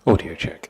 Audio check.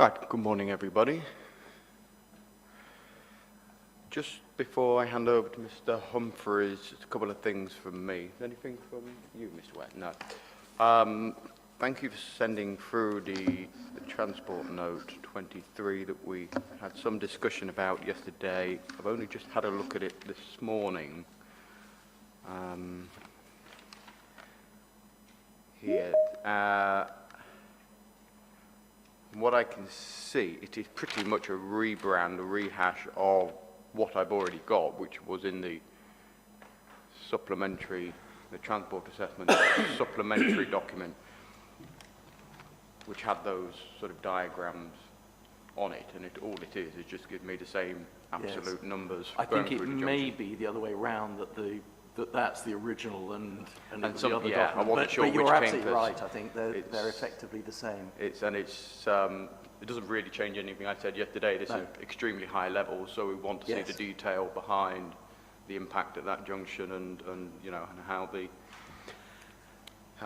Right, good morning everybody. Just before I hand over to Mr. Humphreys, just a couple of things from me. Anything from you, Mr. Wett? No. Thank you for sending through the transport note 23 that we had some discussion about yesterday. I've only just had a look at it this morning. Here. From what I can see, it is pretty much a rebrand, a rehash of what I've already got, which was in the supplementary, the transport assessment supplementary document, which had those sort of diagrams on it, and all it is just give me the same absolute numbers. I think it may be the other way around, that that's the original and some, the other document. I wasn't sure but which you're came absolutely first. right. I think they're effectively the same. It doesn't really change anything I said yesterday. This is extremely high level, so we want to see the detail behind the impact at that junction and you know, and how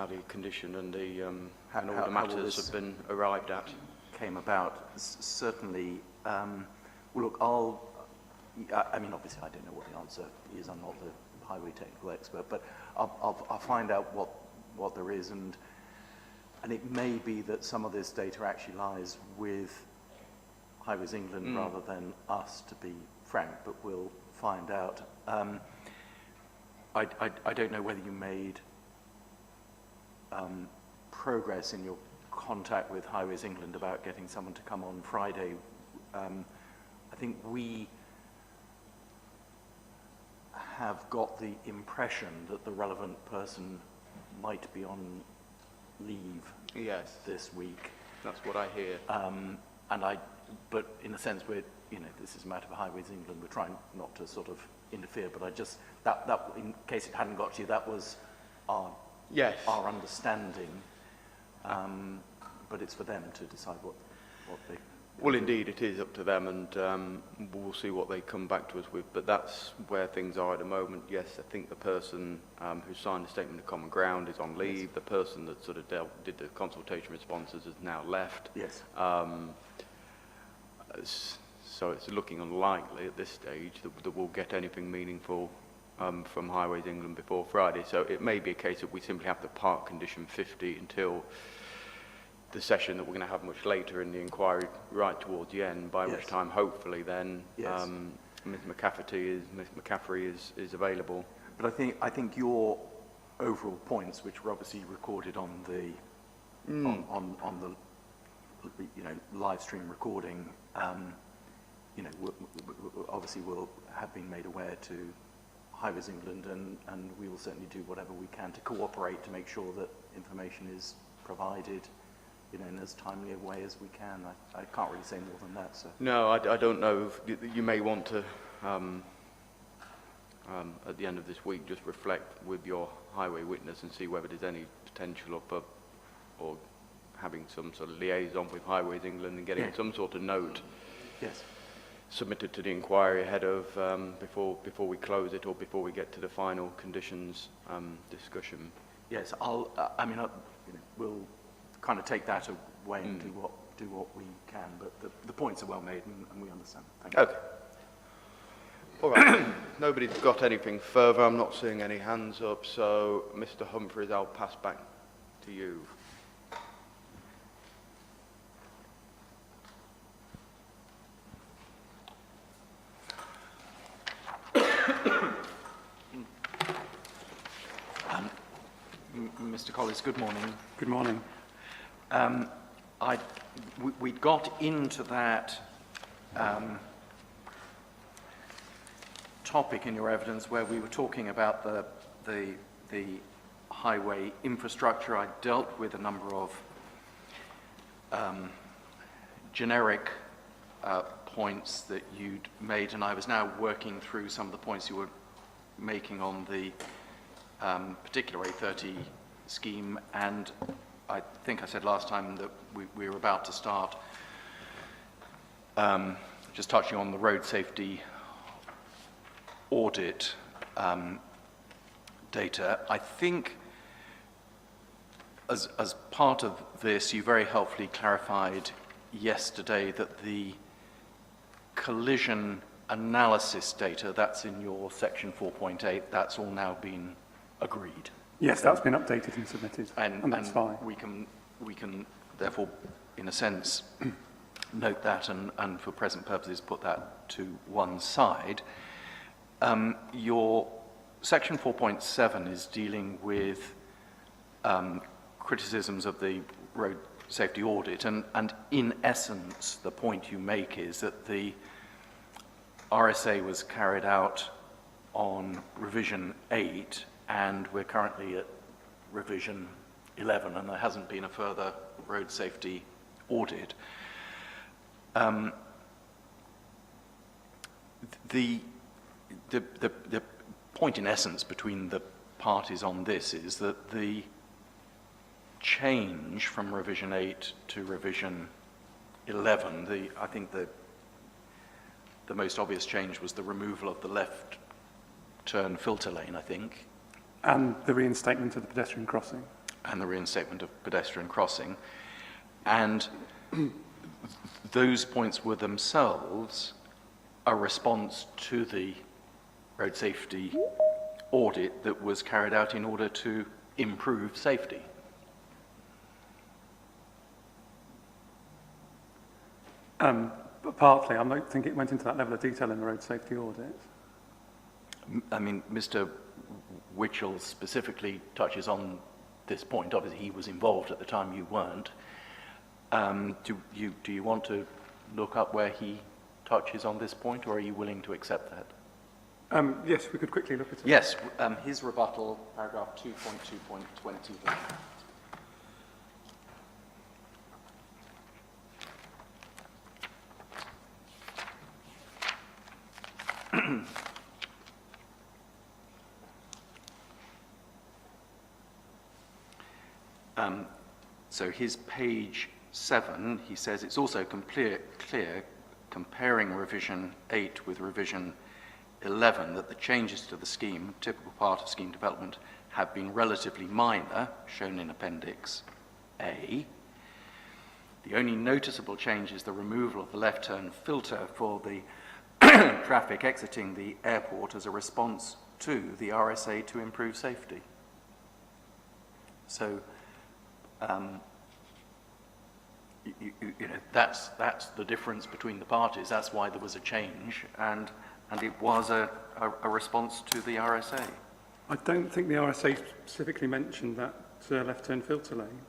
the condition and the and all the matters have been arrived at. Came about. Certainly. Well, look, I mean, obviously, I don't know what the answer is. I'm not the highway technical expert, but I'll find out what there is, and it may be that some of this data actually lies with Highways England rather than us, to be frank, but we'll find out. I don't know whether you made progress in your contact with Highways England about getting someone to come on Friday. I think we have got the impression that the relevant person might be on leave this week. That's what I hear. But in a sense, this is a matter of Highways England. We're trying not to sort of interfere, but I just, that in case it hadn't got to you, that was our understanding. But it's for them to decide what they... Well, indeed, it is up to them, and we'll see what they come back to us with. But that's where things are at the moment. Yes, I think the person who signed the statement of common ground is on leave. Yes. The person that sort of did the consultation responses has now left. Yes. So it's looking unlikely at this stage that we'll get anything meaningful from Highways England before Friday. So it may be a case that we simply have to park condition 50 until the session that we're going to have much later in the inquiry, right towards the end, by which time hopefully then Ms. McCaffrey is available. But I think your overall points, which were obviously recorded on the on the live stream recording, obviously will have been made aware to Highways England, and we will certainly do whatever we can to cooperate to make sure that information is provided in as timely a way as we can. I can't really say more than that. So. No, I don't know. You may want to, at the end of this week, just reflect with your highway witness and see whether there's any potential or having some sort of liaison with Highways England and getting some sort of note submitted to the inquiry ahead of before we close it or before we get to the final conditions discussion. Yes, we'll kind of take that away and do what we can, but the points are well made and we understand. Thank you. Okay. All right. Nobody's got anything further. I'm not seeing any hands up, so Mr. Humphreys, I'll pass back to you. Mr. Collis, good morning. Good morning. We got into that topic in your evidence where we were talking about the highway infrastructure. I dealt with a number of generic points that you'd made, and I was now working through some of the points you were making on the particular A30 scheme, and I think I said last time that we were about to start just touching on the road safety audit data. I think as part of this, you very helpfully clarified yesterday that the collision analysis data, that's in your section 4.8, that's all now been agreed. Yes, that's been updated and submitted, and that's fine. We can therefore, in a sense, note that and for present purposes put that to one side. Your section 4.7 is dealing with criticisms of the road safety audit, and in essence the point you make is that the RSA was carried out on revision 8 and we're currently at revision 11 and there hasn't been a further road safety audit. The point in essence between the parties on this is that the change from revision 8 to revision 11, I think the most obvious change was the removal of the left turn filter lane, I think. And the reinstatement of the pedestrian crossing. And the reinstatement of pedestrian crossing. And those points were themselves a response to the road safety audit that was carried out in order to improve safety. But partly, I don't think it went into that level of detail in the road safety audit. I mean, Mr. Witchell specifically touches on this point. Obviously, he was involved at the time, you weren't. Do you want to look up where he touches on this point, or are you willing to accept that? Yes, we could quickly look at it. Yes, his rebuttal, paragraph 2.2.21. So his page 7, he says, it's also clear comparing revision 8 with revision 11 that the changes to the scheme, typical part of scheme development, have been relatively minor, shown in Appendix A. The only noticeable change is the removal of the left turn filter for the traffic exiting the airport as a response to the RSA to improve safety. So, you know, that's the difference between the parties. That's why there was a change, and it was a response to the RSA. I don't think the RSA specifically mentioned that left turn filter lane.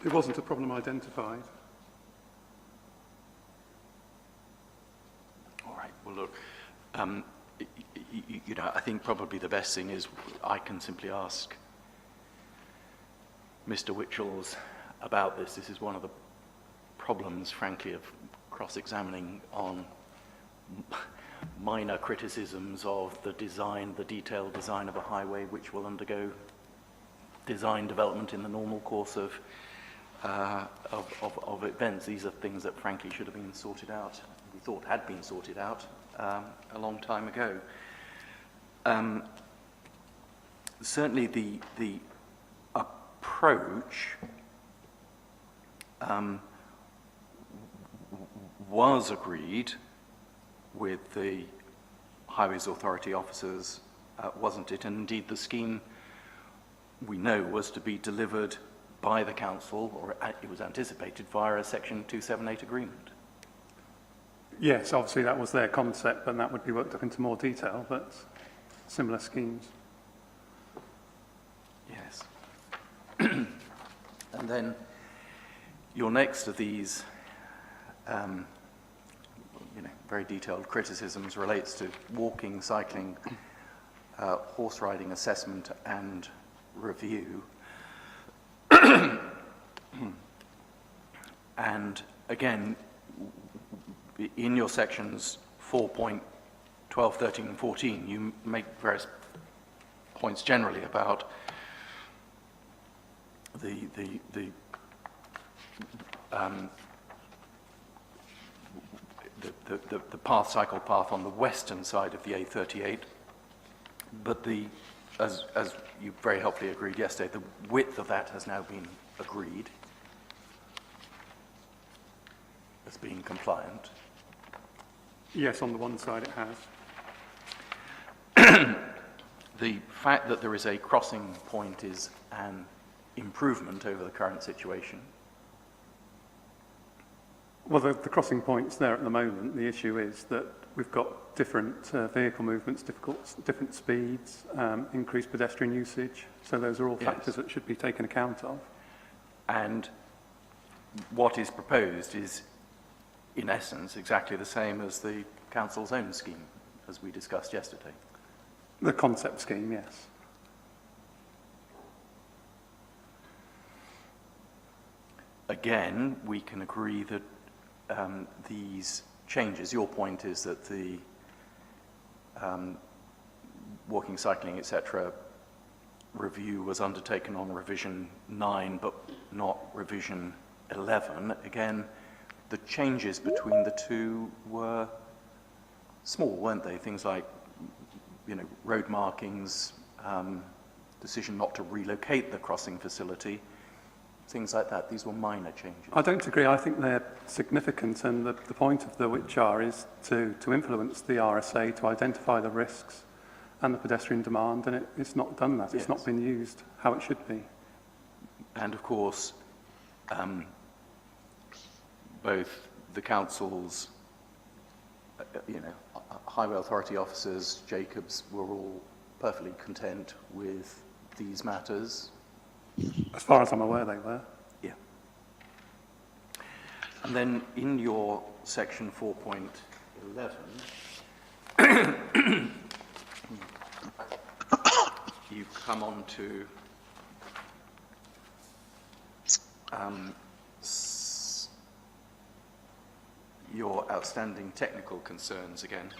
It wasn't a problem identified. All right, well, look, you know, I think probably the best thing is I can simply ask Mr. Witchells about this. This is one of the problems, frankly, of cross-examining on minor criticisms of the design, the detailed design of a highway, which will undergo design development in the normal course of events. These are things that frankly should have been sorted out, we thought had been sorted out a long time ago. Certainly the approach was agreed with the Highways Authority officers, wasn't it? And indeed the scheme, we know, was to be delivered by the council, or it was anticipated via a section 278 agreement. Yes, obviously that was their concept, and that would be worked up into more detail, but similar schemes. Yes. And then your next of these you know, very detailed criticisms relates to walking, cycling, horse riding assessment and review. And again, in your sections 4.12, 13, and 14, you make various points generally about the cycle path on the western side of the A38, but as you very helpfully agreed yesterday, the width of that has now been agreed as being compliant. Yes, on the one side it has. The fact that there is a crossing point is an improvement over the current situation. Well, the crossing point's there at the moment. The issue is that we've got different vehicle movements, different speeds, increased pedestrian usage. So those are all factors that should be taken account of. And what is proposed is, in essence, exactly the same as the council's own scheme, as we discussed yesterday. The concept scheme, yes. Again, we can agree that these changes, your point is that the walking, cycling, etc. review was undertaken on revision 9, but not revision 11. Again, the changes between the two were small, weren't they? Things like, road markings, decision not to relocate the crossing facility, things like that. These were minor changes. I don't agree. I think they're significant, and the point of the WHR is to influence the RSA, to identify the risks and the pedestrian demand, and it's not done that. It's not been used how it should be. And of course, both the council's, highway authority officers, Jacobs, were all perfectly content with these matters. As far as I'm aware, they were. Yeah. And then in your section 4.11, you come on to your outstanding technical concerns again.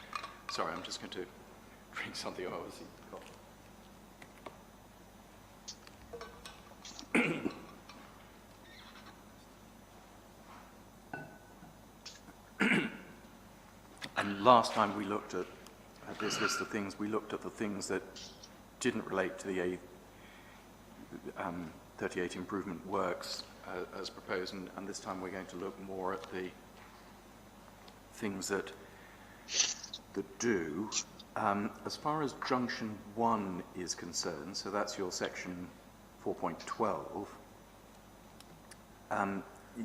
Sorry, I'm just going to drink something I was And last time we looked at this list of things, we looked at the things that didn't relate to the A38 improvement works as proposed, and this time we're going to look more at the things that do. As far as junction 1 is concerned, so that's your section 4.12,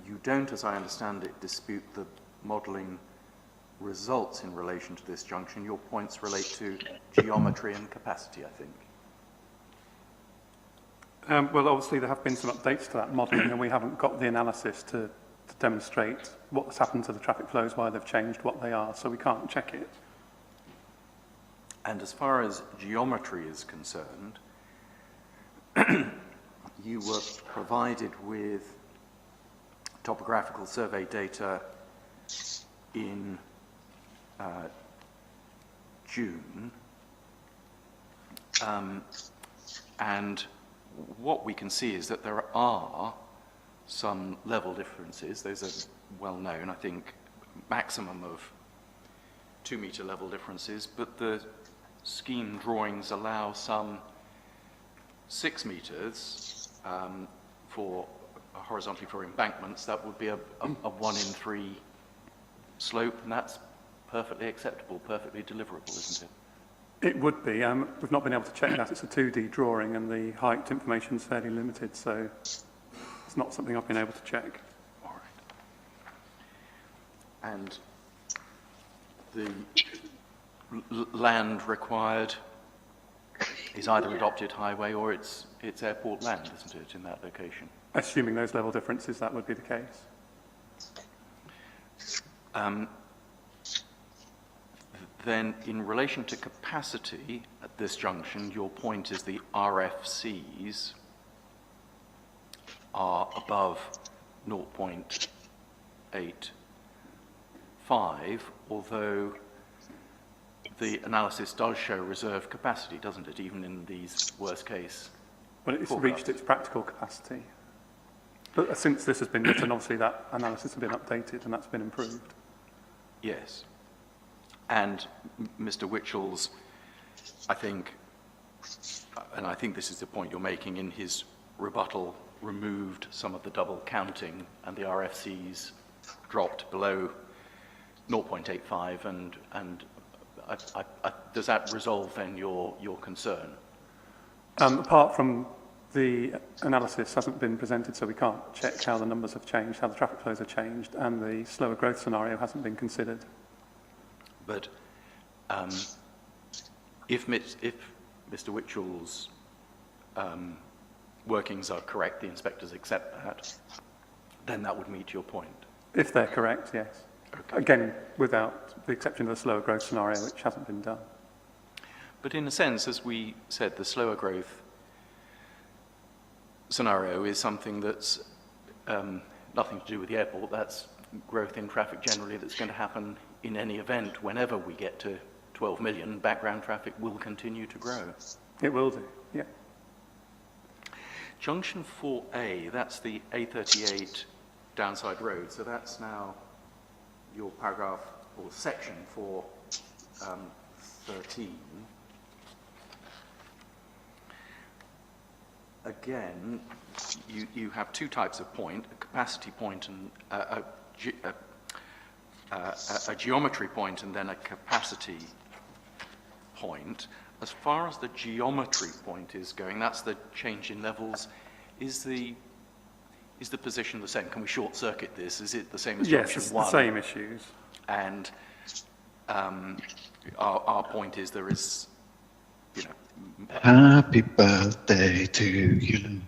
you don't, as I understand it, dispute the modelling results in relation to this junction. Your points relate to geometry and capacity, I think. Well, obviously there have been some updates to that modelling, and we haven't got the analysis to demonstrate what's happened to the traffic flows, why they've changed, what they are, so we can't check it. And as far as geometry is concerned, you were provided with topographical survey data in June, and what we can see is that there are some level differences. Those are well known, I think, maximum of 2 meter level differences, but the scheme drawings allow some 6 meters for horizontally for embankments. That would be a 1 in 3 slope, and that's perfectly acceptable, perfectly deliverable, isn't it? It would be. We've not been able to check that. It's a 2D drawing, and the height information is fairly limited, so it's not something I've been able to check. All right. And the land required is either adopted highway or it's airport land, isn't it, in that location? Assuming those level differences, that would be the case. Then, in relation to capacity at this junction, your point is the RFCs are above 0.8 5, although the analysis does show reserved capacity, doesn't it, even in these worst case Well, it's forecasts? reached its practical capacity. But since this has been written, obviously that analysis has been updated and that's been improved. Yes. And Mr. Witchell's, I think, and I think this is the point you're making, in his rebuttal, removed some of the double counting, and the RFCs dropped below 0.85, and does that resolve then your concern? Apart from the analysis hasn't been presented, so we can't check how the numbers have changed, how the traffic flows have changed, and the slower growth scenario hasn't been considered. But if Mr. Witchell's workings are correct, the inspectors accept that, then that would meet your point. If they're correct, yes. Okay. Again, without the exception of the slower growth scenario, which hasn't been done. But in a sense, as we said, the slower growth scenario is something that's nothing to do with the airport. That's growth in traffic generally that's going to happen in any event. Whenever we get to 12 million, background traffic will continue to grow. It will do, yeah. Junction 4A, that's the A38 downside road. So that's now your paragraph or section for 13. Again, you have two types of point, a capacity point and a geometry point and then a capacity point. As far as the geometry point is going, that's the change in levels. Is the position the same? Can we short circuit this? Is it the same as yes, junction it's 1? the same issues. And our point is there is, you know, Happy birthday to you.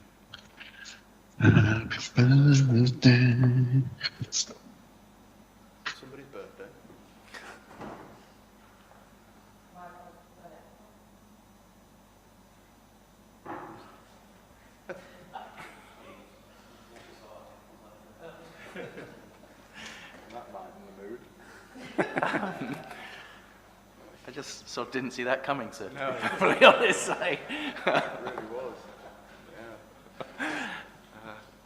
Happy birthday. Somebody's birthday. That lightened the mood. I just sort of didn't see that coming, sir. No, to be perfectly honest. It really was. Yeah.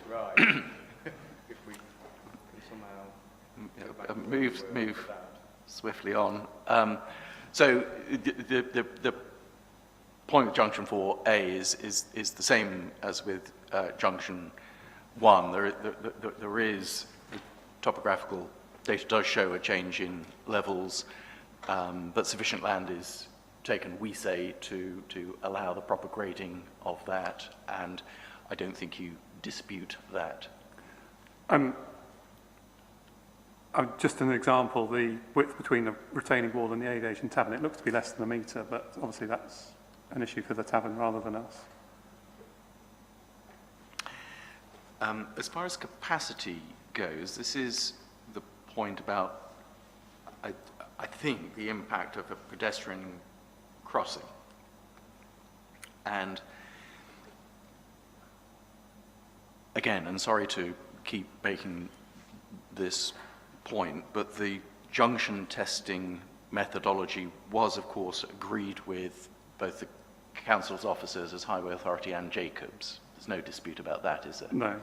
Right. If we can somehow go back to where we Move were with that. swiftly on. So the point with junction 4A is the same as with junction 1. There is the topographical data does show a change in levels, but sufficient land is taken, we say, to allow the proper grading of that, and I don't think you dispute that. Just an example, the width between the retaining wall and the aviation tavern, it looks to be less than a metre, but obviously that's an issue for the tavern rather than us. As far as capacity goes, this is the point about, I think, the impact of a pedestrian crossing. And again, and sorry to keep making this point, but the junction testing methodology was, of course, agreed with both the council's officers as Highway Authority and Jacobs. There's no dispute about that, is there? No.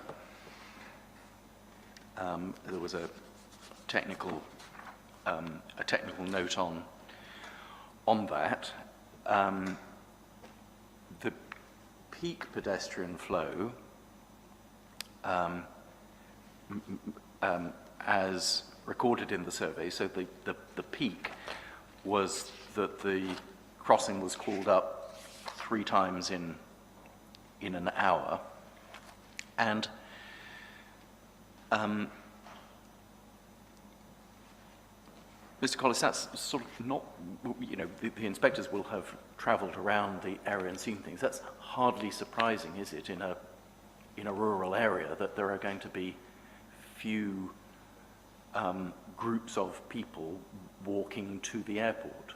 There was a technical note on that. The peak pedestrian flow, as recorded in the survey, so the peak was that the crossing was called up 3 times in an hour, and Mr. Collis, that's sort of not, you know, the inspectors will have travelled around the area and seen things. That's hardly surprising, is it, in a rural area, that there are going to be few groups of people walking to the airport?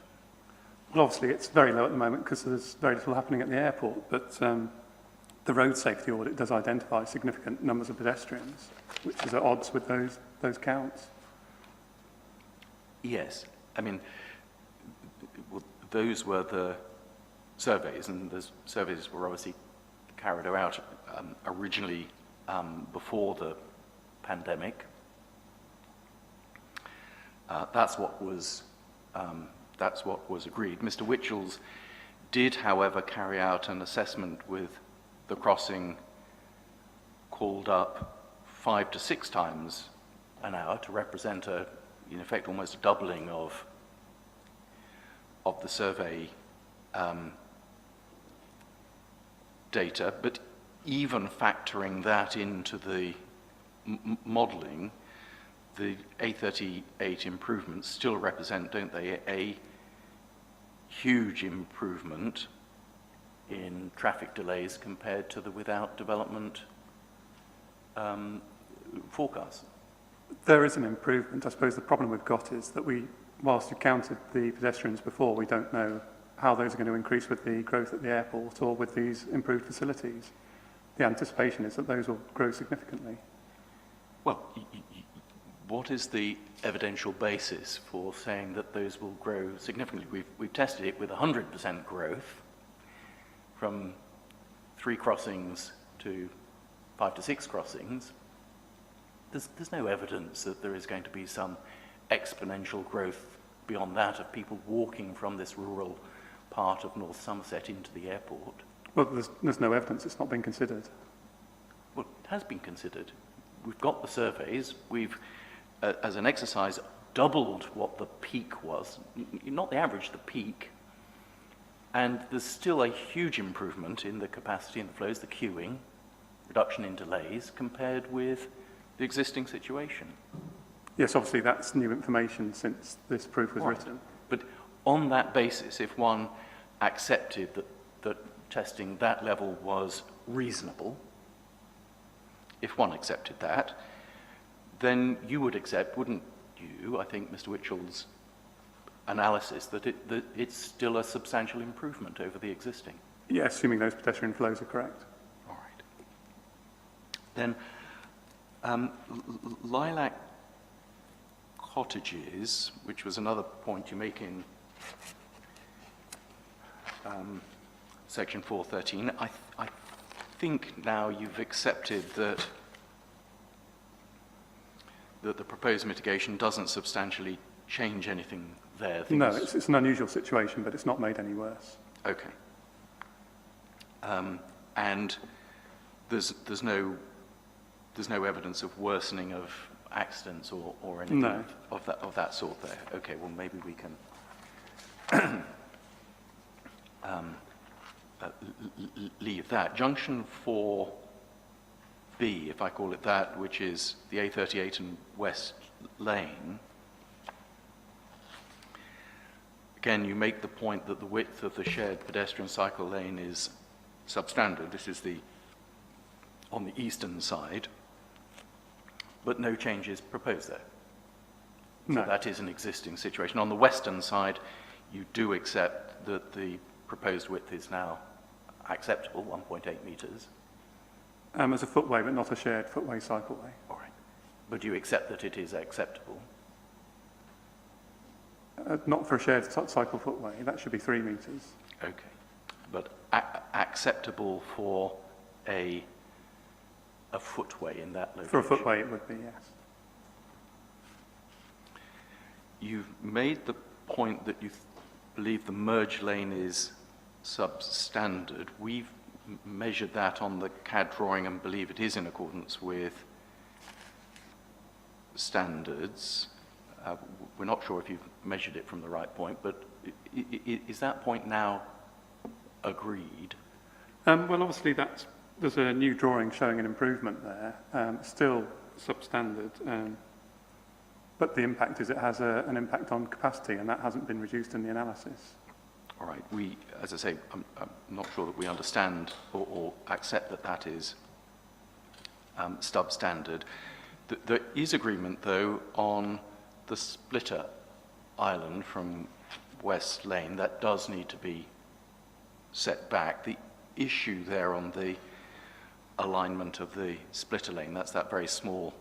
Well, obviously it's very low at the moment because there's very little happening at the airport, but the road safety audit does identify significant numbers of pedestrians, which is at odds with those counts. Yes, I mean, well, those were the surveys, and the surveys were obviously carried out originally before the pandemic. That's what was agreed. Mr. Witchells did, however, carry out an assessment with the crossing called up 5 to 6 times an hour to represent in effect, almost a doubling of the survey data. But even factoring that into the modelling, the A38 improvements still represent, don't they, a huge improvement in traffic delays compared to the without development forecast. There is an improvement. I suppose the problem we've got is that whilst you counted the pedestrians before, we don't know how those are going to increase with the growth at the airport or with these improved facilities. The anticipation is that those will grow significantly. Well, what is the evidential basis for saying that those will grow significantly? We've tested it with 100% growth from 3 crossings to 5 to 6 crossings. There's no evidence that there is going to be some exponential growth beyond that of people walking from this rural part of North Somerset into the airport. Well, there's no evidence. It's not been considered. Well, it has been considered. We've got the surveys. We've, as an exercise, doubled what the peak was. Not the average, the peak. And there's still a huge improvement in the capacity and the flows, the queuing, reduction in delays, compared with the existing situation. Yes, obviously that's new information since this proof was written. But on that basis, if one accepted that testing that level was reasonable, if one accepted that, then you would accept, wouldn't you, I think, Mr. Witchell's analysis that it's still a substantial improvement over the existing? Yeah, assuming those pedestrian flows are correct. All right. Then, Lilac Cottages, which was another point you make in section 413, I think now you've accepted that the proposed mitigation doesn't substantially change anything there. No, it's an unusual situation, but it's not made any worse. Okay. And there's no evidence of worsening of accidents or anything No. of that sort there. Okay, well maybe we can leave that. Junction 4B, if I call it that, which is the A38 and West Lane. Again, you make the point that the width of the shared pedestrian cycle lane is substandard. This is on the eastern side, but no changes proposed there. So No. that is an existing situation. On the western side, you do accept that the proposed width is now acceptable, 1.8 metres. As a footway, but not a shared footway cycleway. All right. But you accept that it is acceptable? Not for a shared cycle footway. That should be 3 metres. Okay. But acceptable for a footway in that location? For a footway, it would be, yes. You've made the point that you believe the merge lane is substandard. We've measured that on the CAD drawing and believe it is in accordance with standards. We're not sure if you've measured it from the right point, but is that point now agreed? Well, obviously, there's a new drawing showing an improvement there. Still substandard, but the impact is it has an impact on capacity, and that hasn't been reduced in the analysis. All right. As I say, I'm not sure that we understand or accept that that is substandard. There is agreement, though, on the splitter island from West Lane. That does need to be set back. The issue there on the alignment of the splitter lane, that's that very small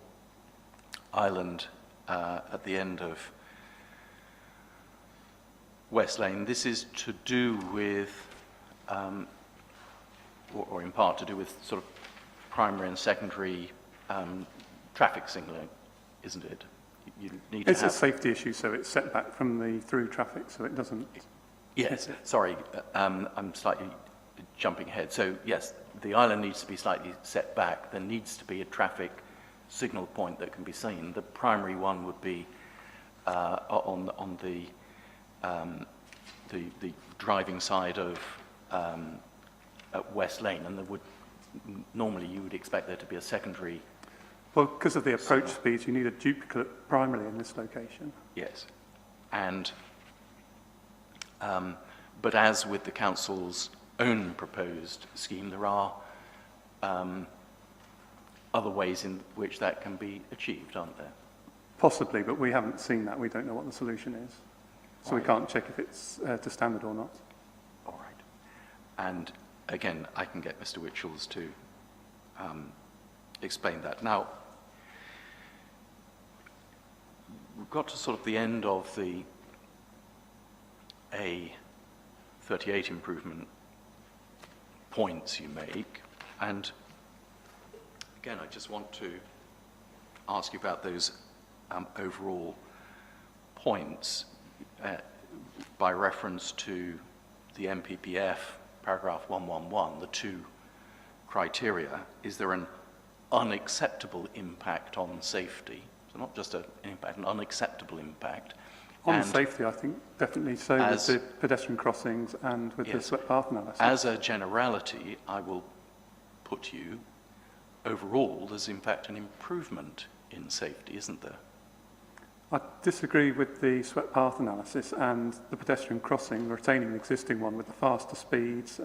island at the end of West Lane. This is to do with, or in part to do with sort of primary and secondary traffic signalling, isn't it? You need to It's have... a safety issue, so it's set back from the through traffic, so it doesn't... Yes, sorry, I'm slightly jumping ahead. So yes, the island needs to be slightly set back. There needs to be a traffic signal point that can be seen. The primary one would be on the driving side of at West Lane, and there would normally you would expect there to be a secondary. Well, because of the approach speeds, you need a duplicate primarily in this location. Yes, and but as with the council's own proposed scheme, there are other ways in which that can be achieved, aren't there? Possibly, but we haven't seen that. We don't know what the solution is. So we can't check if it's to standard or not. All right. And again, I can get Mr. Witchells to explain that. Now, we've got to sort of the end of the A38 improvement points you make, and again, I just want to ask you about those overall points by reference to the MPPF paragraph 111, the two criteria. Is there an unacceptable impact on safety? So not just an impact, an unacceptable impact. On And safety, I think definitely so with the pedestrian crossings and with the swept path analysis. As a generality, I will put you, overall, there's in fact an improvement in safety, isn't there? I disagree with the swept path analysis and the pedestrian crossing, retaining the existing one with the faster speeds.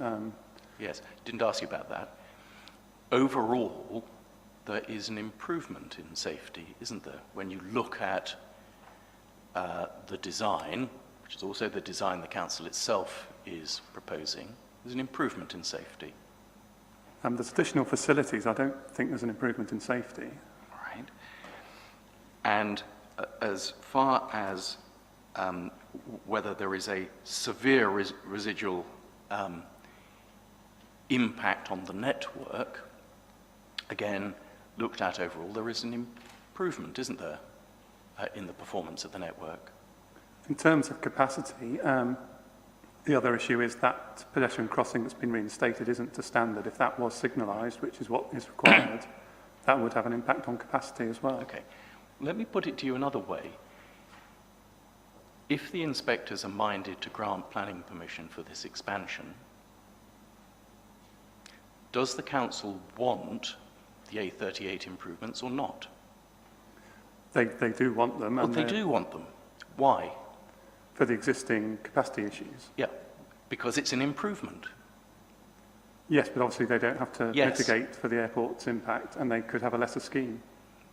Yes, didn't ask you about that. Overall, there is an improvement in safety, isn't there? When you look at the design, which is also the design the council itself is proposing, there's an improvement in safety. There's additional facilities. I don't think there's an improvement in safety. Right. And as far as whether there is a severe residual impact on the network, again, looked at overall, there is an improvement, isn't there, in the performance of the network? In terms of capacity, the other issue is that pedestrian crossing that's been reinstated isn't to standard. If that was signalised, which is what is required, that would have an impact on capacity as well. Okay. Let me put it to you another way. If the inspectors are minded to grant planning permission for this expansion, does the council want the A38 improvements or not? They do want them. Well, and they do want them. Why? For the existing capacity issues. Yeah, because it's an improvement. Yes, but obviously they don't have to Yes. mitigate for the airport's impact, and they could have a lesser scheme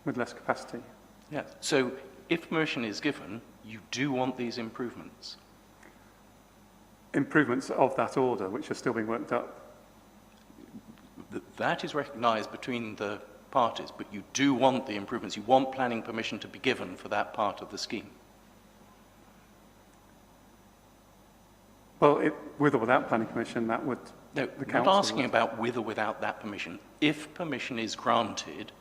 with less capacity. Yeah. So if permission is given, you do want these improvements. Improvements of that order, which are still being worked up. That is recognised between the parties, but you do want the improvements. You want planning permission to be given for that part of the scheme. Well, with or without planning permission, that would... No, the I'm council not asking would. about with or without that permission. If permission is granted,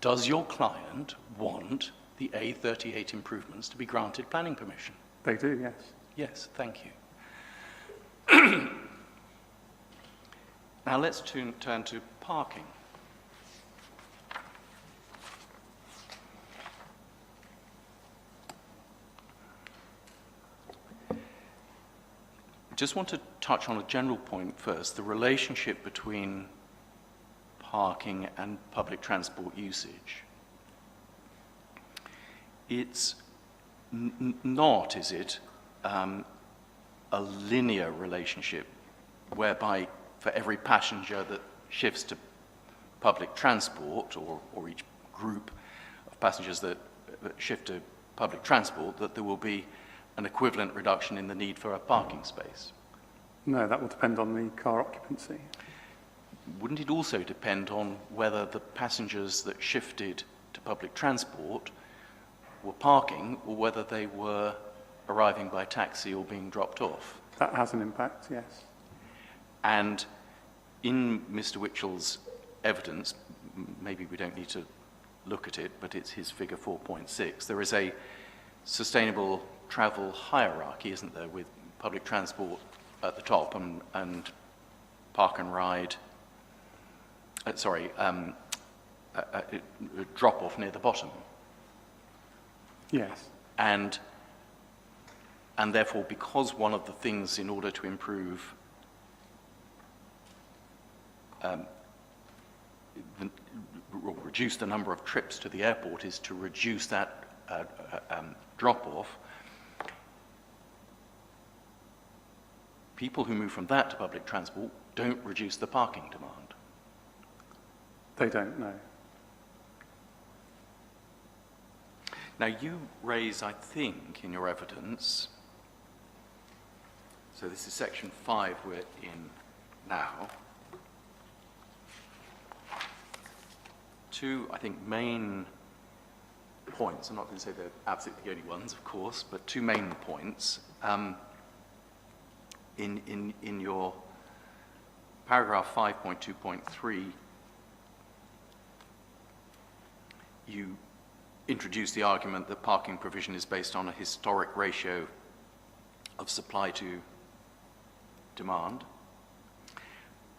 does your client want the A38 improvements to be granted planning permission? They do, yes. Yes, thank you. Now let's turn to parking. I just want to touch on a general point first, the relationship between parking and public transport usage. It's not, is it, a linear relationship whereby for every passenger that shifts to public transport or each group of passengers that shift to public transport, that there will be an equivalent reduction in the need for a parking space. No, that will depend on the car occupancy. Wouldn't it also depend on whether the passengers that shifted to public transport were parking or whether they were arriving by taxi or being dropped off. That has an impact, yes. And in Mr. Witchell's evidence, maybe we don't need to look at it, but it's his figure 4.6, there is a sustainable travel hierarchy, isn't there, with public transport at the top and park and ride, drop off near the bottom. Yes. And therefore, because one of the things in order to improve or reduce the number of trips to the airport is to reduce that drop-off, people who move from that to public transport don't reduce the parking demand. They don't know. Now, you raise, I think, in your evidence, so this is section 5 we're in now, two, I think, main points. I'm not going to say they're absolutely the only ones, of course, but two main points. In your paragraph 5.2.3, you introduce the argument that parking provision is based on a historic ratio of supply to demand.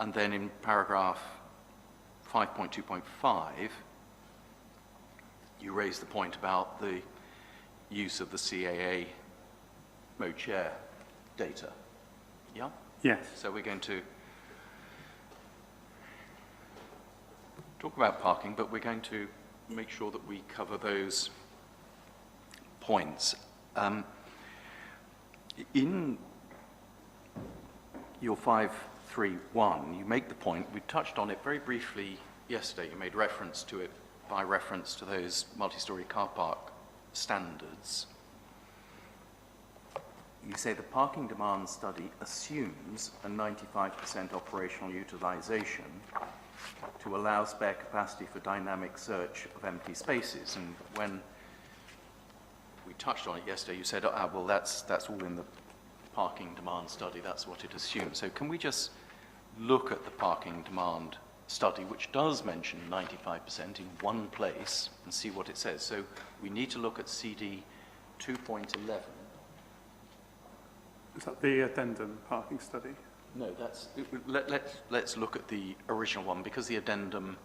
And then in paragraph 5.2.5, you raise the point about the use of the CAA mode share data. Yeah? Yes. So we're going to talk about parking, but we're going to make sure that we cover those points. In your 5.3.1, you make the point, we touched on it very briefly yesterday, you made reference to it by reference to those multi-storey car park standards. You say the parking demand study assumes a 95% operational utilization to allow spare capacity for dynamic search of empty spaces. And when we touched on it yesterday, you said, well, that's all in the parking demand study, that's what it assumes. So can we just look at the parking demand study, which does mention 95% in one place, and see what it says? So we need to look at CD 2.11. Is that the addendum parking study? No, let's look at the original one, because the addendum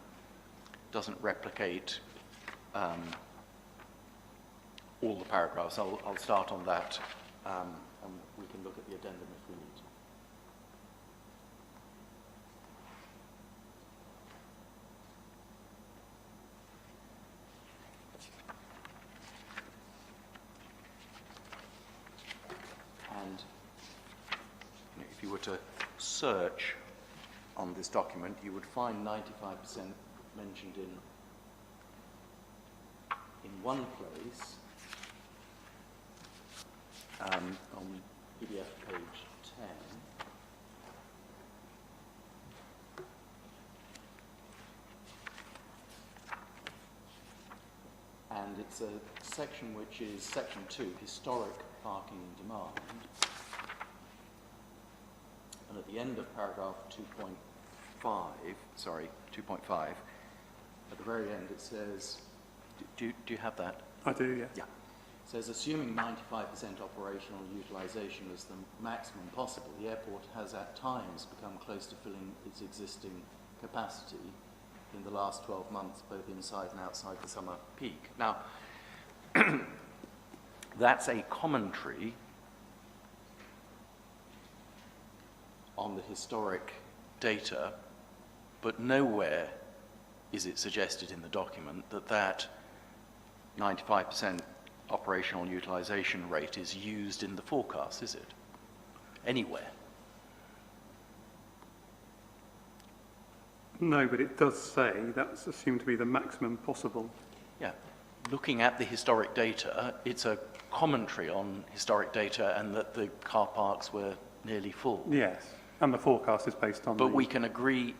doesn't replicate all the paragraphs. I'll start on that, and we can look at the addendum if we need to. And if you were to search on this document, you would find 95% mentioned in one place on PDF page 10. And it's a section which is section 2, historic parking demand. And at the end of paragraph 2.5, at the very end it says, do you have that? I do, yes. Yeah. It says, assuming 95% operational utilization is the maximum possible, the airport has at times become close to filling its existing capacity in the last 12 months, both inside and outside the summer peak. Now, that's a commentary on the historic data, but nowhere is it suggested in the document that that 95% operational utilization rate is used in the forecast, is it? Anywhere? No, but it does say that's assumed to be the maximum possible. Yeah. Looking at the historic data, it's a commentary on historic data and that the car parks were nearly full. Yes, and the forecast is based on But we can agree,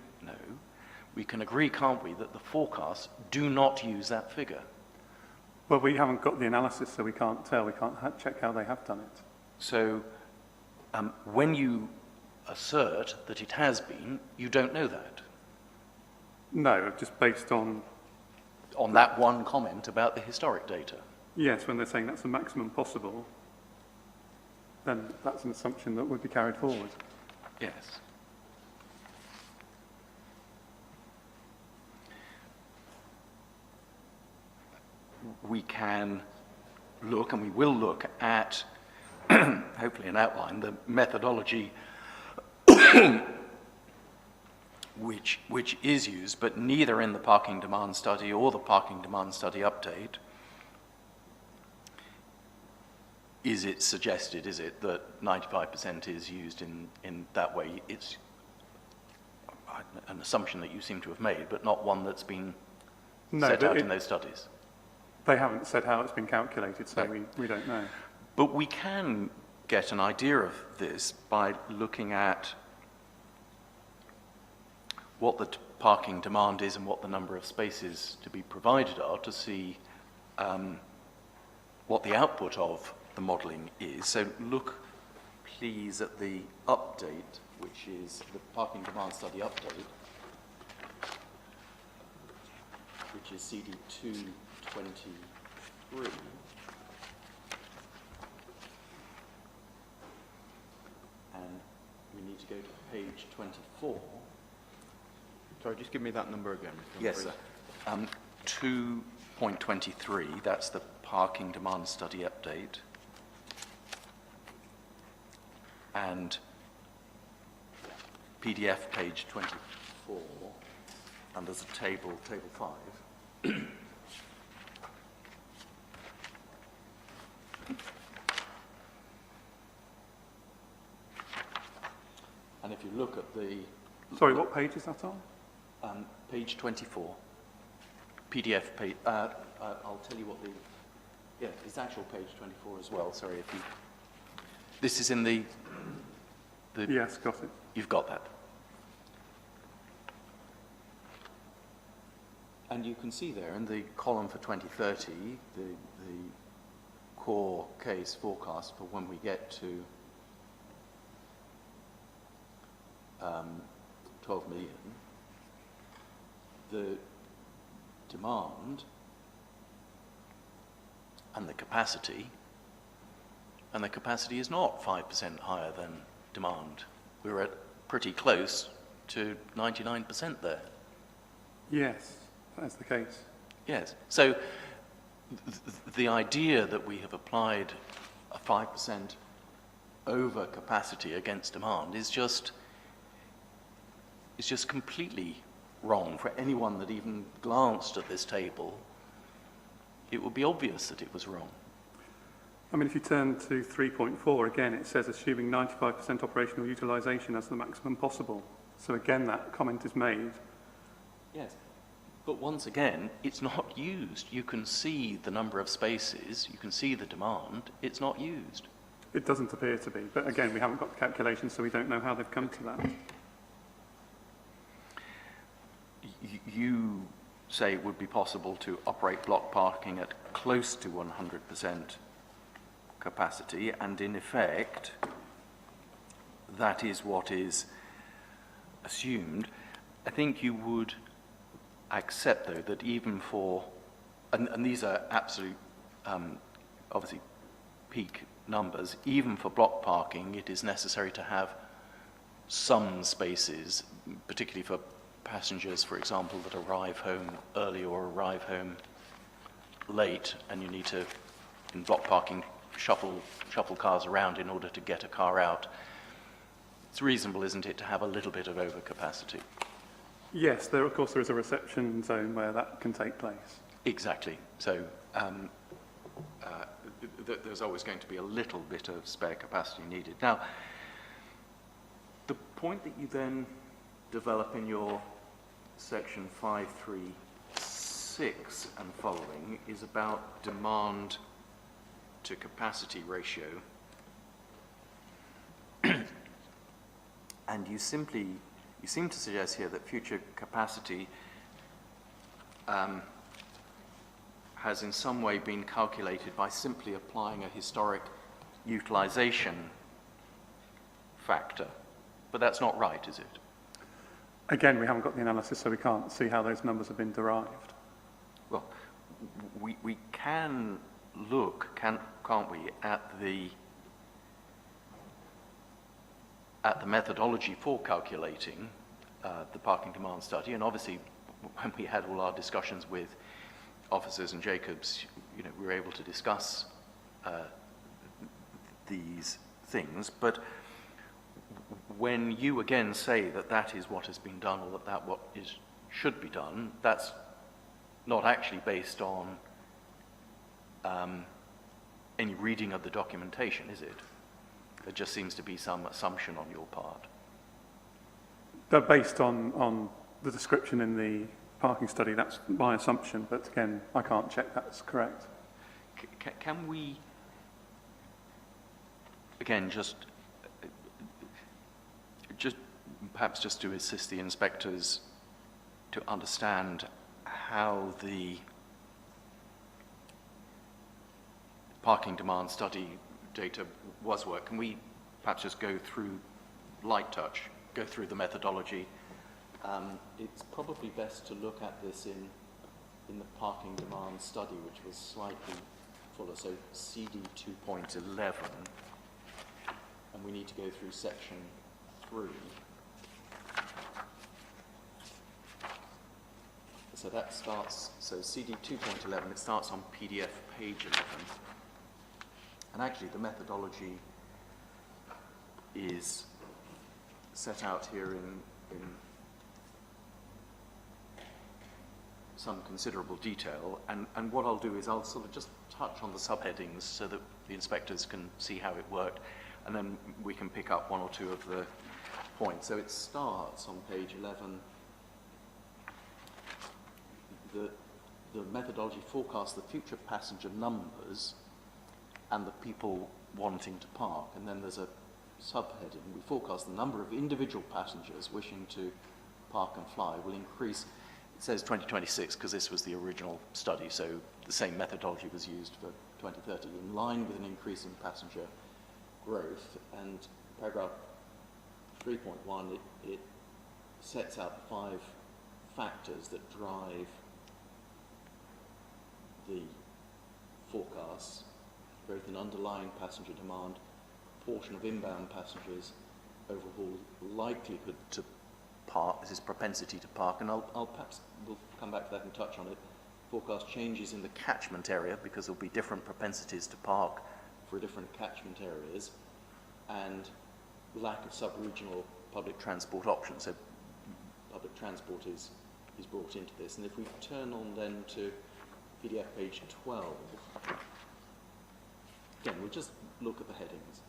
we can agree, can't we, that the forecasts do not use that figure. Well, we haven't got the analysis, so we can't tell. We can't check how they have done it. So when you assert that it has been, you don't know that. No, just based on, That one comment about the historic data. yes, when they're saying that's the maximum possible, then that's an assumption that would be carried forward. Yes. We can look, and we will look at, hopefully an outline, the methodology which is used, but neither in the parking demand study or the parking demand study update is it suggested, is it, that 95% is used in that way. It's an assumption that you seem to have made, but not one that's been set out in those studies. They haven't said how it's been calculated, so No. we don't know. But we can get an idea of this by looking at what the parking demand is and what the number of spaces to be provided are to see what the output of the modelling is. So look, please, at the update, which is the parking demand study update, which is CD 223. And we need to go to page 24. Sorry, just give me that number again. Mr. Yes, sir. Humphreys. 2.23, that's the parking demand study update. And PDF page 24, and there's a table 5. And if you look at the Sorry, what page is that on? page 24, PDF page, I'll tell you what it's actual page 24 as well, sorry if you, this is in the Yes, got it. you've got that. And you can see there in the column for 2030, the core case forecast for when we get to 12 million, the demand and the capacity is not 5% higher than demand. We're at pretty close to 99% there. Yes, that's the case. Yes. So the idea that we have applied a 5% over capacity against demand is just completely wrong. For anyone that even glanced at this table, it would be obvious that it was wrong. I mean, if you turn to 3.4, again, it says assuming 95% operational utilisation as the maximum possible. So again, that comment is made. Yes. But once again, it's not used. You can see the number of spaces, you can see the demand, it's not used. It doesn't appear to be, but again, we haven't got the calculations, so we don't know how they've come to that. You say it would be possible to operate block parking at close to 100% capacity, and in effect, that is what is assumed. I think you would accept, though, that even for, and these are absolute, obviously, peak numbers, even for block parking, it is necessary to have some spaces, particularly for passengers, for example, that arrive home early or arrive home late, and you need to, in block parking, shuffle cars around in order to get a car out. It's reasonable, isn't it, to have a little bit of overcapacity? Yes, of course there is a reception zone where that can take place. Exactly. So there's always going to be a little bit of spare capacity needed. Now, the point that you then develop in your section 536 and following is about demand to capacity ratio. And you seem to suggest here that future capacity has in some way been calculated by simply applying a historic utilization factor. But that's not right, is it? Again, we haven't got the analysis, so we can't see how those numbers have been derived. Well, we can look, can't we, at the methodology for calculating the parking demand study, and obviously when we had all our discussions with officers and Jacobs, you know, we were able to discuss these things. But when you again say that that is what has been done, or that what should be done, that's not actually based on any reading of the documentation, is it? There just seems to be some assumption on your part. They're based on the description in the parking study. That's my assumption, but again, I can't check that's correct. Can we, again, just perhaps just to assist the inspectors to understand how the parking demand study data was worked, can we perhaps just go through light touch, go through the methodology? It's probably best to look at this in the parking demand study, which was slightly fuller, so CD 2.11, and we need to go through section 3. So that starts, so CD 2.11, it starts on PDF page 11. And actually the methodology is set out here in some considerable detail. And what I'll do is I'll sort of just touch on the subheadings so that the inspectors can see how it worked, and then we can pick up one or two of the points. So it starts on page 11. The methodology forecasts the future passenger numbers and the people wanting to park. And then there's a subheading. We forecast the number of individual passengers wishing to park and fly will increase. It says 2026 because this was the original study, so the same methodology was used for 2030, in line with an increase in passenger growth. And paragraph 3.1, it sets out the 5 factors that drive the forecasts, both in underlying passenger demand, proportion of inbound passengers, overall likelihood to park, this is propensity to park, and I'll perhaps, we'll come back to that and touch on it, forecast changes in the catchment area, because there'll be different propensities to park for different catchment areas, and lack of sub-regional public transport options. So public transport is brought into this. And if we turn on then to PDF page 12, again, we'll just look at the headings.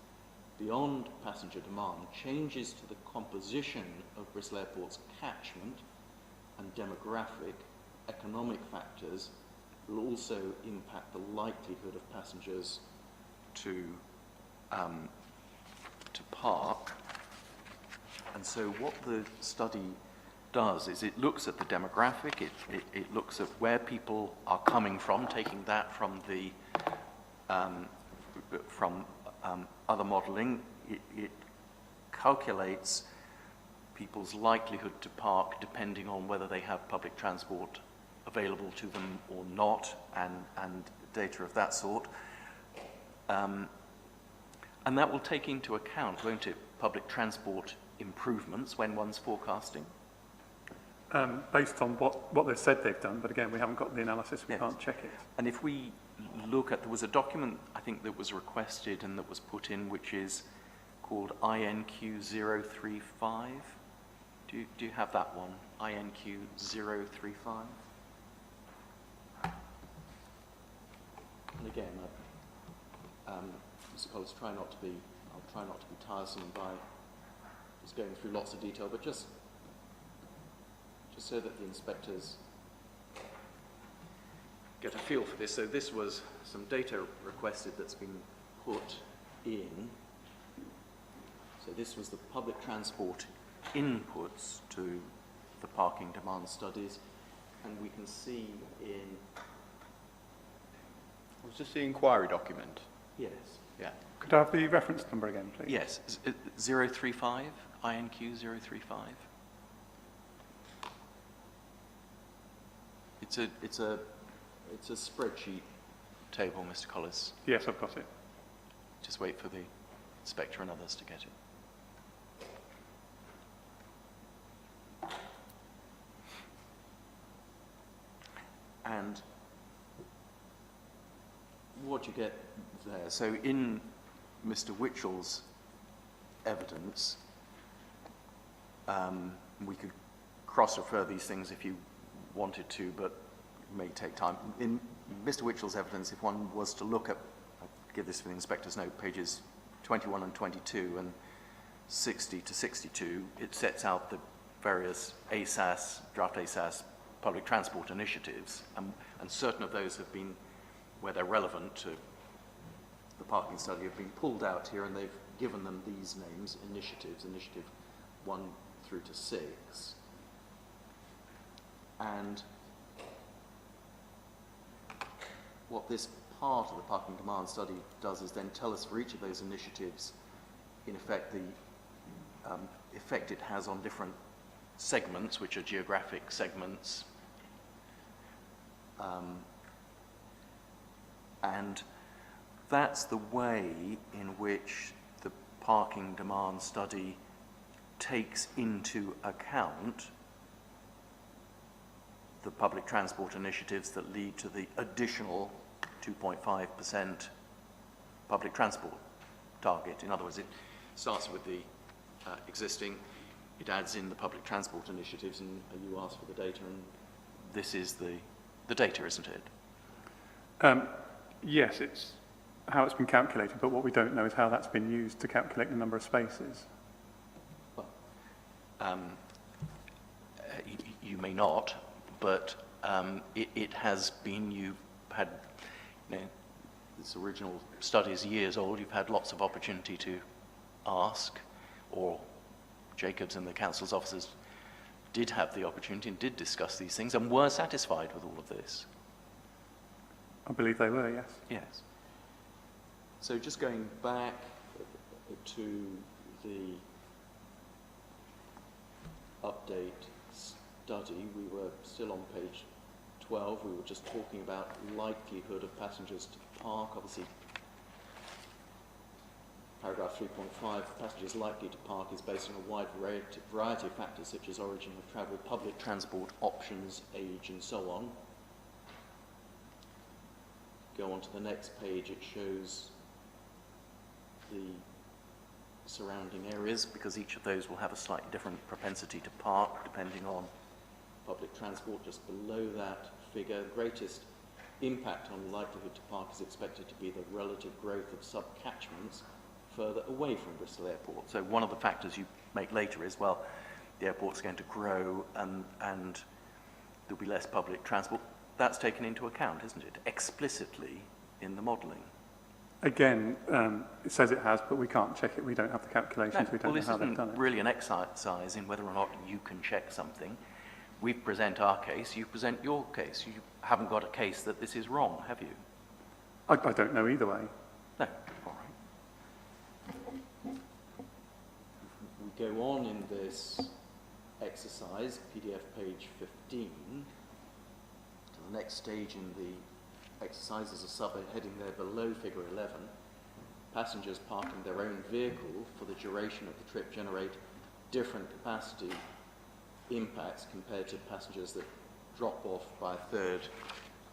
Beyond passenger demand, changes to the composition of Bristol Airport's catchment and demographic economic factors will also impact the likelihood of passengers to park. And so what the study does is it looks at the demographic, it looks at where people are coming from, taking that from the other modelling. It calculates people's likelihood to park depending on whether they have public transport available to them or not, and data of that sort. And that will take into account, won't it, public transport improvements when one's forecasting? Based on what they've said they've done, but again, we haven't got the analysis, we can't check it. And if we look at, there was a document, I think, that was requested and that was put in, which is called INQ035. Do you have that one? INQ035? And again, Mr. Collis, I'll try not to be tiresome by just going through lots of detail, but just so that the inspectors get a feel for this. So this was some data requested that's been put in. So this was the public transport inputs to the parking demand studies, and we can see in Was this the inquiry document? Yes. Yeah. Could I have the reference number again, please? Yes, 035, INQ 035. It's a spreadsheet table, Mr. Collis. Yes, I've got it. Just wait for the inspector and others to get it. And what you get there, so in Mr. Witchell's evidence, we could cross-refer these things if you wanted to, but it may take time. In Mr. Witchell's evidence, if one was to look at, I'll give this for the inspector's note, pages 21 and 22 and 60 to 62, it sets out the various ASAS, draft ASAS, public transport initiatives, and certain of those have been, where they're relevant to the parking study, have been pulled out here, and they've given them these names, initiatives, initiative 1 through to 6. And what this part of the parking demand study does is then tell us for each of those initiatives, in effect, the effect it has on different segments, which are geographic segments. And that's the way in which the parking demand study takes into account the public transport initiatives that lead to the additional 2.5% public transport target. In other words, it starts with the existing, it adds in the public transport initiatives, and you ask for the data, and this is the data, isn't it? Yes, it's how it's been calculated, but what we don't know is how that's been used to calculate the number of spaces. Well, you may not, but it has been, you've had, this original study is years old, you've had lots of opportunity to ask, or Jacobs and the council's officers did have the opportunity and did discuss these things and were satisfied with all of this. I believe they were, yes. Yes. So just going back to the update study, we were still on page 12. We were just talking about likelihood of passengers to park. Obviously, paragraph 3.5, passengers likely to park is based on a wide variety of factors such as origin of travel, public transport options, age, and so on. Go on to the next page, it shows the surrounding areas, because each of those will have a slightly different propensity to park depending on public transport. Just below that figure, greatest impact on likelihood to park is expected to be the relative growth of sub-catchments further away from Bristol Airport. So one of the factors you make later is, well, the airport's going to grow and there'll be less public transport. That's taken into account, isn't it, explicitly in the modelling? Again, it says it has, but we can't check it. We don't have the calculations. We don't know how they've done it. Well, this isn't really an exercise in whether or not you can check something. We present our case, you present your case. You haven't got a case that this is wrong, have you? I don't know either way. No. All right. We go on in this exercise, PDF page 15, to the next stage in the exercise. There's a subheading there below figure 11. Passengers parking their own vehicle for the duration of the trip generate different capacity impacts compared to passengers that drop off by a third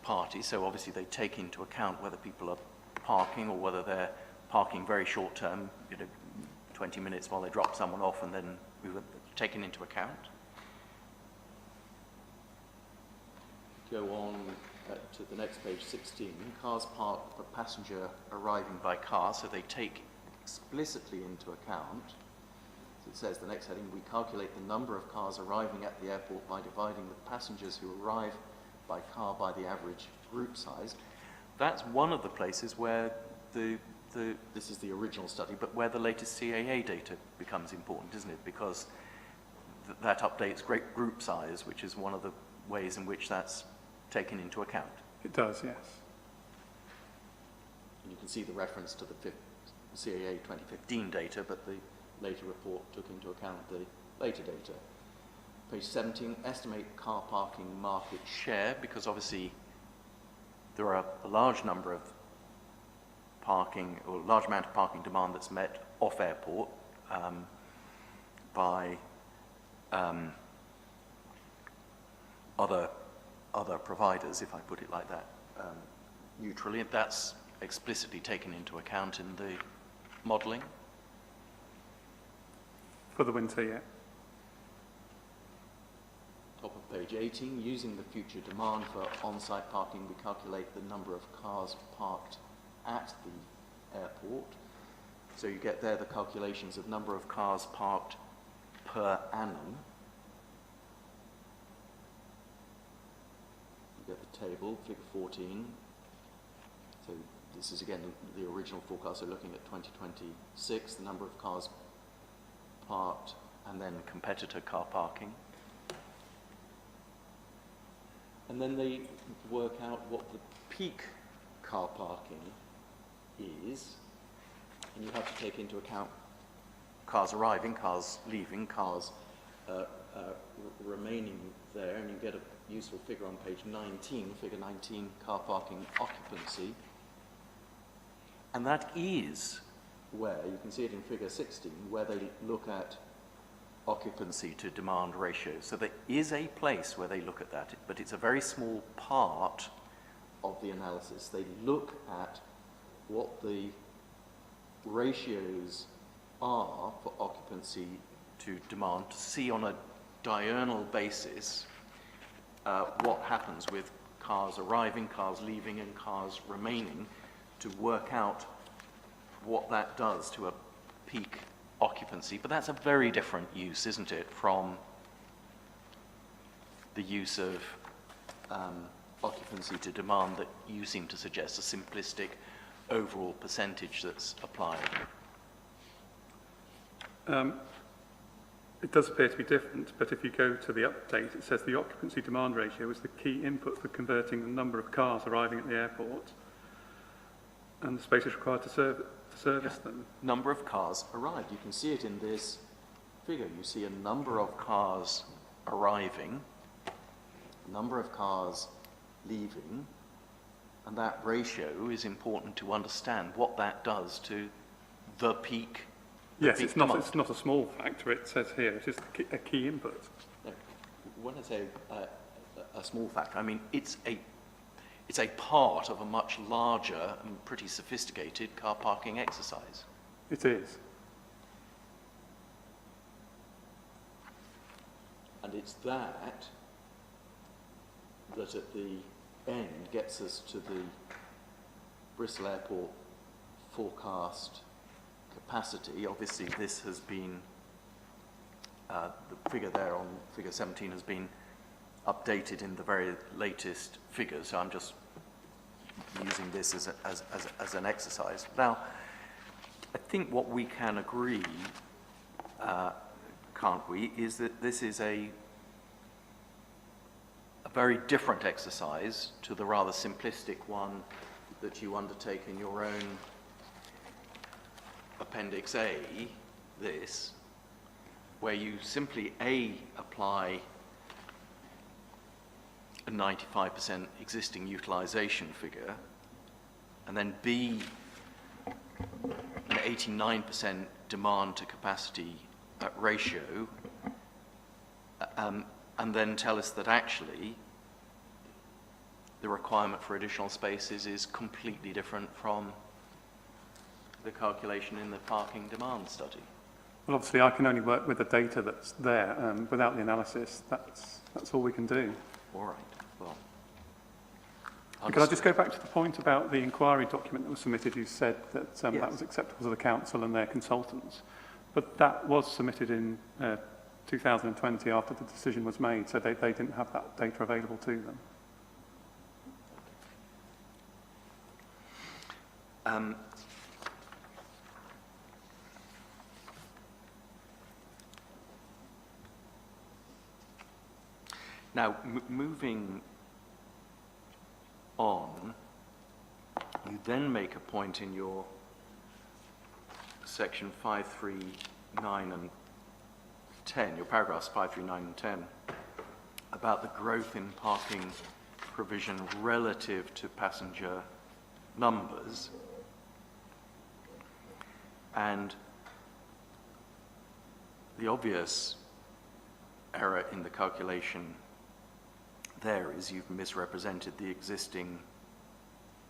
party. So obviously they take into account whether people are parking or whether they're parking very short term, 20 minutes while they drop someone off, and then we were taken into account. Go on to the next page, 16. Cars parked for passenger arriving by car, so they take explicitly into account. So it says, the next heading, we calculate the number of cars arriving at the airport by dividing the passengers who arrive by car by the average group size. That's one of the places where this is the original study, but where the latest CAA data becomes important, isn't it? Because that updates great group size, which is one of the ways in which that's taken into account. It does, yes. And you can see the reference to the CAA 2015 data, but the later report took into account the later data. Page 17, estimate car parking market share, because obviously there are a large number of parking, or a large amount of parking demand that's met off airport by other providers, if I put it like that, neutrally. That's explicitly taken into account in the modelling. For the winter, yeah. Top of page 18, using the future demand for on-site parking, we calculate the number of cars parked at the airport. So you get there the calculations of number of cars parked per annum. You get the table, figure 14. So this is again the original forecast, so looking at 2026, the number of cars parked and then competitor car parking. And then they work out what the peak car parking is, and you have to take into account cars arriving, cars leaving, cars remaining there, and you get a useful figure on page 19, figure 19, car parking occupancy. And that is where, you can see it in figure 16, where they look at occupancy to demand ratio. So there is a place where they look at that, but it's a very small part of the analysis. They look at what the ratios are for occupancy to demand to see on a diurnal basis what happens with cars arriving, cars leaving, and cars remaining, to work out what that does to a peak occupancy. But that's a very different use, isn't it, from the use of occupancy to demand that you seem to suggest, a simplistic overall percentage that's applied. It does appear to be different, but if you go to the update, it says the occupancy demand ratio is the key input for converting the number of cars arriving at the airport and the space is required to service them. Number of cars arrived. You can see it in this figure. You see a number of cars arriving, a number of cars leaving, and that ratio is important to understand what that does to the peak. Yes, it's not a small factor. It says here it is a key input. No, when I say a small factor, I mean it's a part of a much larger and pretty sophisticated car parking exercise. It is. And it's that at the end gets us to the Bristol Airport forecast capacity. Obviously this has been, the figure there on figure 17 has been updated in the very latest figures, so I'm just using this as an exercise. Now, I think what we can agree, can't we, is that this is a very different exercise to the rather simplistic one that you undertake in your own Appendix A, this, where you simply apply a 95% existing utilization figure, and then B, an 89% demand to capacity ratio, and then tell us that actually the requirement for additional spaces is completely different from the calculation in the parking demand study. Well, obviously, I can only work with the data that's there. Without the analysis, that's all we can do. All right. Well, could I just go back to the point about the inquiry document that was submitted? You said that Yes. that was acceptable to the council and their consultants, but that was submitted in 2020 after the decision was made, so they didn't have that data available to them. Now, moving on, You then make a point in your section 539 and 10, your paragraphs 539 and 10, about the growth in parking provision relative to passenger numbers. And the obvious error in the calculation there is you've misrepresented the existing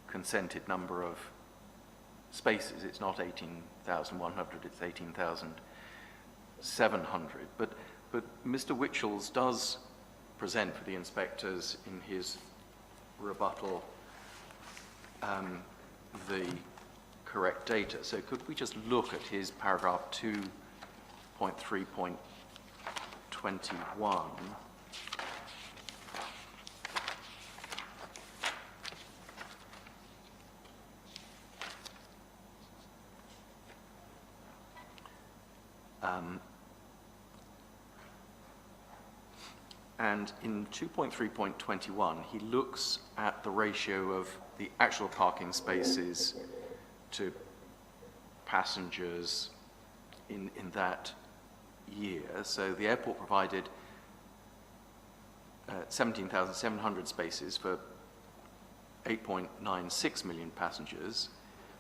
consented number of spaces. It's not 18,100, it's 18,700. But Mr. Witchells does present for the inspectors in his rebuttal the correct data. So could we just look at his paragraph 2.3.21? And in 2.3.21, he looks at the ratio of the actual parking spaces to passengers in that year. So the airport provided 17,700 spaces for 8.96 million passengers,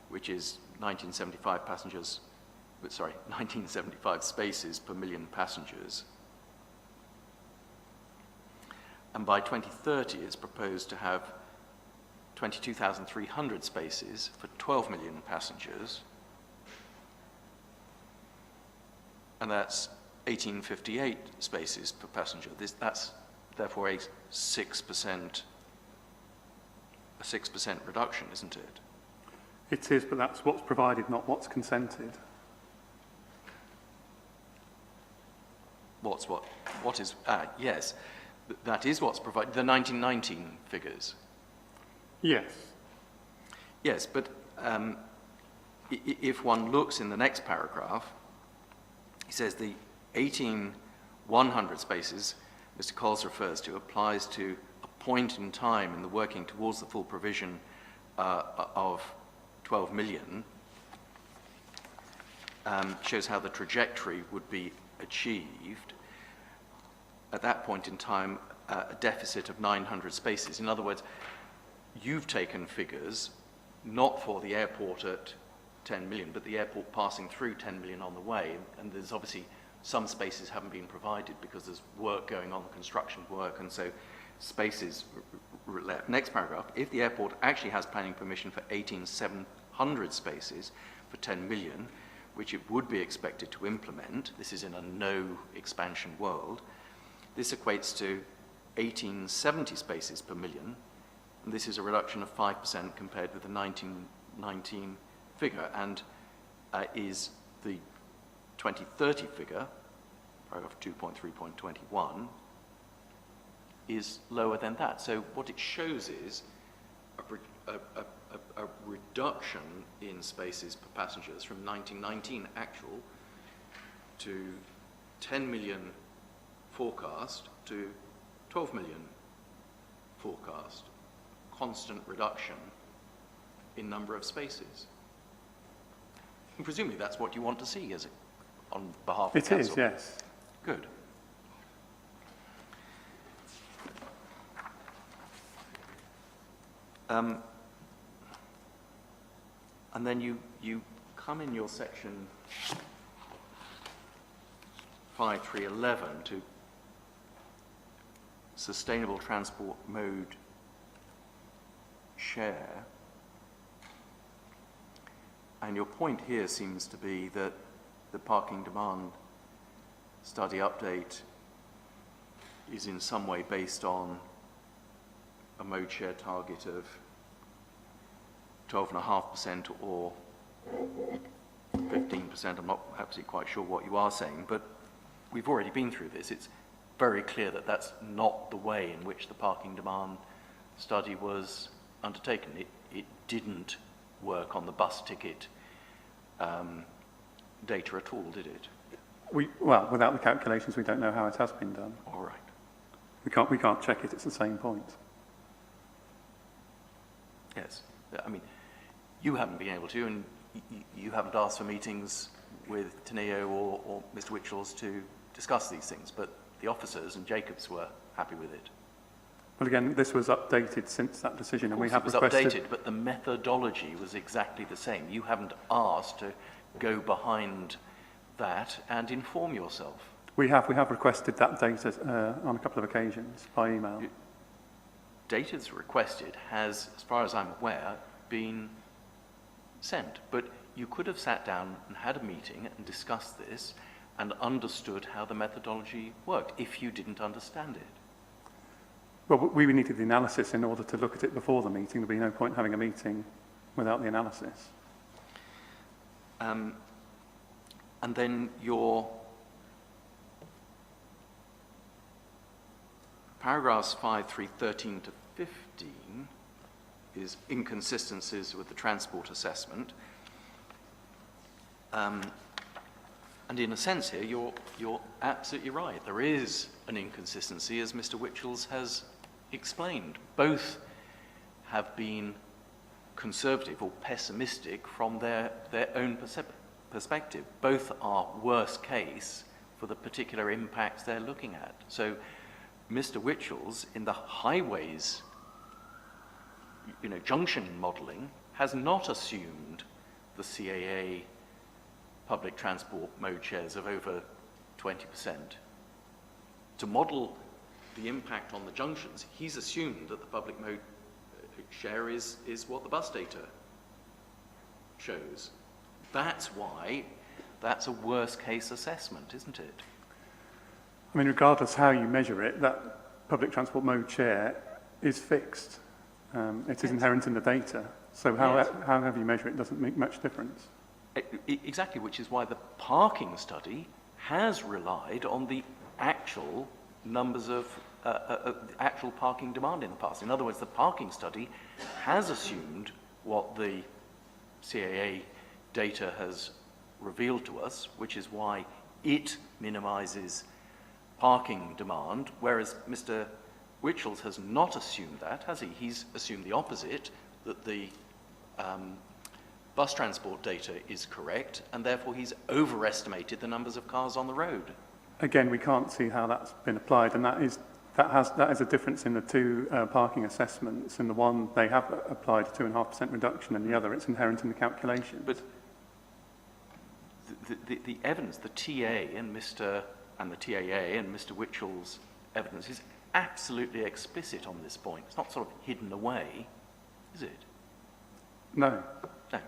which is 1975 spaces per million passengers. And by 2030, it's proposed to have 22,300 spaces for 12 million passengers. And that's 1858 spaces per passenger. That's therefore a 6% reduction, isn't it? It is, but that's what's provided, not what's consented. What is, yes, that is what's provided, the 1919 figures. Yes. Yes, but if one looks in the next paragraph, he says the 18,100 spaces Mr. Coles refers to applies to a point in time in the working towards the full provision of 12 million, shows how the trajectory would be achieved. At that point in time, a deficit of 900 spaces. In other words, you've taken figures not for the airport at 10 million, but the airport passing through 10 million on the way, and there's obviously some spaces haven't been provided because there's work going on, construction work, and so spaces left. Next paragraph, if the airport actually has planning permission for 18,700 spaces for 10 million, which it would be expected to implement, this is in a no expansion world, this equates to 1870 spaces per million, and this is a reduction of 5% compared with the 1919 figure, and is the 2030 figure, paragraph 2.3.21, is lower than that. So what it shows is a reduction in spaces per passengers from 1919 actual to 10 million forecast to 12 million forecast. Constant reduction in number of spaces. And presumably that's what you want to see, is it? On behalf of the council. It is, yes. Good. And then you come in your section 5311 to sustainable transport mode share. And your point here seems to be that the parking demand study update is in some way based on a mode share target of 12.5% or 15%. I'm not absolutely quite sure what you are saying, but we've already been through this. It's very clear that that's not the way in which the parking demand study was undertaken. It didn't work on the bus ticket data at all, did it? Well, without the calculations, we don't know how it has been done. All right. We can't check it. It's the same point. Yes. I mean, you haven't been able to, and you haven't asked for meetings with Teneo or Mr. Witchells to discuss these things, but the officers and Jacobs were happy with it. Well, again, this was updated since that decision, and we have It was requested... updated, but the methodology was exactly the same. You haven't asked to go behind that and inform yourself. We have requested that data on a couple of occasions by email. Data that's requested has, as far as I'm aware, been sent, but you could have sat down and had a meeting and discussed this and understood how the methodology worked if you didn't understand it. Well, we needed the analysis in order to look at it before the meeting. There'd be no point having a meeting without the analysis. And then your paragraphs 5, 3, 13 to 15 is inconsistencies with the transport assessment. And in a sense here, you're absolutely right. There is an inconsistency, as Mr. Witchells has explained. Both have been conservative or pessimistic from their own perspective. Both are worst case for the particular impacts they're looking at. So Mr. Witchells, in the highways, junction modelling, has not assumed the CAA public transport mode shares of over 20%. To model the impact on the junctions, he's assumed that the public mode share is what the bus data shows. That's why that's a worst case assessment, isn't it? I mean, regardless how you measure it, that public transport mode share is fixed. It is inherent in the data. So however you measure it doesn't make much difference. Exactly, which is why the parking study has relied on the actual numbers of actual parking demand in the past. In other words, the parking study has assumed what the CAA data has revealed to us, which is why it minimises parking demand, whereas Mr. Witchells has not assumed that, has he? He's assumed the opposite, that the bus transport data is correct, and therefore he's overestimated the numbers of cars on the road. Again, we can't see how that's been applied, and that is a difference in the two parking assessments. In the one, they have applied a 2.5% reduction, and the other, it's inherent in the calculation. But the evidence, the TA and the TAA and Mr. Witchell's evidence is absolutely explicit on this point. It's not sort of hidden away, is it? No. No.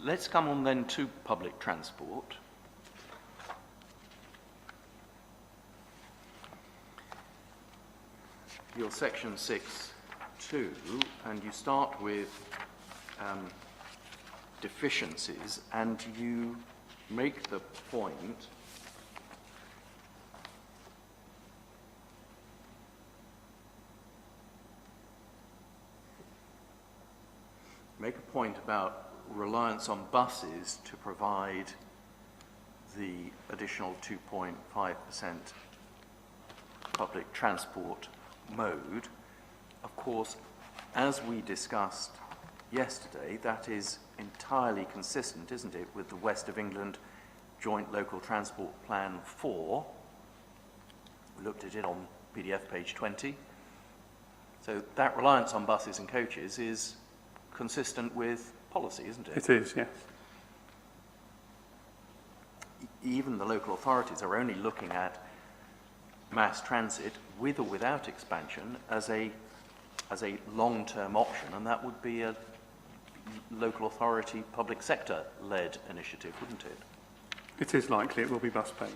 Let's come on then to public transport. Your section 6.2, and you start with deficiencies, and you make the point about reliance on buses to provide the additional 2.5% public transport mode. Of course, as we discussed yesterday, that is entirely consistent, isn't it, with the West of England Joint Local Transport Plan 4. We looked at it on PDF page 20. So that reliance on buses and coaches is consistent with policy, isn't it? It is, yes. Even the local authorities are only looking at mass transit with or without expansion as a long-term option, and that would be a local authority, public sector-led initiative, wouldn't it? It is likely it will be bus-based.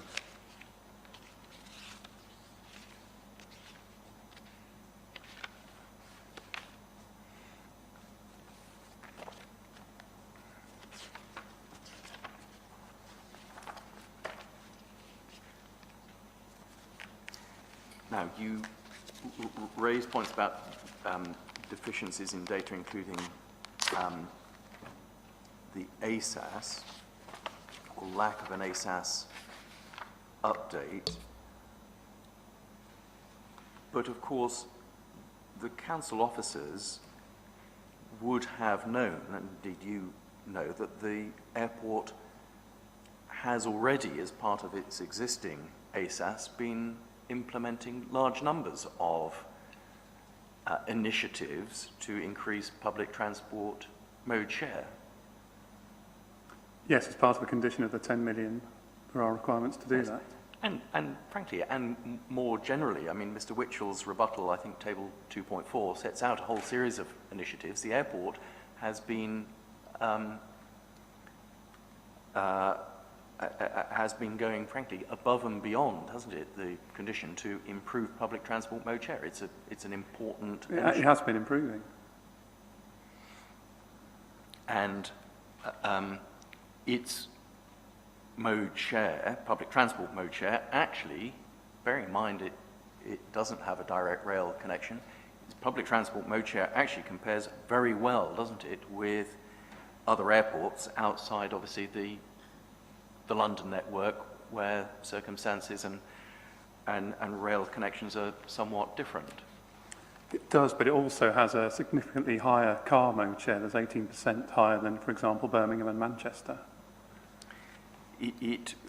Now, you raise points about deficiencies in data, including the ASAS, or lack of an ASAS update. But of course, the council officers would have known, and indeed you know, that the airport has already, as part of its existing ASAS, been implementing large numbers of initiatives to increase public transport mode share. Yes, as part of a condition of the 10 million, there are requirements to do that. And frankly, and more generally, I mean, Mr. Witchell's rebuttal, I think table 2.4, sets out a whole series of initiatives. The airport has been going, frankly, above and beyond, hasn't it, the condition to improve public transport mode share. It's an important initiative. It has been improving. And its mode share, public transport mode share, actually, bearing in mind it doesn't have a direct rail connection, its public transport mode share actually compares very well, doesn't it, with other airports outside, obviously, the London network, where circumstances and rail connections are somewhat different. It does, but it also has a significantly higher car mode share. There's 18% higher than, for example, Birmingham and Manchester.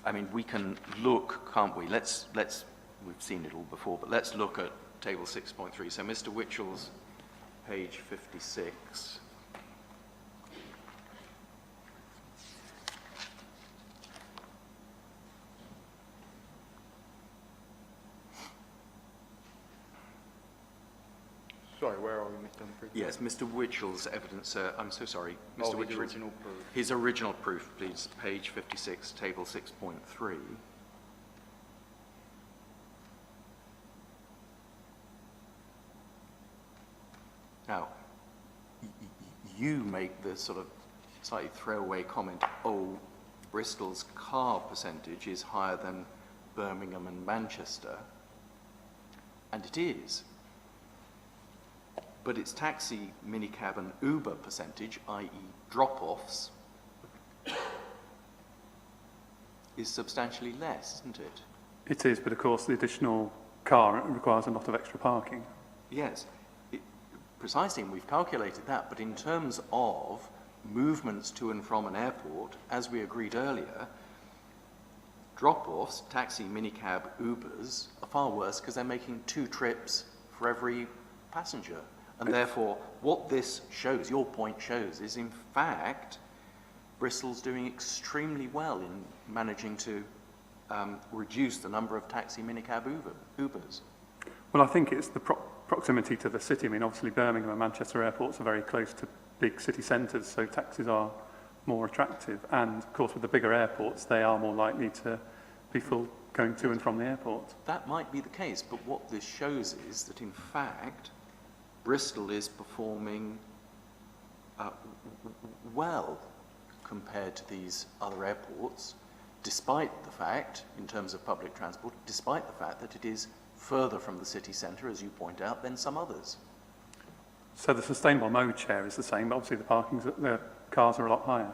I mean, we can look, can't we? We've seen it all before, but let's look at table 6.3. So Mr. Witchell's page 56. Sorry, where are we, Mr. Humphrey? Yes, Mr. Witchell's evidence, I'm so sorry. Mr. His Witchell's original proof. His original proof, please, page 56, table 6.3. Now, you make the sort of slightly throwaway comment, oh, Bristol's car percentage is higher than Birmingham and Manchester, and it is. But its taxi, minicab and Uber percentage, i.e. drop-offs, is substantially less, isn't it? It is, but of course the additional car requires a lot of extra parking. Yes, precisely, and we've calculated that, but in terms of movements to and from an airport, as we agreed earlier, drop-offs, taxi, minicab, Ubers, are far worse because they're making 2 trips for every passenger. And therefore, what this shows, your point shows, is in fact, Bristol's doing extremely well in managing to reduce the number of taxi, minicab, Ubers. Well, I think it's the proximity to the city. I mean, obviously Birmingham and Manchester airports are very close to big city centres, so taxis are more attractive. And of course, with the bigger airports, they are more likely to be full going to and from the airport. That might be the case, but what this shows is that in fact, Bristol is performing well compared to these other airports, despite the fact, in terms of public transport, despite the fact that it is further from the city centre, as you point out, than some others. So the sustainable mode share is the same, but obviously the cars are a lot higher.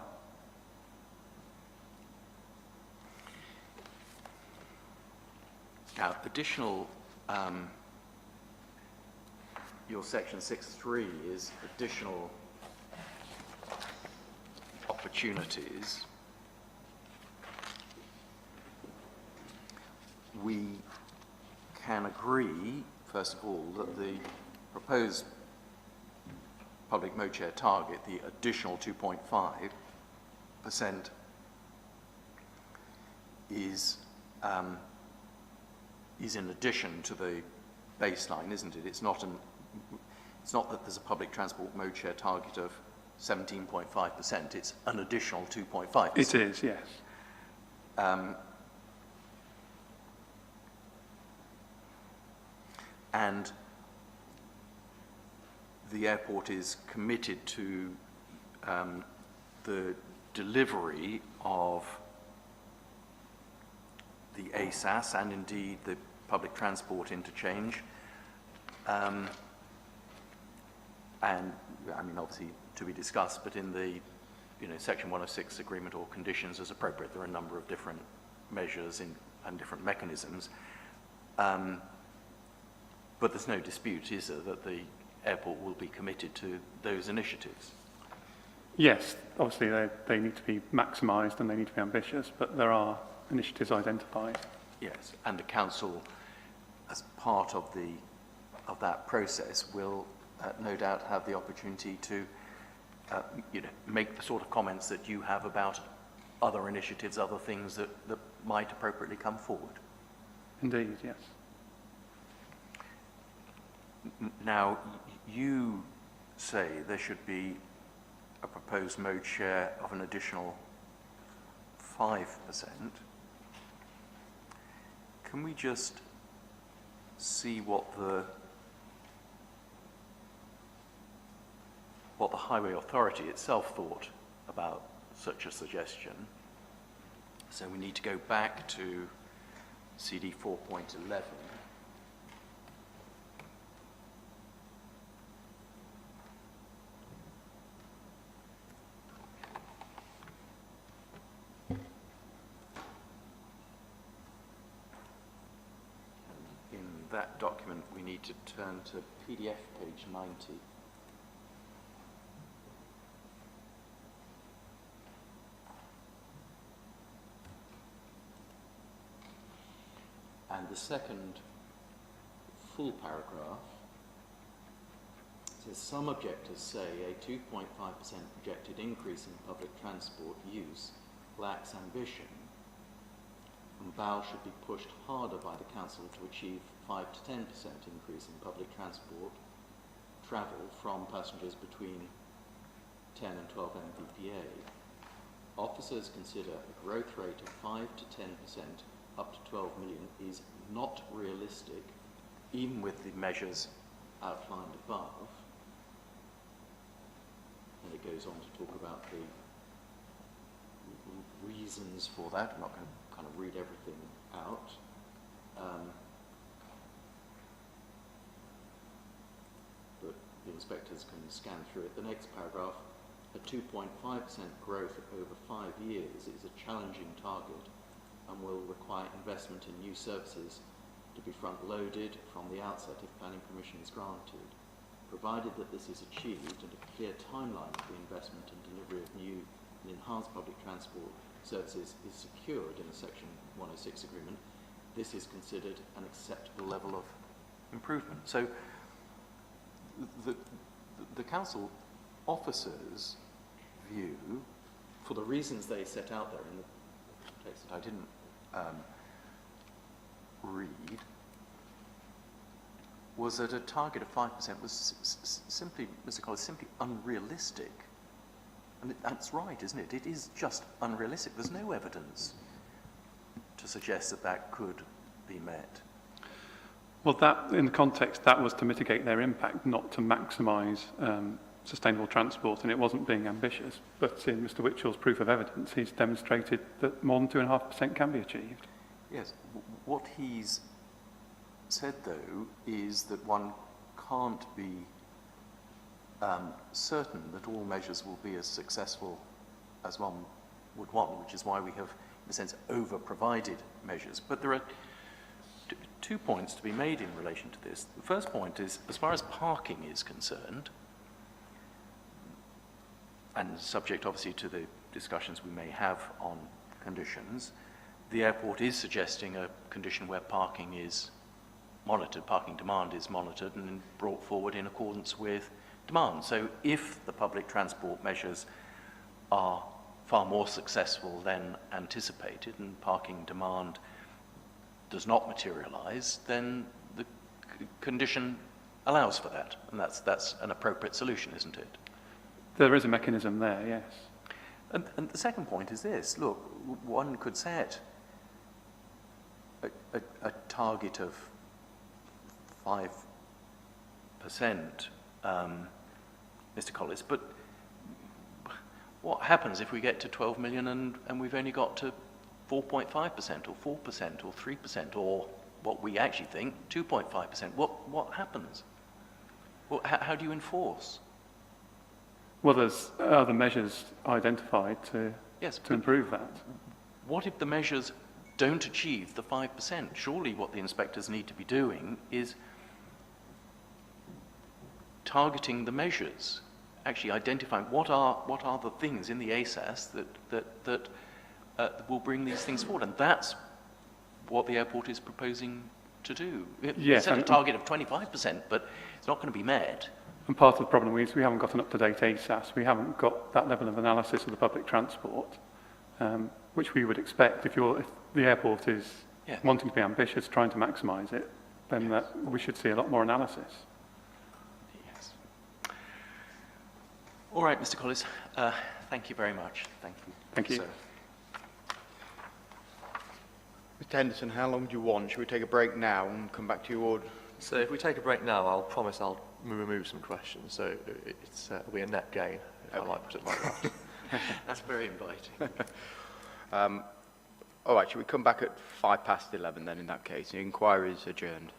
Now, additional, your section 6.3 is additional opportunities. We can agree, first of all, that the proposed public mode share target, the additional 2.5%, is in addition to the baseline, isn't it? It's not that there's a public transport mode share target of 17.5%. It's an additional 2.5%. It is, yes. And the airport is committed to the delivery of the ASAS and indeed the public transport interchange. And I mean, obviously to be discussed, but in the Section 106 agreement or conditions as appropriate, there are a number of different measures and different mechanisms. But there's no dispute, is there, that the airport will be committed to those initiatives. Yes, obviously they need to be maximised and they need to be ambitious, but there are initiatives identified. Yes, and the council, as part of that process, will no doubt have the opportunity to make the sort of comments that you have about other initiatives, other things that might appropriately come forward. Indeed, yes. Now, you say there should be a proposed mode share of an additional 5%. Can we just see what the Highway Authority itself thought about such a suggestion? So we need to go back to CD 4.11. In that document, we need to turn to PDF page 90. And the second full paragraph says, some objectors say a 2.5% projected increase in public transport use lacks ambition, and BAL should be pushed harder by the council to achieve 5 to 10% increase in public transport travel from passengers between 10 and 12 Mbpa. Officers consider a growth rate of 5 to 10% up to 12 million is not realistic, even with the measures outlined above. And it goes on to talk about the reasons for that. I'm not going to kind of read everything out. But the inspectors can scan through it. The next paragraph, a 2.5% growth over 5 years is a challenging target and will require investment in new services to be front-loaded from the outset if planning permission is granted. Provided that this is achieved and a clear timeline for the investment and delivery of new and enhanced public transport services is secured in a Section 106 agreement, this is considered an acceptable level of improvement. So the council officers' view, for the reasons they set out there in the text that I didn't read, was that a target of 5% was simply, Mr. Collins, simply unrealistic. And that's right, isn't it? It is just unrealistic. There's no evidence to suggest that that could be met. Well, that, in the context, that was to mitigate their impact, not to maximise sustainable transport, and it wasn't being ambitious. But in Mr. Witchell's proof of evidence, he's demonstrated that more than 2.5% can be achieved. Yes. What he's said, though, is that one can't be certain that all measures will be as successful as one would want, which is why we have, in a sense, over-provided measures. But there are two points to be made in relation to this. The first point is, as far as parking is concerned, and subject obviously to the discussions we may have on conditions, the airport is suggesting a condition where parking is monitored, parking demand is monitored and brought forward in accordance with demand. So if the public transport measures are far more successful than anticipated and parking demand does not materialise, then the condition allows for that. And that's an appropriate solution, isn't it? There is a mechanism there, yes. And the second point is this. Look, one could set a target of 5%, Mr. Collis, but what happens if we get to 12 million and we've only got to 4.5% or 4% or 3% or what we actually think, 2.5%? What happens? Well, how do you enforce? Well, there's other measures identified to improve that. What if the measures don't achieve the 5%? Surely what the inspectors need to be doing is targeting the measures, actually identifying what are the things in the ASAS that will bring these things forward, and that's what the airport is proposing to do. Yes, Set a target of 25%, but it's not going to be met. And part of the problem is we haven't got an up-to-date ASAS. We haven't got that level of analysis of the public transport, which we would expect if the airport is wanting to be ambitious, trying to maximise it, then we should see a lot more analysis. Yes. All right, Mr. Collis, thank you very much. Thank you. Thank you. Sir. Mr. Henderson, how long do you want? Should we take a break now and come back to you, or? So if we take a break now, I'll promise I'll remove some questions, so it'll be a net gain, if I might put it like that. That's very inviting. All right, should we come back at 11:05 then in that case? The inquiry is adjourned.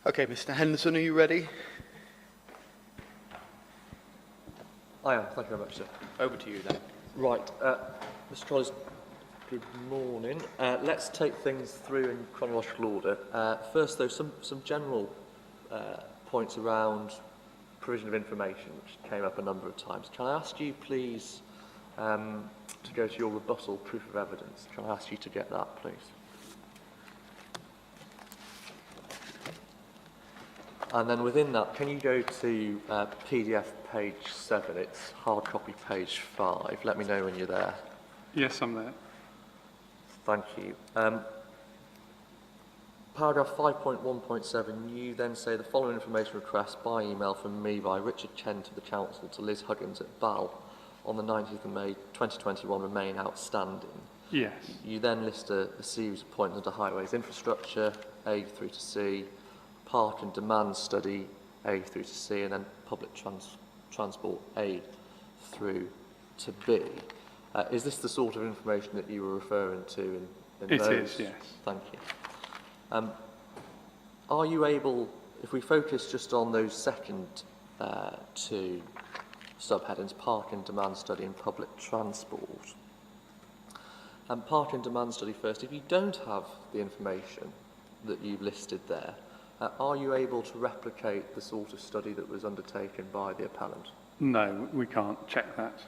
Okay, Mr. Henderson, are you ready? I am, thank you very much, sir. Over to you then. Right, Mr. Trollis, good morning. Let's take things through in chronological order. First, though, some general points around provision of information, which came up a number of times. Can I ask you, please, to go to your rebuttal proof of evidence? Can I ask you to get that, please? And then within that, can you go to PDF page 7? It's hard copy page 5. Let me know when you're there. Yes, I'm there. Thank you. Paragraph 5.1.7, you then say the following information request by email from me by Richard Chen to the Council to Liz Huggins at BAL on the 19th of May 2021 remain outstanding. Yes. You then list a series of points under highways infrastructure, A through to C, park and demand study, A through to C, and then public transport, A through to B. Is this the sort of information that you were referring to in It those? is, yes. Thank you. Are you able, if we focus just on those second two subheadings, park and demand study and public transport, and park and demand study first, if you don't have the information that you've listed there, are you able to replicate the sort of study that was undertaken by the appellant? No, we can't check that.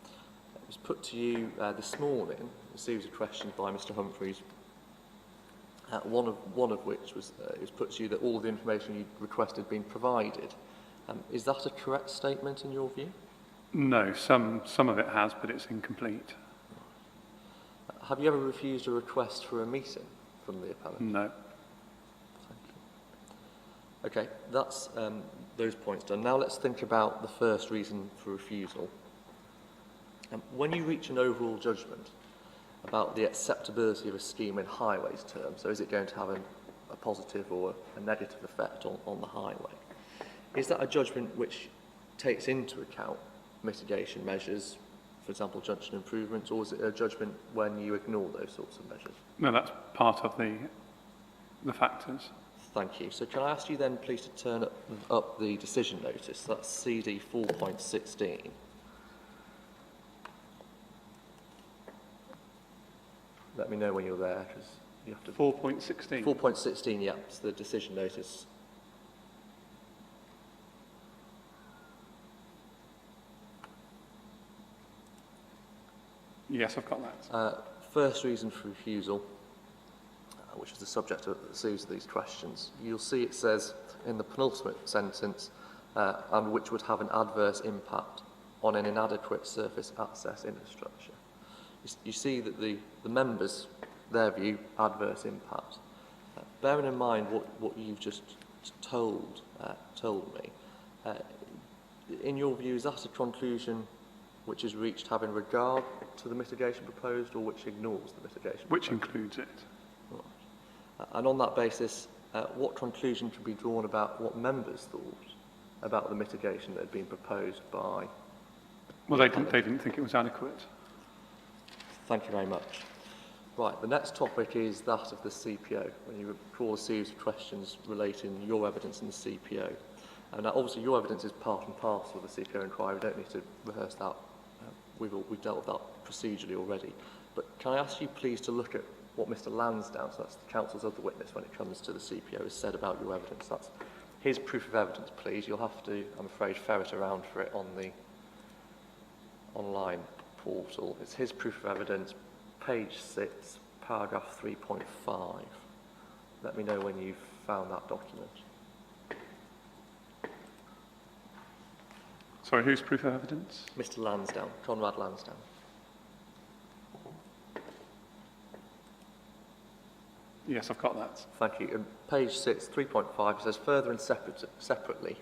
It was put to you this morning, a series of questions by Mr. Humphreys, one of which was it was put to you that all the information you requested had been provided. Is that a correct statement in your view? No, some of it has, but it's incomplete. Have you ever refused a request for a meeting from the appellant? No. Thank you. Okay, that's those points done. Now let's think about the first reason for refusal. When you reach an overall judgment about the acceptability of a scheme in highways terms, so is it going to have a positive or a negative effect on the highway, is that a judgment which takes into account mitigation measures, for example, junction improvements, or is it a judgment when you ignore those sorts of measures? No, that's part of the factors. Thank you. So can I ask you then, please, to turn up the decision notice? That's CD 4.16. Let me know when you're there, because you have to... 4.16. 4.16, yeah, it's the decision notice. Yes, I've got that. First reason for refusal, which is the subject of a series of these questions, you'll see it says in the penultimate sentence, and which would have an adverse impact on an inadequate surface access infrastructure. You see that the members, their view, adverse impact. Bearing in mind what you've just told me, in your view, is that a conclusion which is reached having regard to the mitigation proposed, or which ignores the mitigation Which proposed? includes it. Right. And on that basis, what conclusion can be drawn about what members thought about the mitigation that had been proposed by... Well, they didn't think it was adequate. Thank you very much. Right, the next topic is that of the CPO. When you recall a series of questions relating your evidence in the CPO. And now obviously your evidence is part and parcel of the CPO inquiry. We don't need to rehearse that. We've dealt with that procedurally already. But can I ask you please to look at what Mr. Lansdowne, so that's the council's other witness when it comes to the CPO, has said about your evidence. That's his proof of evidence, please. You'll have to, I'm afraid, ferret around for it on the online portal. It's his proof of evidence, page 6, paragraph 3.5. Let me know when you've found that document. Sorry, whose proof of evidence? Mr. Lansdowne, Conrad Lansdowne. Yes, I've got that. Thank you. Page 6, 3.5, it says, further and separately,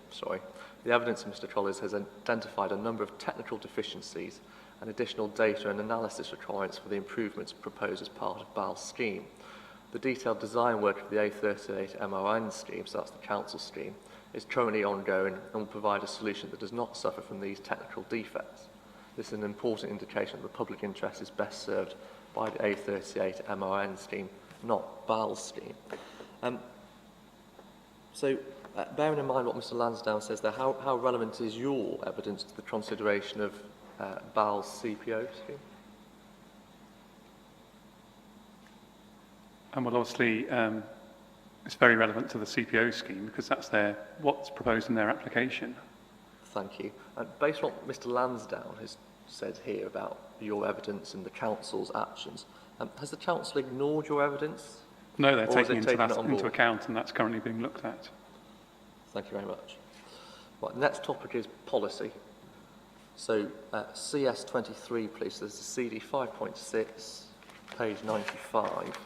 the evidence of Mr. Trollis has identified a number of technical deficiencies and additional data and analysis requirements for the improvements proposed as part of BAL's scheme. The detailed design work of the A38 MRN scheme, so that's the council scheme, is currently ongoing and will provide a solution that does not suffer from these technical defects. This is an important indication that the public interest is best served by the A38 MRN scheme, not BAL's scheme. Bearing in mind what Mr Lansdowne says there, how relevant is your evidence to the consideration of BAL's CPO scheme? And well, obviously, it's very relevant to the CPO scheme because that's what's proposed in their application. Thank you. Based on what Mr Lansdowne has said here about your evidence and the council's actions, has the council ignored your evidence? No, they're Or is taking it taking it on into board? account, and that's currently being looked at. Thank you very much. Right, the next topic is policy. So CS23, please. There's the CD 5.6, page 95.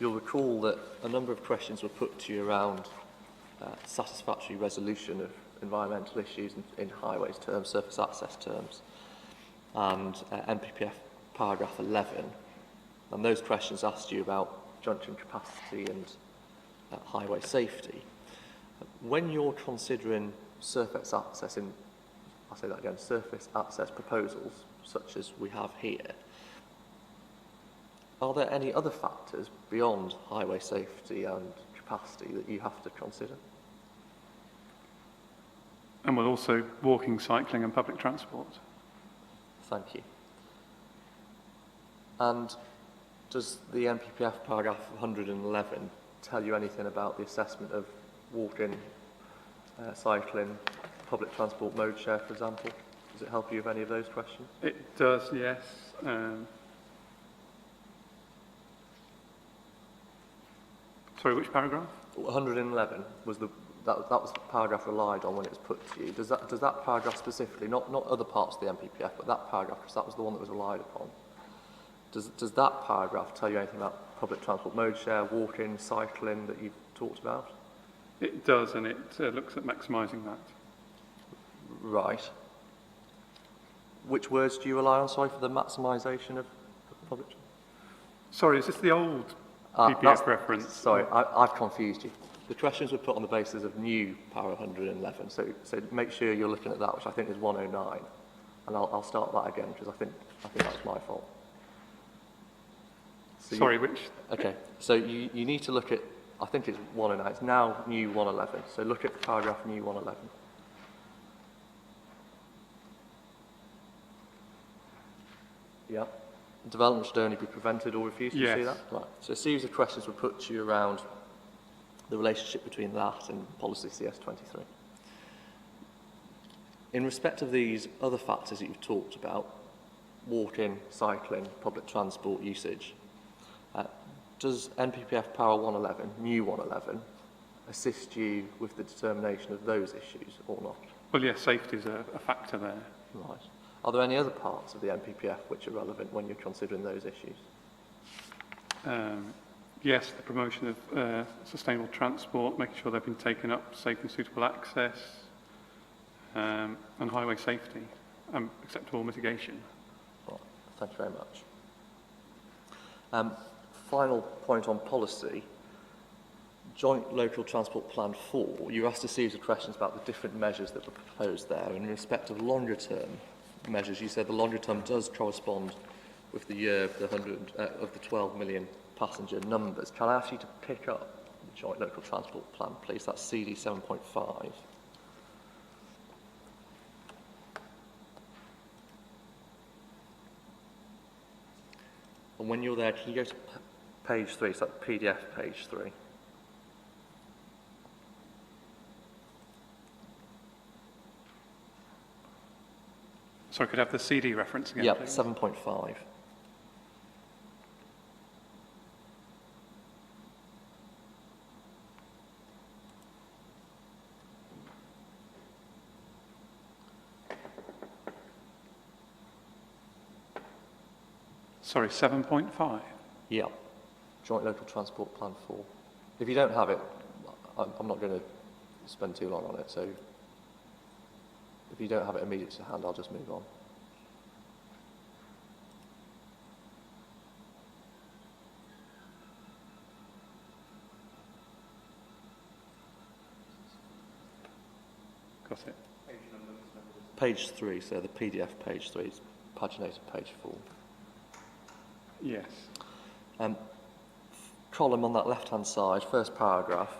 You'll recall that a number of questions were put to you around satisfactory resolution of environmental issues in highways terms, surface access terms, and NPPF paragraph 11. And those questions asked you about junction capacity and highway safety. When you're considering surface access I'll say that again, surface access proposals, such as we have here, are there any other factors beyond highway safety and capacity that you have to consider? And we'll also walking, cycling and public transport. Thank you. And does the NPPF paragraph 111 tell you anything about the assessment of walking, cycling, public transport mode share, for example? Does it help you with any of those questions? It does, yes. Sorry, which paragraph? 111 was that was the paragraph relied on when it was put to you. Does that paragraph specifically, not other parts of the NPPF, but that paragraph, because that was the one that was relied upon, does that paragraph tell you anything about public transport mode share, walking, cycling that you've talked about? It does, and it looks at maximising that. Right. Which words do you rely on, sorry, for the maximisation of public transport? Sorry, is this the old that's- PPF reference? Sorry, I've confused you. The questions were put on the basis of new para 111, so make sure you're looking at that, which I think is 109, and I'll start that again because I think that's my fault. So Sorry, which? Okay, so you need to look at, I think it's 109, it's now new 111, so look at paragraph new 111. Yeah. Development should only be prevented or refused. Do you see Yes. that? Right. So a series of questions were put to you around the relationship between that and policy CS23. In respect of these other factors that you've talked about, walking, cycling, public transport usage, does NPPF Power 111, new 111, assist you with the determination of those issues or not? Well, yes, safety is a factor there. Right. Are there any other parts of the NPPF which are relevant when you're considering those issues? Yes, the promotion of sustainable transport, making sure they've been taken up, safe and suitable access, and highway safety, acceptable mitigation. Right. Thank you very much. Final point on policy. Joint Local Transport Plan 4, you asked a series of questions about the different measures that were proposed there. In respect of longer term measures, you said the longer term does correspond with the year of the 12 million passenger numbers. Can I ask you to pick up the Joint Local Transport Plan, please? That's CD 7.5. And when you're there, can you go to page 3, so that's PDF page 3. Sorry, could I have the CD reference again, Yep, please? 7.5. Sorry, 7.5? Yep, Joint Local Transport Plan 4. If you don't have it, I'm not going to spend too long on it, so if you don't have it immediately to hand, I'll just move on. discuss it. Page 3, so the PDF page 3 is paginated page 4. Yes. Column on that left-hand side, first paragraph,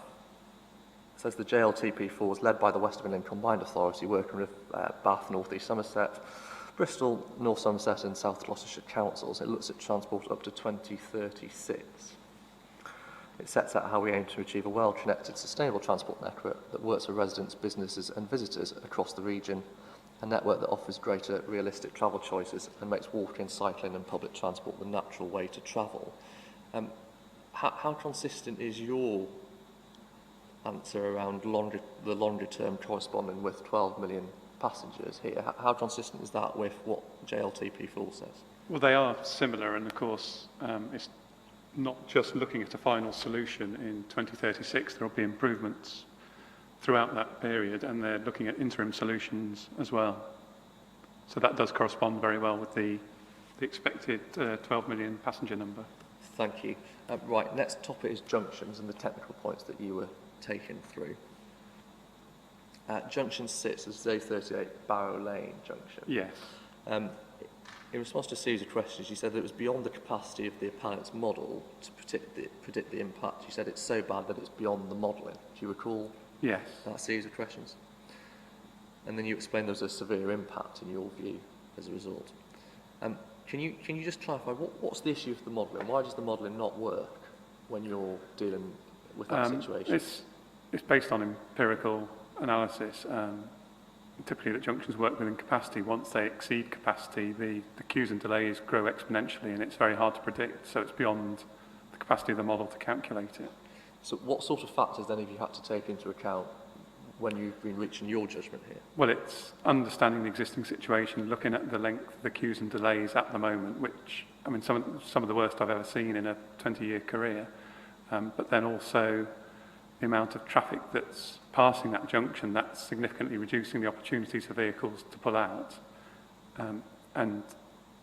says the JLTP4 was led by the West Midlands Combined Authority working with Bath, North East Somerset, Bristol, North Somerset and South Gloucestershire councils. It looks at transport up to 2036. It sets out how we aim to achieve a well-connected, sustainable transport network that works for residents, businesses and visitors across the region, a network that offers greater realistic travel choices and makes walking, cycling and public transport the natural way to travel. How consistent is your answer around the longer term corresponding with 12 million passengers here? How consistent is that with what JLTP4 says? Well, they are similar, and of course, it's not just looking at a final solution in 2036. There will be improvements throughout that period, and they're looking at interim solutions as well. So that does correspond very well with the expected 12 million passenger number. Thank you. Right, next topic is junctions and the technical points that you were taking through. Junction 6 is A38 Barrow Lane junction. Yes. In response to a series of questions, you said that it was beyond the capacity of the appellant's model to predict the impact. You said it's so bad that it's beyond the modelling. Do you recall Yes. that series of questions? And then you explained there was a severe impact in your view as a result. Can you just clarify what's the issue with the modelling? Why does the modelling not work when you're dealing with that situation? It's based on empirical analysis. Typically, that junctions work within capacity. Once they exceed capacity, the queues and delays grow exponentially, and it's very hard to predict. So it's beyond the capacity of the model to calculate it. So what sort of factors then have you had to take into account when you've been reaching your judgment here? Well, it's understanding the existing situation, looking at the length of the queues and delays at the moment, which, I mean, some of the worst I've ever seen in a 20-year career, but then also the amount of traffic that's passing that junction, that's significantly reducing the opportunities for vehicles to pull out, and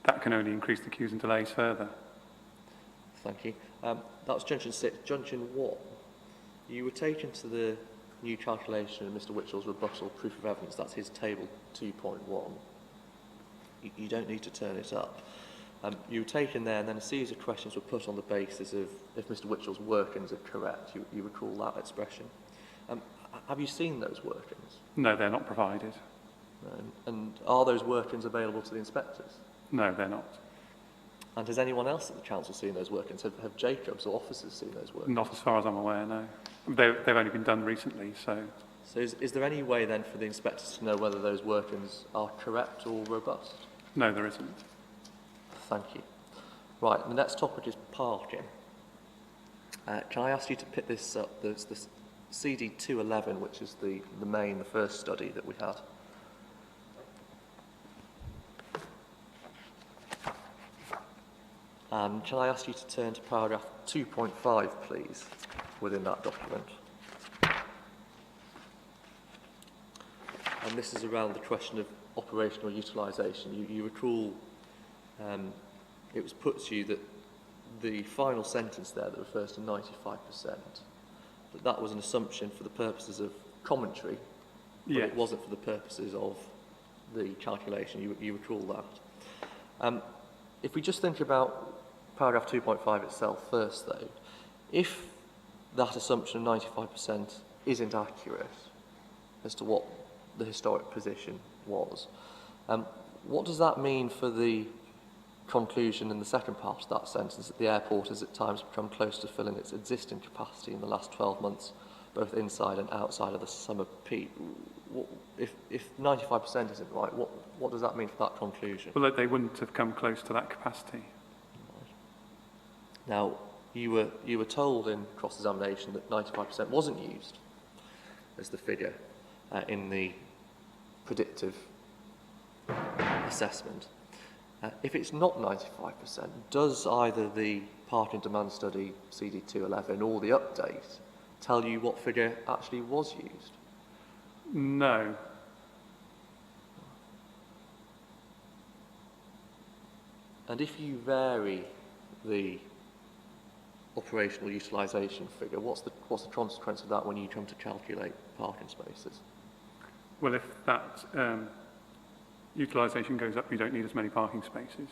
that can only increase the queues and delays further. Thank you. That was Junction 6. Junction 1, you were taken to the new calculation of Mr Whitchell's rebuttal proof of evidence. That's his table 2.1. You don't need to turn it up. You were taken there, and then a series of questions were put on the basis of if Mr Whitchell's workings are correct. You recall that expression. Have you seen those workings? No, they're not provided. And are those workings available to the inspectors? No, they're not. And has anyone else at the council seen those workings? Have Jacobs or officers seen those workings? Not as far as I'm aware, no. They've only been done recently, so... So is there any way then for the inspectors to know whether those workings are correct or robust? No, there isn't. Thank you. Right, the next topic is parking. Can I ask you to pick this up? There's this CD 211, which is the first study that we had. And can I ask you to turn to paragraph 2.5, please, within that document? And this is around the question of operational utilisation. You recall it was put to you that the final sentence there that refers to 95%, that was an assumption for the purposes of commentary, but Yes. it wasn't for the purposes of the calculation. You recall that. If we just think about paragraph 2.5 itself first, though, if that assumption of 95% isn't accurate as to what the historic position was, what does that mean for the conclusion in the second part of that sentence, that the airport has at times become close to filling its existing capacity in the last 12 months, both inside and outside of the summer peak? If 95% isn't right, what does that mean for that conclusion? Well, they wouldn't have come close to that capacity. Now, you were told in cross-examination that 95% wasn't used as the figure in the predictive assessment. If it's not 95%, does either the parking demand study CD211 or the update tell you what figure actually was used? No. And if you vary the operational utilisation figure, what's the consequence of that when you come to calculate parking spaces? Well, if that utilisation goes up, you don't need as many parking spaces.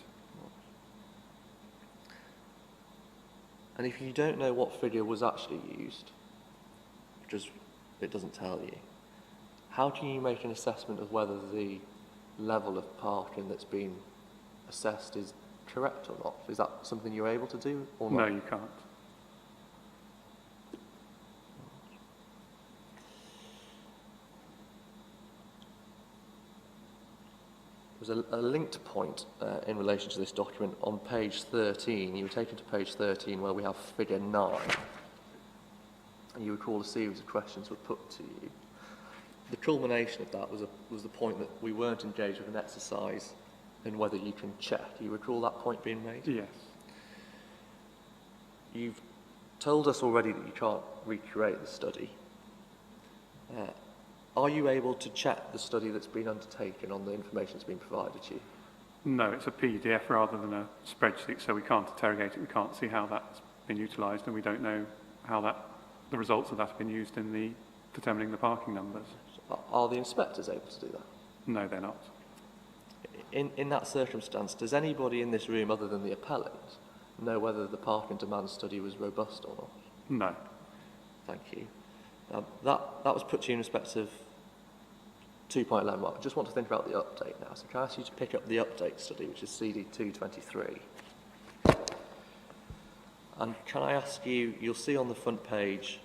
And if you don't know what figure was actually used, because it doesn't tell you, how can you make an assessment of whether the level of parking that's been assessed is correct or not? Is that something you're able to do or not? No, you can't. There's a linked point in relation to this document on page 13. You were taken to page 13 where we have figure 9. And you recall a series of questions were put to you. The culmination of that was the point that we weren't engaged with an exercise in whether you can check. You recall that point being made? Yes. You've told us already that you can't recreate the study. Are you able to check the study that's been undertaken on the information that's been provided to you? No, it's a PDF rather than a spreadsheet, so we can't interrogate it, we can't see how that's been utilised, and we don't know how the results of that have been used in determining the parking numbers. Are the inspectors able to do that? No, they're not. In that circumstance, does anybody in this room other than the appellant know whether the parking demand study was robust or not? No. Thank you. That was put to you in respect of 2.11. I just want to think about the update now. So can I ask you to pick up the update study, which is CD 223? And can I ask you, you'll see on the front page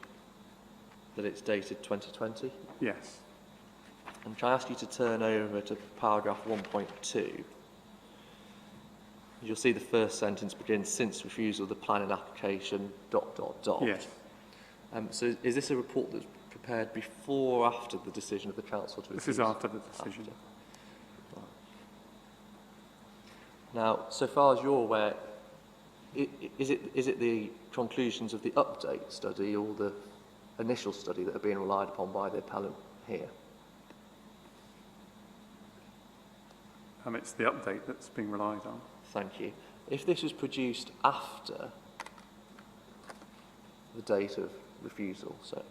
that it's dated 2020? Yes. And can I ask you to turn over to paragraph 1.2? You'll see the first sentence begins, since refusal of the planning application, ... Yes. So is this a report that's prepared before or after the decision of the council to refuse? This is after the decision. After. Now, so far as you're aware, is it the conclusions of the update study or the initial study that are being relied upon by the appellant here? It's the update that's being relied on. Thank you. If this was produced after the date of refusal, so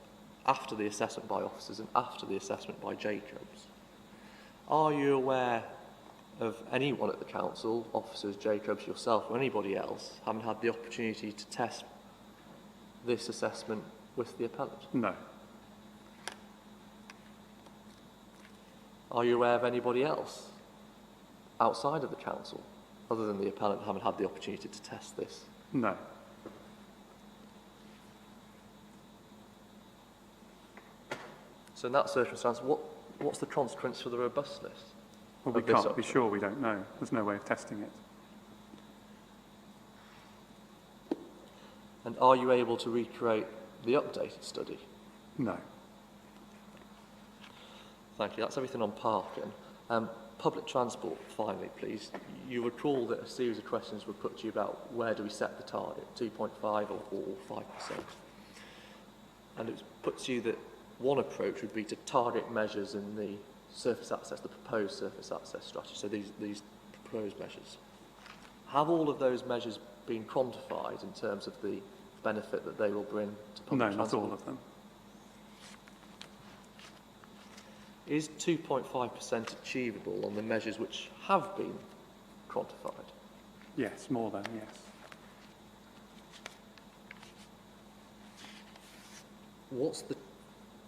after the assessment by officers and after the assessment by Jacobs, are you aware of anyone at the council, officers, Jacobs, yourself, or anybody else, having had the opportunity to test this assessment with the appellant? No. Are you aware of anybody else outside of the council, other than the appellant, having had the opportunity to test this? No. So in that circumstance, what's the consequence for the robustness? Well, we of this can't be update? sure, we don't know. There's no way of testing it. And are you able to recreate the updated study? No. Thank you. That's everything on parking. Public transport, finally, please. You recall that a series of questions were put to you about where do we set the target, 2.5 or 5%. And it was put to you that one approach would be to target measures in the surface access, the proposed surface access strategy, so these proposed measures. Have all of those measures been quantified in terms of the benefit that they will bring to public No, not transport? all of them. Is 2.5% achievable on the measures which have been quantified? Yes, more than, yes.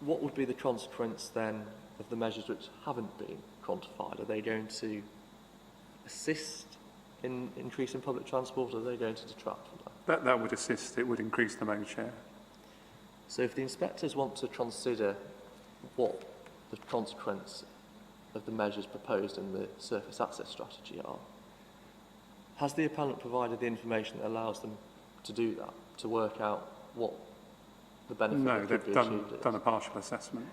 What would be the consequence then of the measures which haven't been quantified? Are they going to assist in increasing public transport, or are they going to detract from that? That would assist, it would increase the mode share. So if the inspectors want to consider what the consequence of the measures proposed in the surface access strategy are, has the appellant provided the information that allows them to do that, to work out what the benefit No, that could be they've achieved is? done a partial assessment.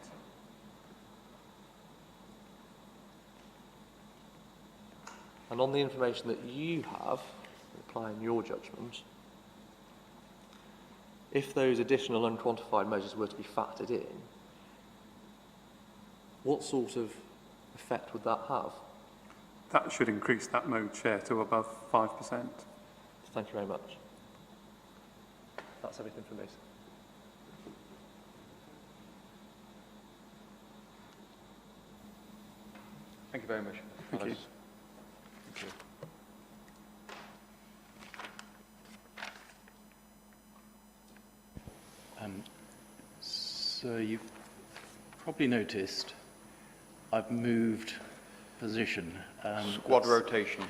And on the information that you have, applying your judgment, if those additional unquantified measures were to be factored in, what sort of effect would that have? That should increase that mode share to above 5%. Thank you very much. That's everything from me. Thank you very much. Thank you. Thank you. So you've probably noticed I've moved position. Squad rotation.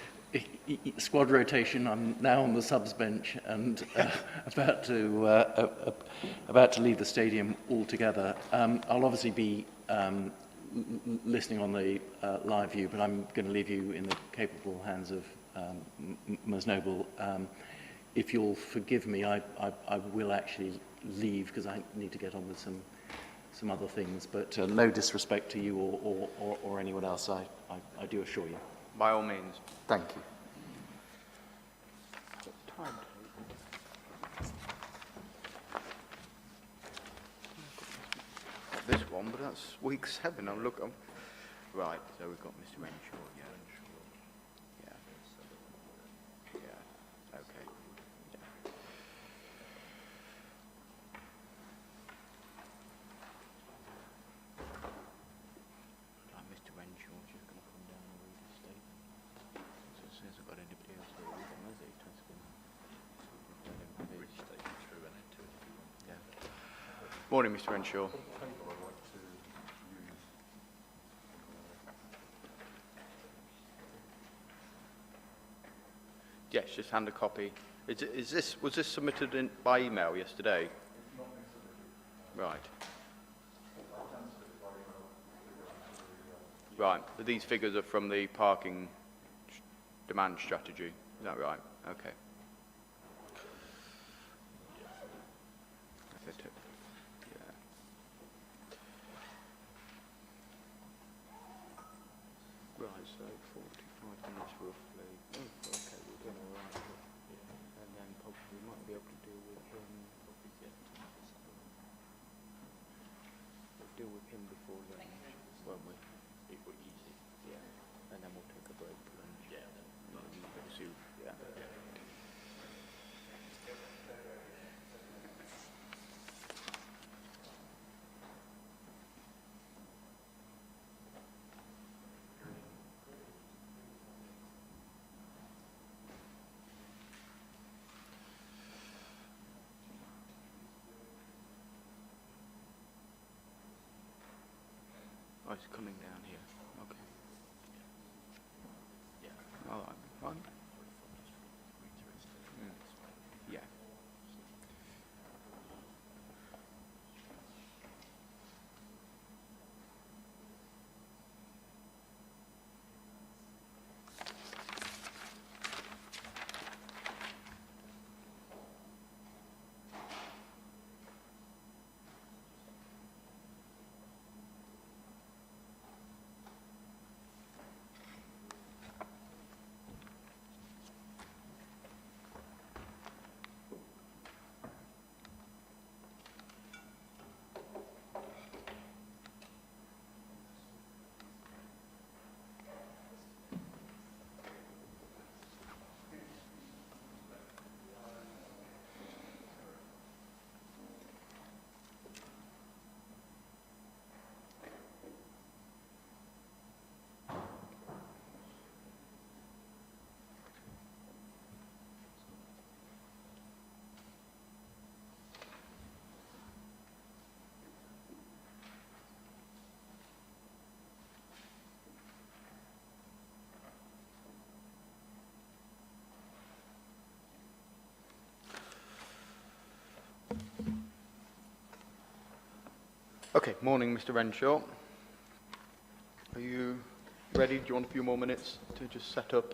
Squad rotation. I'm now on the subs bench and about to leave the stadium altogether. I'll obviously be listening on the live view, but I'm going to leave you in the capable hands of Ms. Noble. If you'll forgive me, I will actually leave because I need to get on with some other things. But no disrespect to you or anyone else. I do assure you. By all means. Thank you. This one, but that's week 7. Right, so we've got Mr. Renshaw, yeah. Yeah, okay. Yeah. Mr. Renshaw's just going to come down and read his statement. So as soon as I've got anybody else who will read it, he's going to read his statement through and into it if you want. Yeah. Morning, Mr. Renshaw. Yes, just hand a copy. Was this submitted by email yesterday? Right. Right. But these figures are from the parking demand strategy. Is that right? Okay. That's it. Yeah. Right. So 45 minutes roughly. Oh, okay, we're doing all right. Yeah. And then probably we might be able to deal with him. We'll deal with him before lunch, won't we? It will easy. Yeah. And then we'll take a break for lunch. Yeah. Yeah. Oh, it's coming down here. Okay. Yeah. All right. Fine. Yeah. Okay, morning, Mr. Renshaw. Are you ready? Do you want a few more minutes to just set up?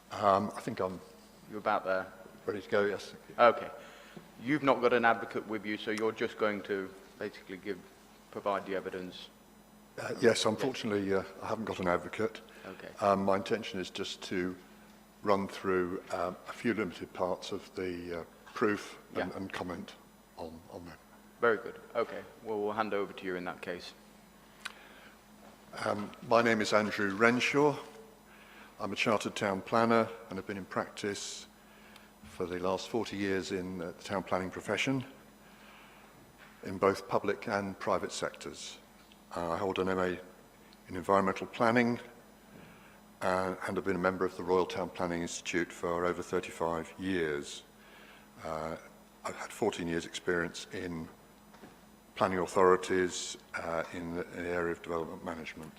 I think I'm You're about there. ready to go, yes. Okay. You've not got an advocate with you, so you're just going to basically provide the evidence. Yes, unfortunately, I haven't got an advocate. Okay. My intention is just to run through a few limited parts of the proof and comment on them. Very good. Okay. Well, we'll hand over to you in that case. My name is Andrew Renshaw. I'm a chartered town planner and have been in practice for the last 40 years in the town planning profession in both public and private sectors. I hold an MA in environmental planning and have been a member of the Royal Town Planning Institute for over 35 years. I've had 14 years experience in planning authorities in the area of development management.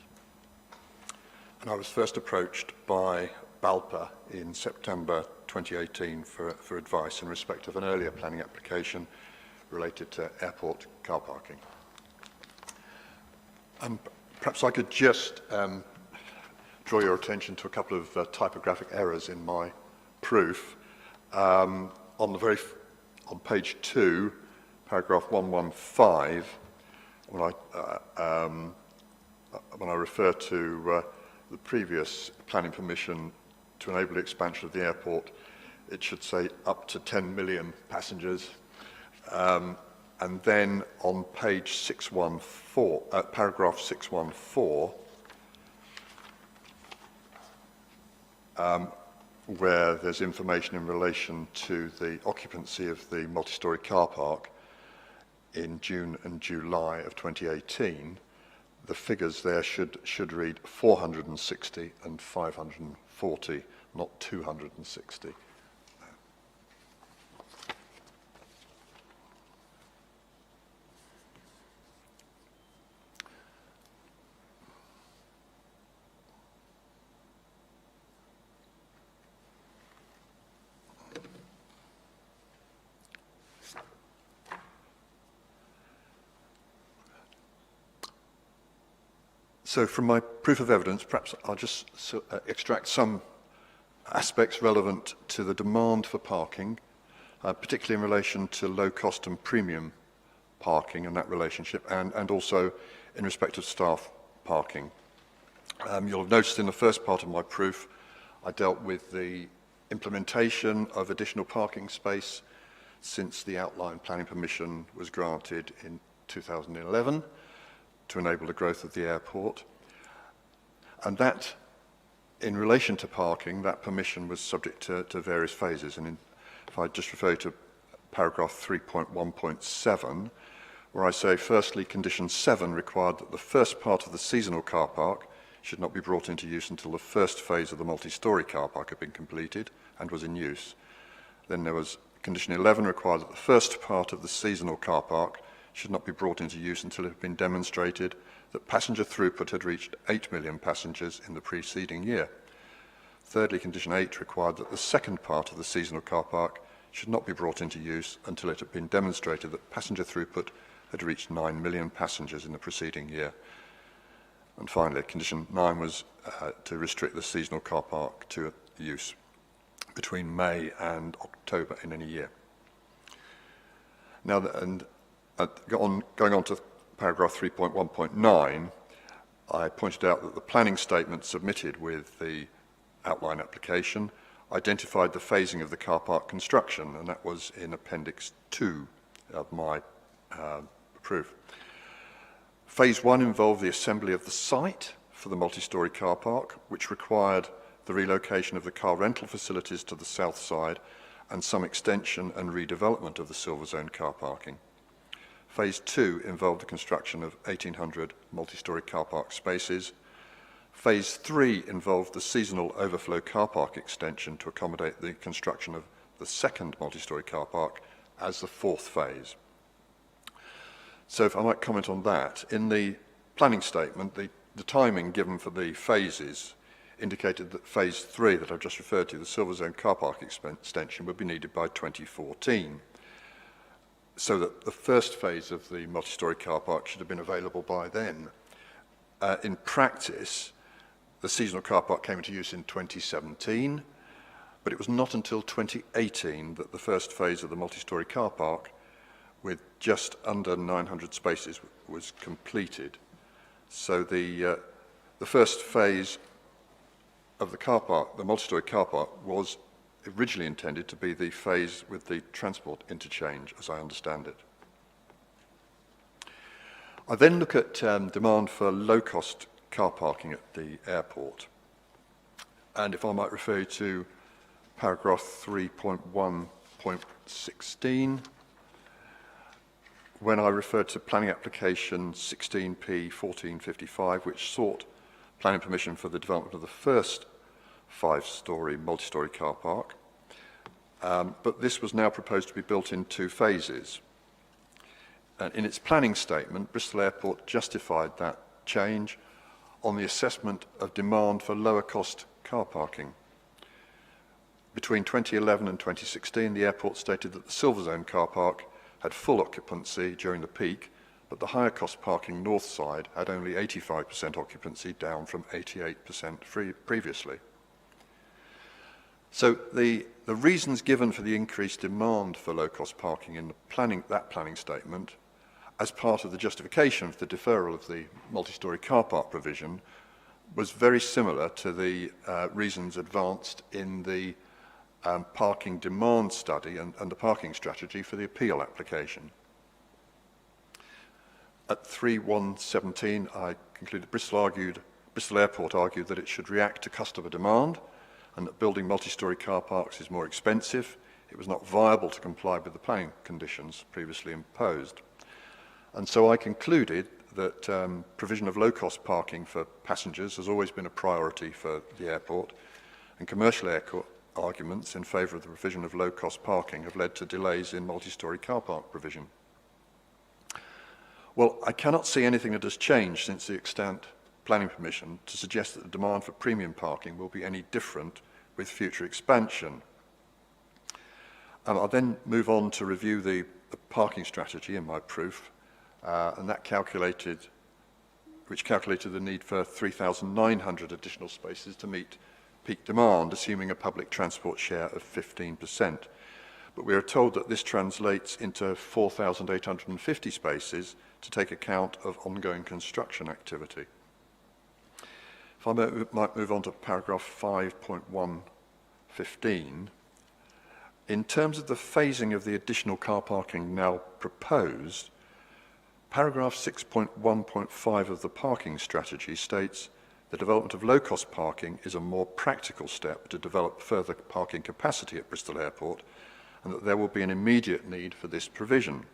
And I was first approached by BALPA in September 2018 for advice in respect of an earlier planning application related to airport car parking. Perhaps I could just draw your attention to a couple of typographic errors in my proof. On page 2, paragraph 115, when I refer to the previous planning permission to enable the expansion of the airport, it should say up to 10 million passengers. And then on page 614, paragraph 614, where there's information in relation to the occupancy of the multi-storey car park in June and July of 2018, the figures there should read 460 and 540, not 260. So from my proof of evidence, perhaps I'll just extract some aspects relevant to the demand for parking, particularly in relation to low cost and premium parking and that relationship, and also in respect of staff parking. You'll have noticed in the first part of my proof, I dealt with the implementation of additional parking space since the outline planning permission was granted in 2011. To enable the growth of the airport. And that, in relation to parking, that permission was subject to various phases. And if I just refer to paragraph 3.1.7, where I say, firstly, condition 7 required that the first part of the seasonal car park should not be brought into use until the first phase of the multi-storey car park had been completed and was in use. Then there was condition 11 required that the first part of the seasonal car park should not be brought into use until it had been demonstrated that passenger throughput had reached 8 million passengers in the preceding year. Thirdly, condition 8 required that the second part of the seasonal car park should not be brought into use until it had been demonstrated that passenger throughput had reached 9 million passengers in the preceding year. And finally, condition 9 was to restrict the seasonal car park to use between May and October in any year. Now, going on to paragraph 3.1.9, I pointed out that the planning statement submitted with the outline application identified the phasing of the car park construction, and that was in Appendix 2 of my proof. Phase 1 involved the assembly of the site for the multi-storey car park, which required the relocation of the car rental facilities to the south side and some extension and redevelopment of the Silver Zone car parking. Phase 2 involved the construction of 1,800 multi-storey car park spaces. Phase 3 involved the seasonal overflow car park extension to accommodate the construction of the second multi-storey car park as the fourth phase. So if I might comment on that, in the planning statement, the timing given for the phases indicated that phase 3 that I've just referred to, the Silver Zone car park extension, would be needed by 2014. So that the first phase of the multi-storey car park should have been available by then. In practice, the seasonal car park came into use in 2017, but it was not until 2018 that the first phase of the multi-storey car park, with just under 900 spaces, was completed. So the first phase of the car park, the multi-storey car park, was originally intended to be the phase with the transport interchange, as I understand it. I then look at demand for low-cost car parking at the airport. And if I might refer you to paragraph 3.1.16, when I refer to planning application 16P 1455, which sought planning permission for the development of the first 5-storey multi-storey car park, but this was now proposed to be built in 2 phases. And in its planning statement, Bristol Airport justified that change on the assessment of demand for lower cost car parking. Between 2011 and 2016, the airport stated that the Silver Zone car park had full occupancy during the peak, but the higher cost parking north side had only 85% occupancy, down from 88% previously. So the reasons given for the increased demand for low-cost parking in that planning statement, as part of the justification for the deferral of the multi-storey car park provision, was very similar to the reasons advanced in the parking demand study and the parking strategy for the appeal application. At 3.1.17, I concluded Bristol Airport argued that it should react to customer demand and that building multi-storey car parks is more expensive. It was not viable to comply with the planning conditions previously imposed. And so I concluded that provision of low-cost parking for passengers has always been a priority for the airport, and commercial airport arguments in favour of the provision of low-cost parking have led to delays in multi-storey car park provision. Well, I cannot see anything that has changed since the extant planning permission to suggest that the demand for premium parking will be any different with future expansion. I'll then move on to review the parking strategy in my proof, and that calculated the need for 3,900 additional spaces to meet peak demand, assuming a public transport share of 15%. But we are told that this translates into 4,850 spaces to take account of ongoing construction activity. If I might move on to paragraph 5.115, in terms of the phasing of the additional car parking now proposed, paragraph 6.1.5 of the parking strategy states the development of low-cost parking is a more practical step to develop further parking capacity at Bristol Airport, and that there will be an immediate need for this provision.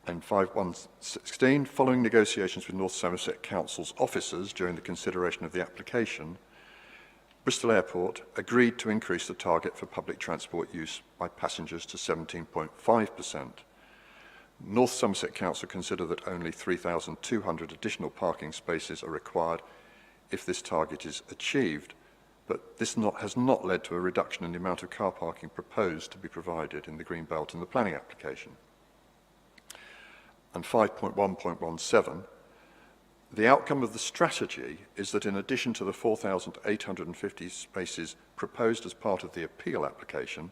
And 5.1.16, following negotiations with North Somerset Council's officers during the consideration of the application, Bristol Airport agreed to increase the target for public transport use by passengers to 17.5%. North Somerset Council consider that only 3,200 additional parking spaces are required if this target is achieved, but this has not led to a reduction in the amount of car parking proposed to be provided in the Green Belt in the planning application. And 5.1.17, the outcome of the strategy is that in addition to the 4,850 spaces proposed as part of the appeal application,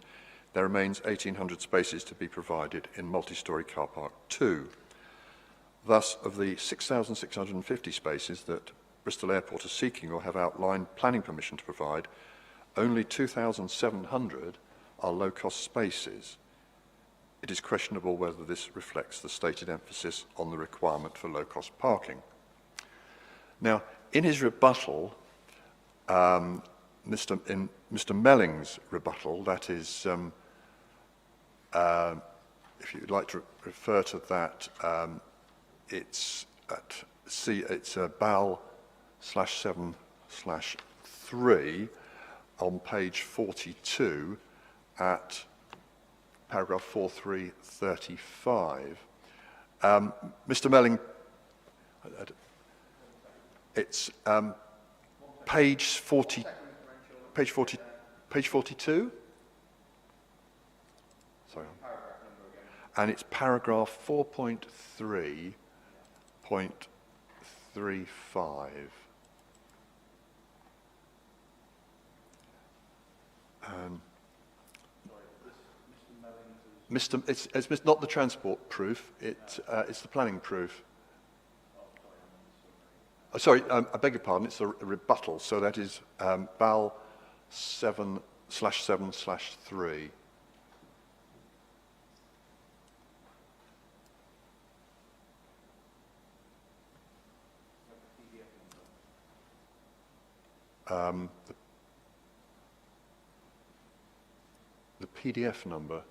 there remains 1,800 spaces to be provided in multi-storey car park 2. Thus, of the 6,650 spaces that Bristol Airport is seeking or have outlined planning permission to provide, only 2,700 are low-cost spaces. It is questionable whether this reflects the stated emphasis on the requirement for low-cost parking. Now, in his rebuttal, Mr. Melling's rebuttal, that is, if you'd like to refer to that, it's at it's BAL/7/3 on page 42 at paragraph 4335. Mr. Melling, it's page 42? Sorry. And it's paragraph 4.3.35. It's not the transport proof, it's the planning proof. Sorry, I beg your pardon, it's a rebuttal, so that is BAL 7/7/3. The PDF number.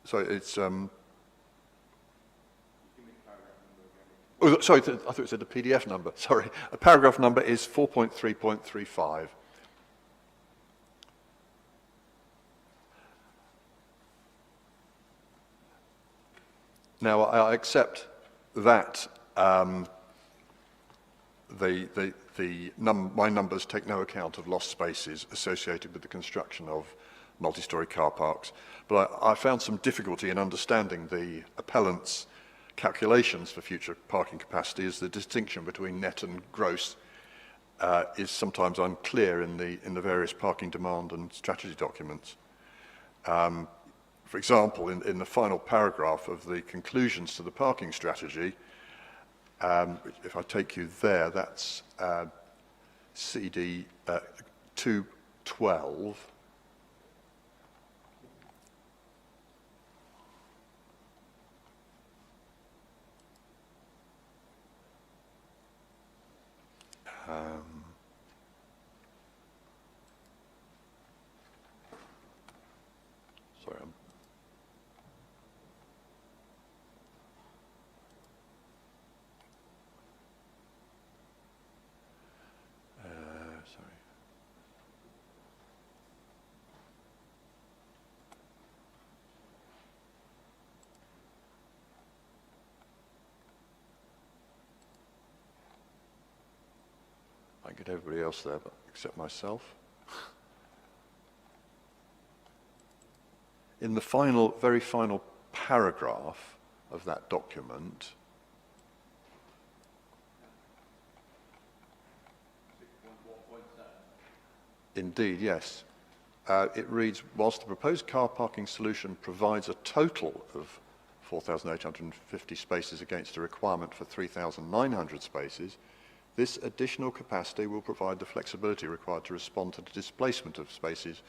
So it's Oh, sorry, I thought it said the PDF number. Sorry. A paragraph number is 4.3.35. Now, I accept that my numbers take no account of lost spaces associated with the construction of multi-storey car parks, but I found some difficulty in understanding the appellant's calculations for future parking capacity, as the distinction between net and gross is sometimes unclear in the various parking demand and strategy documents. For example, in the final paragraph of the conclusions to the parking strategy, if I take you there, that's CD 212. Sorry, sorry. I get everybody else there, but except myself. In the final, very final paragraph of that document, indeed, yes. It reads, whilst the proposed car parking solution provides a total of 4,850 spaces against a requirement for 3,900 spaces, this additional capacity will provide the flexibility required to respond to the displacement of spaces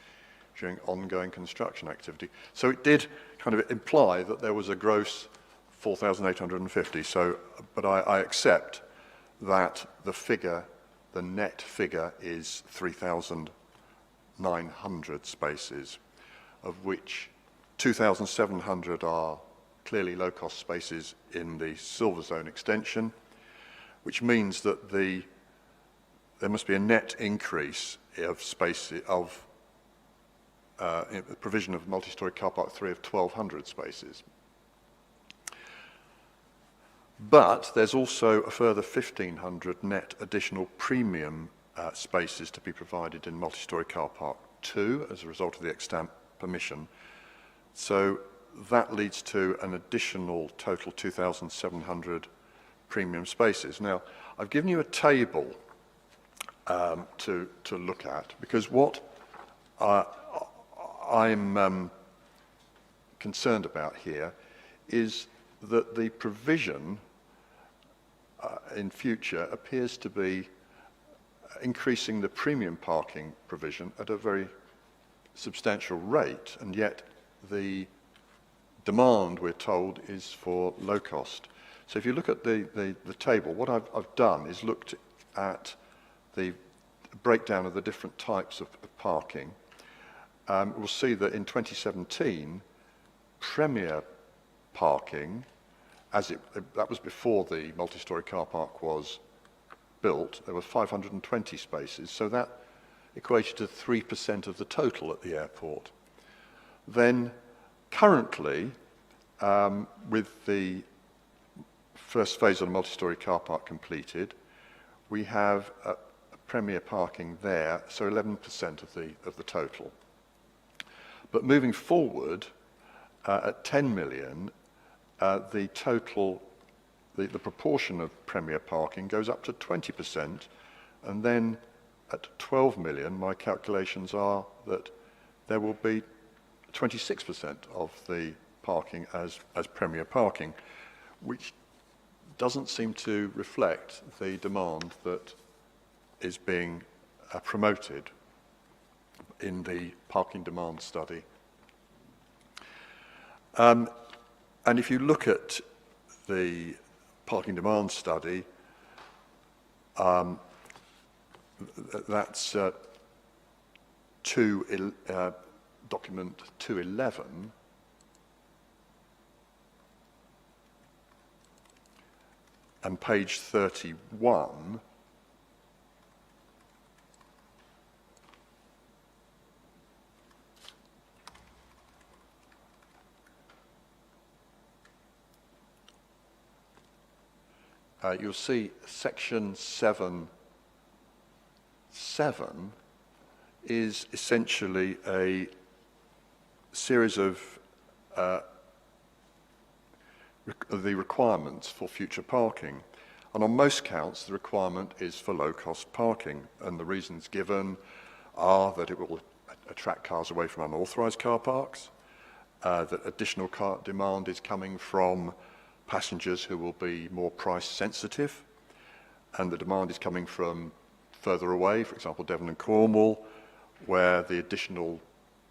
during ongoing construction activity. So it did kind of imply that there was a gross 4,850. So, but I accept that the figure, the net figure, is 3,900 spaces, of which 2,700 are clearly low-cost spaces in the Silver Zone extension, which means that there must be a net increase of space of provision of multi-storey car park 3 of 1,200 spaces. But there's also a further 1,500 net additional premium spaces to be provided in multi-storey car park 2 as a result of the extant permission. So that leads to an additional total 2,700 premium spaces. Now, I've given you a table to look at, because what I'm concerned about here is that the provision in future appears to be increasing the premium parking provision at a very substantial rate, and yet the demand, we're told, is for low cost. So if you look at the table, what I've done is looked at the breakdown of the different types of parking. We'll see that in 2017, premier parking, that was before the multi-storey car park was built, there were 520 spaces, so that equated to 3% of the total at the airport. Then currently, with the first phase of the multi-storey car park completed, we have a premier parking there, so 11% of the total. But moving forward, at 10 million, the total, the proportion of premier parking goes up to 20%, and then at 12 million, my calculations are that there will be 26% of the parking as premier parking, which doesn't seem to reflect the demand that is being promoted in the parking demand study. And if you look at the parking demand study, that's document 211. and page 31, you'll see section 7.7 is essentially a series of the requirements for future parking. And on most counts, the requirement is for low-cost parking. And the reasons given are that it will attract cars away from unauthorised car parks, that additional car demand is coming from passengers who will be more price sensitive, and the demand is coming from further away, for example, Devon and Cornwall, where the additional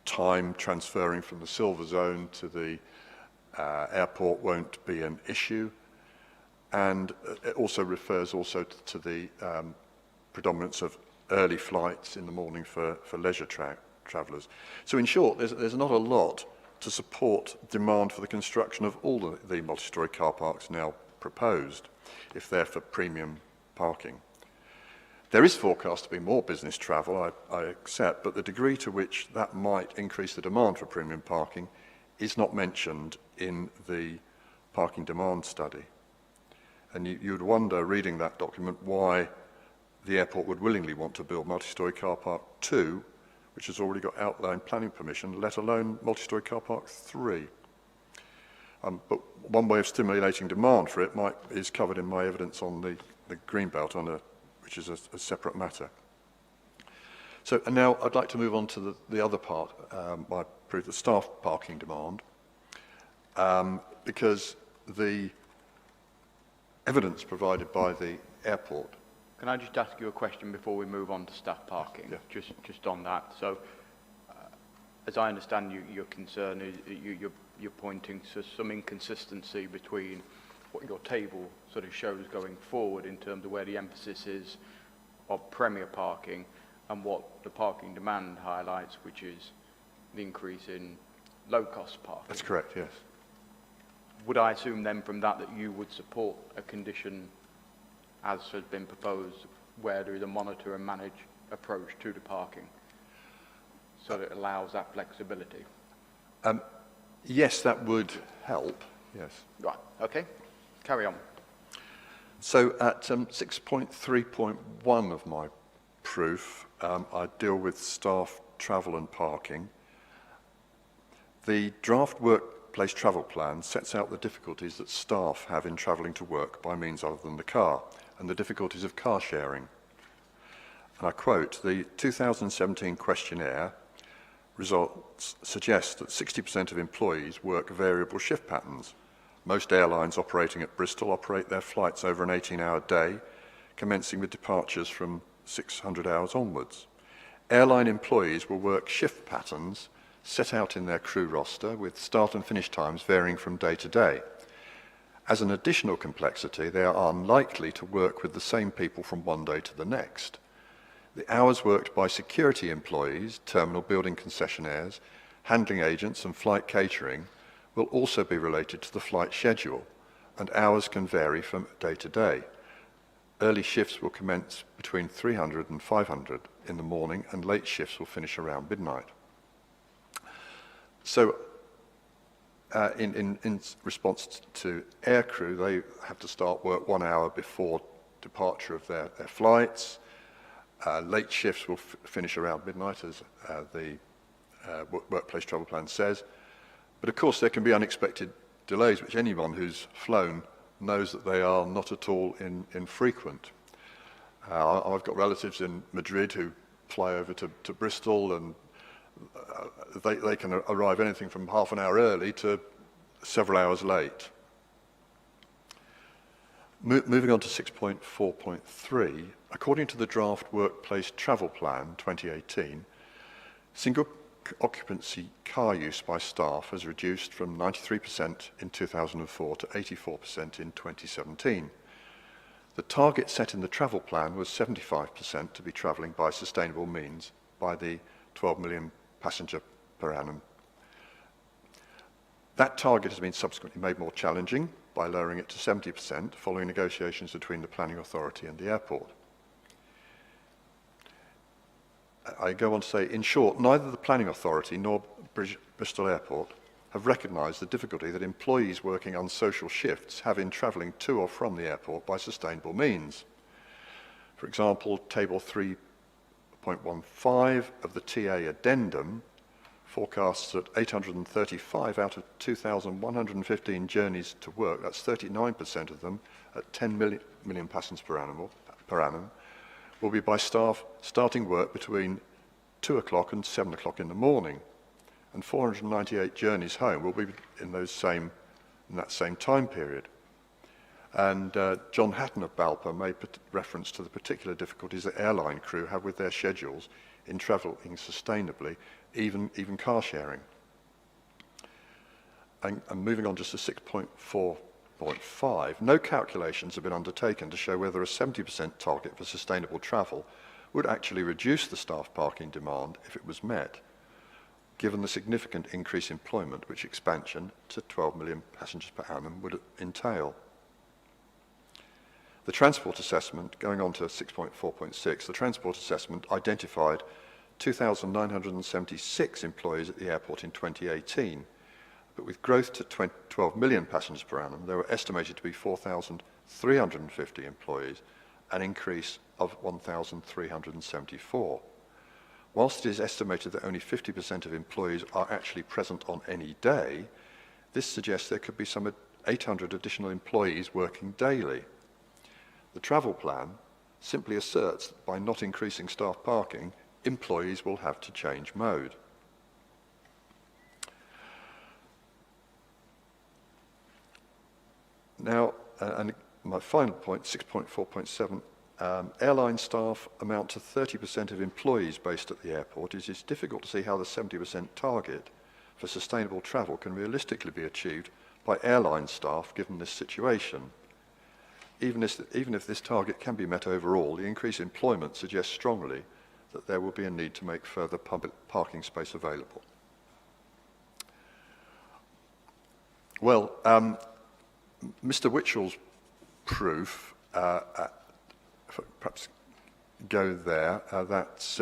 time transferring from the silver zone to the airport won't be an issue. And it also refers also to the predominance of early flights in the morning for leisure travellers. So in short, there's not a lot to support demand for the construction of all the multi-storey car parks now proposed, if they're for premium parking. There is forecast to be more business travel, I accept, but the degree to which that might increase the demand for premium parking is not mentioned in the parking demand study. And you'd wonder, reading that document, why the airport would willingly want to build multi-storey car park 2, which has already got outline planning permission, let alone multi-storey car park 3. But one way of stimulating demand for it is covered in my evidence on the Greenbelt, which is a separate matter. So, and now I'd like to move on to the other part, my proof, the staff parking demand, because the evidence provided by the airport. Can I just ask you a question before we move on to staff parking? Yeah. Just on that. So, as I understand your concern is you're pointing to some inconsistency between what your table sort of shows going forward in terms of where the emphasis is of premier parking and what the parking demand highlights, which is the increase in low-cost parking. That's correct, yes. Would I assume then from that you would support a condition as has been proposed where there is a monitor and manage approach to the parking so that it allows that flexibility? Yes, that would help, yes. Right, okay. Carry on. So at 6.3.1 of my proof, I deal with staff travel and parking. The draft workplace travel plan sets out the difficulties that staff have in travelling to work by means other than the car, and the difficulties of car sharing. And I quote, the 2017 questionnaire results suggest that 60% of employees work variable shift patterns. Most airlines operating at Bristol operate their flights over an 18-hour day, commencing with departures from 600 hours onwards. Airline employees will work shift patterns set out in their crew roster with start and finish times varying from day to day. As an additional complexity, they are unlikely to work with the same people from one day to the next. The hours worked by security employees, terminal building concessionaires, handling agents and flight catering will also be related to the flight schedule, and hours can vary from day to day. Early shifts will commence between 300 and 500 in the morning, and late shifts will finish around midnight. So, in response to aircrew, they have to start work 1 hour before departure of their flights. Late shifts will finish around midnight, as the workplace travel plan says. But of course, there can be unexpected delays, which anyone who's flown knows that they are not at all infrequent. I've got relatives in Madrid who fly over to Bristol, and they can arrive anything from half an hour early to several hours late. Moving on to 6.4.3, according to the draft Workplace Travel Plan 2018, single occupancy car use by staff has reduced from 93% in 2004 to 84% in 2017. The target set in the travel plan was 75% to be travelling by sustainable means by the 12 million passenger per annum. That target has been subsequently made more challenging by lowering it to 70% following negotiations between the planning authority and the airport. I go on to say, in short, neither the planning authority nor Bristol Airport have recognised the difficulty that employees working unsocial shifts have in travelling to or from the airport by sustainable means. For example, Table 3.15 of the TA Addendum forecasts that 835 out of 2,115 journeys to work, that's 39% of them, at 10 million passengers per annum, will be by staff starting work between 2 o'clock and 7 o'clock in the morning. And 498 journeys home will be in that same time period. And John Hatton of Balper made reference to the particular difficulties that airline crew have with their schedules in travelling sustainably, even car sharing. And moving on just to 6.4.5, no calculations have been undertaken to show whether a 70% target for sustainable travel would actually reduce the staff parking demand if it was met, given the significant increase in employment which expansion to 12 million passengers per annum would entail. The transport assessment, going on to 6.4.6, the transport assessment identified 2,976 employees at the airport in 2018, but with growth to 12 million passengers per annum, there were estimated to be 4,350 employees, an increase of 1,374. Whilst it is estimated that only 50% of employees are actually present on any day, this suggests there could be some 800 additional employees working daily. The travel plan simply asserts that by not increasing staff parking, employees will have to change mode. Now, and my final point, 6.4.7, airline staff amount to 30% of employees based at the airport. It is difficult to see how the 70% target for sustainable travel can realistically be achieved by airline staff given this situation. Even if this target can be met overall, the increased employment suggests strongly that there will be a need to make further public parking space available. Well, Mr. Witchell's proof, perhaps go there, that's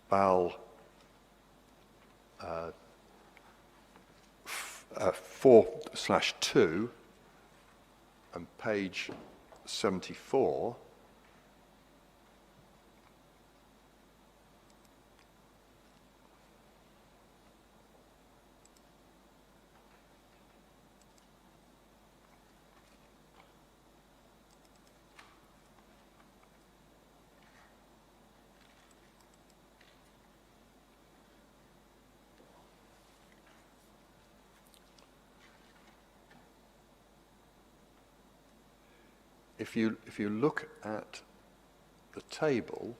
BAL 4/2 and page 74. If you look at the table,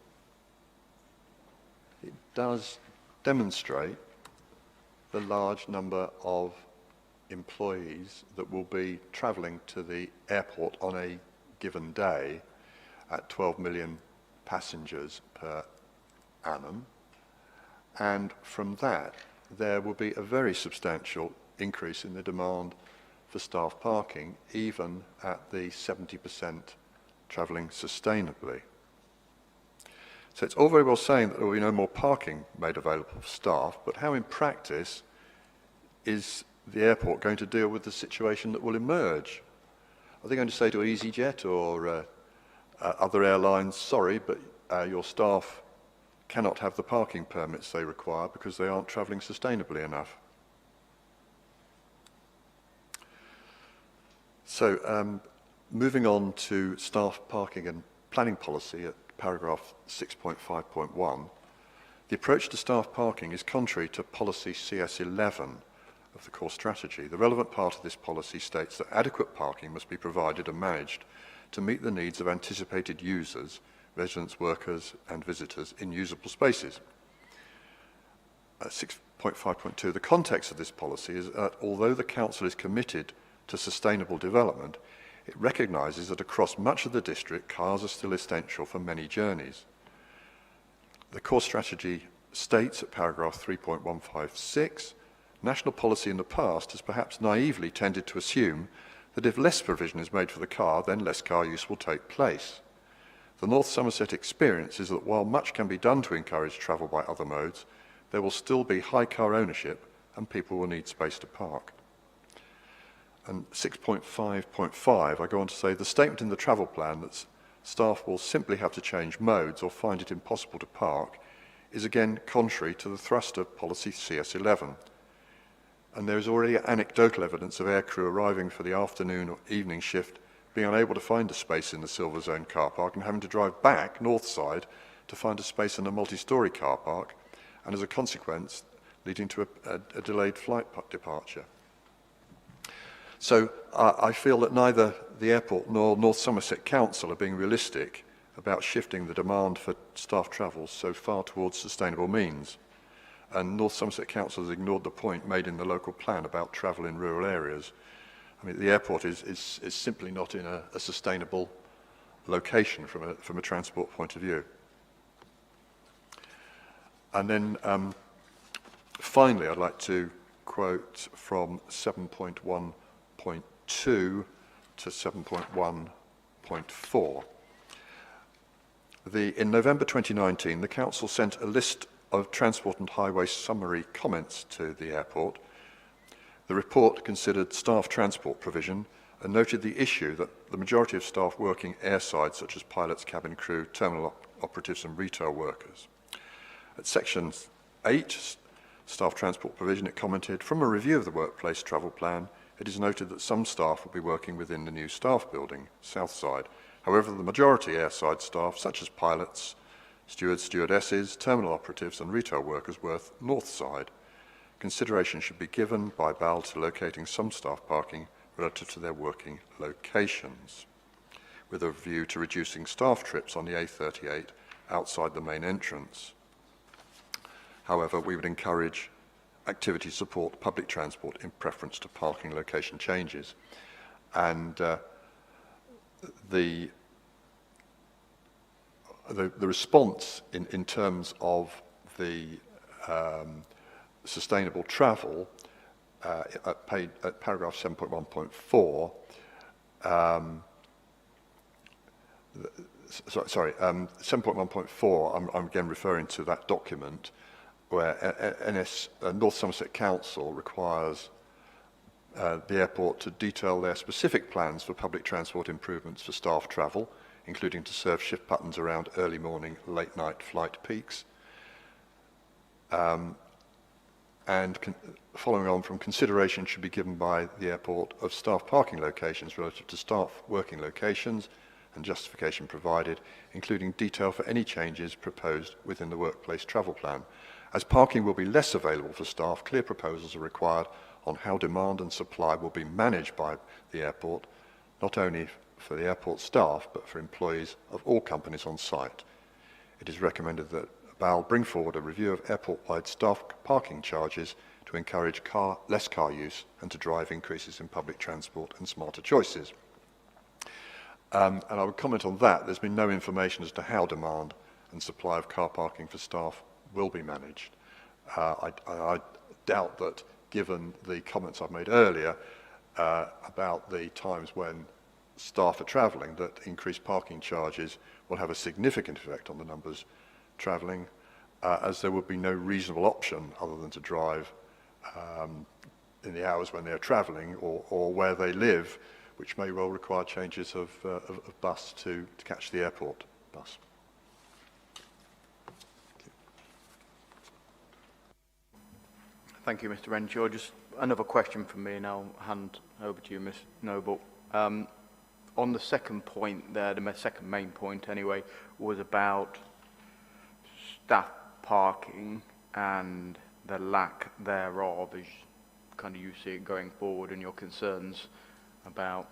it does demonstrate the large number of employees that will be travelling to the airport on a given day at 12 million passengers per annum. And from that, there will be a very substantial increase in the demand for staff parking, even at the 70% travelling sustainably. So it's all very well saying that there will be no more parking made available for staff, but how in practice is the airport going to deal with the situation that will emerge? Are they going to say to EasyJet or other airlines, sorry, but your staff cannot have the parking permits they require because they aren't travelling sustainably enough? So, moving on to staff parking and planning policy at paragraph 6.5.1, the approach to staff parking is contrary to policy CS11 of the core strategy. The relevant part of this policy states that adequate parking must be provided and managed to meet the needs of anticipated users, residents, workers and visitors in usable spaces. 6.5.2, the context of this policy is that although the Council is committed to sustainable development, it recognises that across much of the district, cars are still essential for many journeys. The core strategy states at paragraph 3.156, national policy in the past has perhaps naively tended to assume that if less provision is made for the car, then less car use will take place. The North Somerset experience is that while much can be done to encourage travel by other modes, there will still be high car ownership and people will need space to park. And 6.5.5, I go on to say, the statement in the travel plan that staff will simply have to change modes or find it impossible to park is again contrary to the thrust of policy CS11. And there is already anecdotal evidence of aircrew arriving for the afternoon or evening shift being unable to find a space in the Silver Zone car park and having to drive back north side to find a space in a multi-storey car park, and as a consequence leading to a delayed flight departure. So I feel that neither the airport nor North Somerset Council are being realistic about shifting the demand for staff travel so far towards sustainable means. And North Somerset Council has ignored the point made in the local plan about travel in rural areas. I mean, the airport is simply not in a sustainable location from a transport point of view. And then finally, I'd like to quote from 7.1.2 to 7.1.4. In November 2019, the Council sent a list of Transport and Highway summary comments to the airport. The report considered staff transport provision and noted the issue that the majority of staff working airside, such as pilots, cabin crew, terminal operatives and retail workers. At section 8, staff transport provision, it commented, from a review of the workplace travel plan, it is noted that some staff will be working within the new staff building, south side. However, the majority airside staff, such as pilots, stewards, stewardesses, terminal operatives and retail workers, work north side. Consideration should be given by BAL to locating some staff parking relative to their working locations, with a view to reducing staff trips on the A38 outside the main entrance. However, we would encourage activity to support public transport in preference to parking location changes. And the response in terms of the sustainable travel at paragraph 7.1.4, 7.1.4, I'm again referring to that document where North Somerset Council requires the airport to detail their specific plans for public transport improvements for staff travel, including to serve shift patterns around early morning, late night flight peaks. Following on from consideration should be given by the airport of staff parking locations relative to staff working locations and justification provided, including detail for any changes proposed within the workplace travel plan. As parking will be less available for staff, clear proposals are required on how demand and supply will be managed by the airport, not only for the airport staff, but for employees of all companies on site. It is recommended that BAL bring forward a review of airport-wide staff parking charges to encourage less car use and to drive increases in public transport and smarter choices. And I would comment on that. There's been no information as to how demand and supply of car parking for staff will be managed. I doubt that, given the comments I've made earlier about the times when staff are travelling, that increased parking charges will have a significant effect on the numbers travelling, as there would be no reasonable option other than to drive in the hours when they're travelling or where they live, which may well require changes of bus to catch the airport bus. Thank you, Mr. Renshaw. Just another question from me, and I'll hand over to you, Ms. Noble. On the second point there, the second main point anyway, was about staff parking and the lack thereof, as kind of you see it going forward, and your concerns about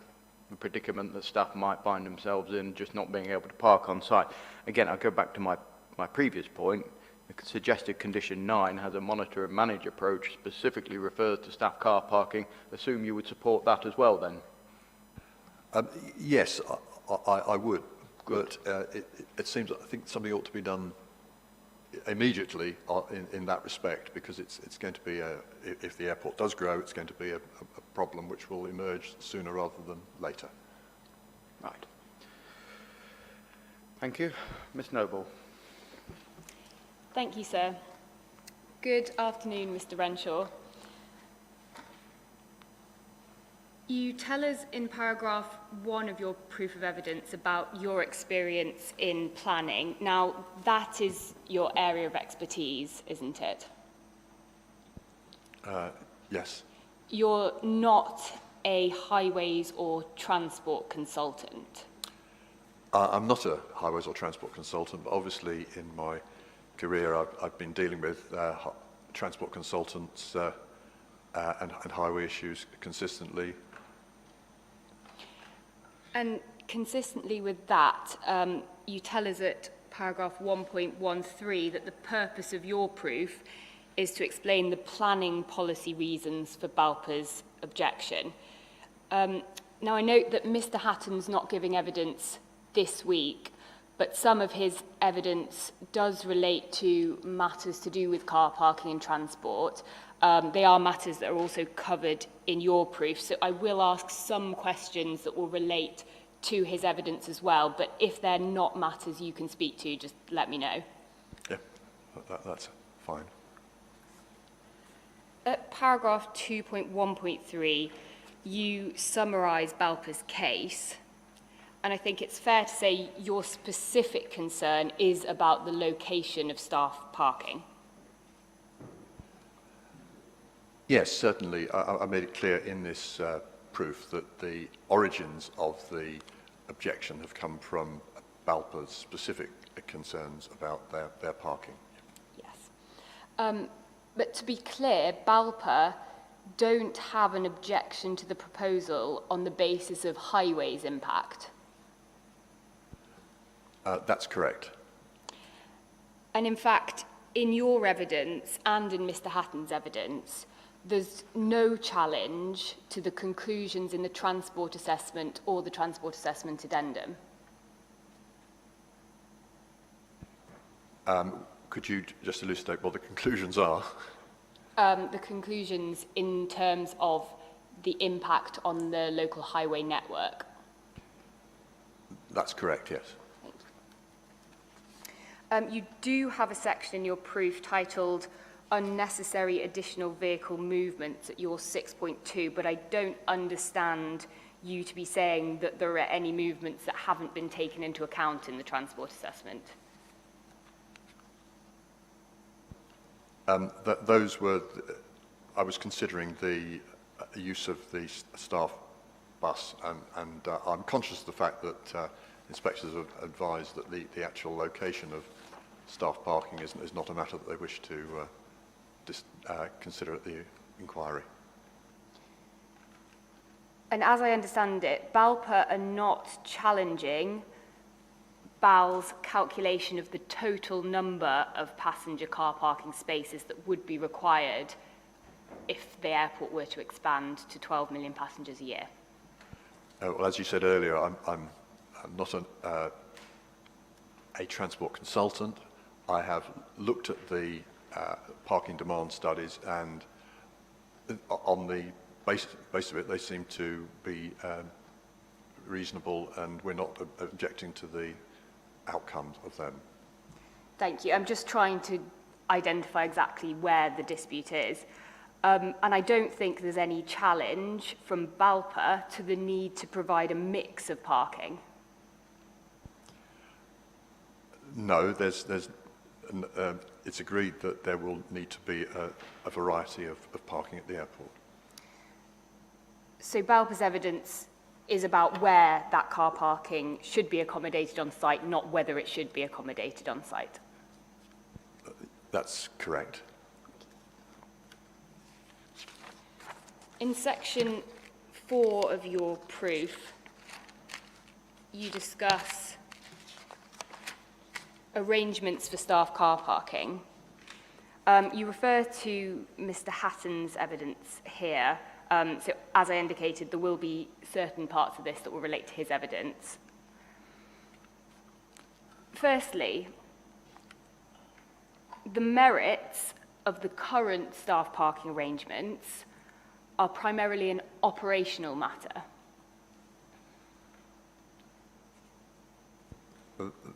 the predicament that staff might find themselves in, just not being able to park on site. Again, I'll go back to my previous point. The suggested condition 9 has a monitor and manage approach, specifically refers to staff car parking. Assume you would support that as well then? Yes, I would. Good. But it seems, I think something ought to be done immediately in that respect, because it's going to be, if the airport does grow, it's going to be a problem which will emerge sooner rather than later. Right. Thank you. Ms Noble. Thank you, sir. Good afternoon, Mr Renshaw. You tell us in paragraph 1 of your proof of evidence about your experience in planning. Now, that is your area of expertise, isn't it? Yes. You're not a highways or transport consultant. I'm not a highways or transport consultant, but obviously in my career I've been dealing with transport consultants and highway issues consistently. And consistently with that, you tell us at paragraph 1.13 that the purpose of your proof is to explain the planning policy reasons for BALPA's objection. Now, I note that Mr Hatton's not giving evidence this week, but some of his evidence does relate to matters to do with car parking and transport. They are matters that are also covered in your proof, so I will ask some questions that will relate to his evidence as well, but if they're not matters you can speak to, just let me know. Yeah, that's fine. At paragraph 2.1.3, you summarise BALPA's case, and I think it's fair to say your specific concern is about the location of staff parking. Yes, certainly. I made it clear in this proof that the origins of the objection have come from BALPA's specific concerns about their parking. Yes. But to be clear, BALPA don't have an objection to the proposal on the basis of highways impact. That's correct. And in fact, in your evidence and in Mr Hatton's evidence, there's no challenge to the conclusions in the transport assessment or the transport assessment addendum. Could you just elucidate what the conclusions are? The conclusions in terms of the impact on the local highway network. That's correct, yes. You do have a section in your proof titled unnecessary additional vehicle movements at your 6.2, but I don't understand you to be saying that there are any movements that haven't been taken into account in the transport assessment. Those were, I was considering the use of the staff bus, and I'm conscious of the fact that inspectors have advised that the actual location of staff parking is not a matter that they wish to consider at the inquiry. And as I understand it, BALPA are not challenging BAL's calculation of the total number of passenger car parking spaces that would be required if the airport were to expand to 12 million passengers a year. Well, as you said earlier, I'm not a transport consultant. I have looked at the parking demand studies, and on the basis of it, they seem to be reasonable, and we're not objecting to the outcomes of them. Thank you. I'm just trying to identify exactly where the dispute is. And I don't think there's any challenge from BALPA to the need to provide a mix of parking. No, it's agreed that there will need to be a variety of parking at the airport. So BALPA's evidence is about where that car parking should be accommodated on site, not whether it should be accommodated on site. That's correct. In section 4 of your proof, you discuss arrangements for staff car parking. You refer to Mr Hatton's evidence here. So as I indicated, there will be certain parts of this that will relate to his evidence. the merits of the current staff parking arrangements are primarily an operational matter.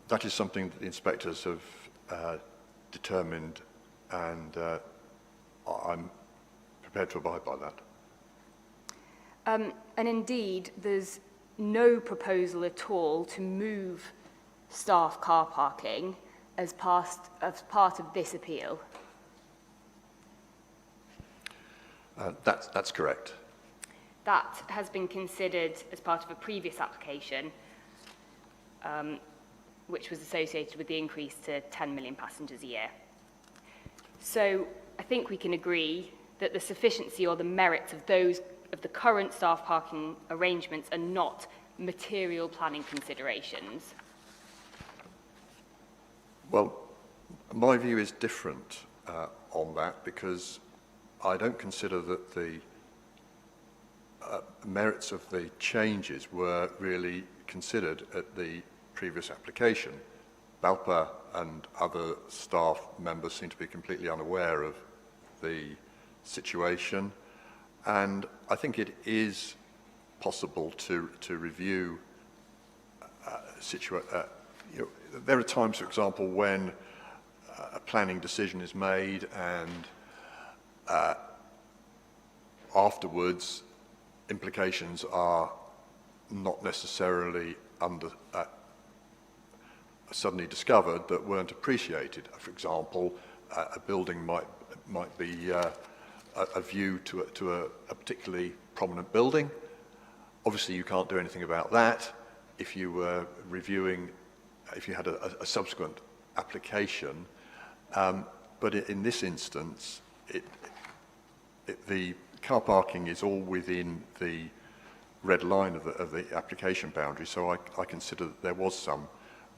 That is something that the inspectors have determined, and I'm prepared to abide by that. And indeed, there's no proposal at all to move staff car parking as part of this appeal. That's correct. That has been considered as part of a previous application, which was associated with the increase to 10 million passengers a year. So I think we can agree that the sufficiency or the merits of the current staff parking arrangements are not material planning considerations. Well, my view is different on that, because I don't consider that the merits of the changes were really considered at the previous application. Balpa and other staff members seem to be completely unaware of the situation, and I think it is possible to review there are times, for example, when a planning decision is made and afterwards implications are not necessarily suddenly discovered that weren't appreciated. For example, a building might be a view to a particularly prominent building. Obviously, you can't do anything about that. If you were reviewing, if you had a subsequent application, but in this instance, the car parking is all within the red line of the application boundary, so I consider that there was some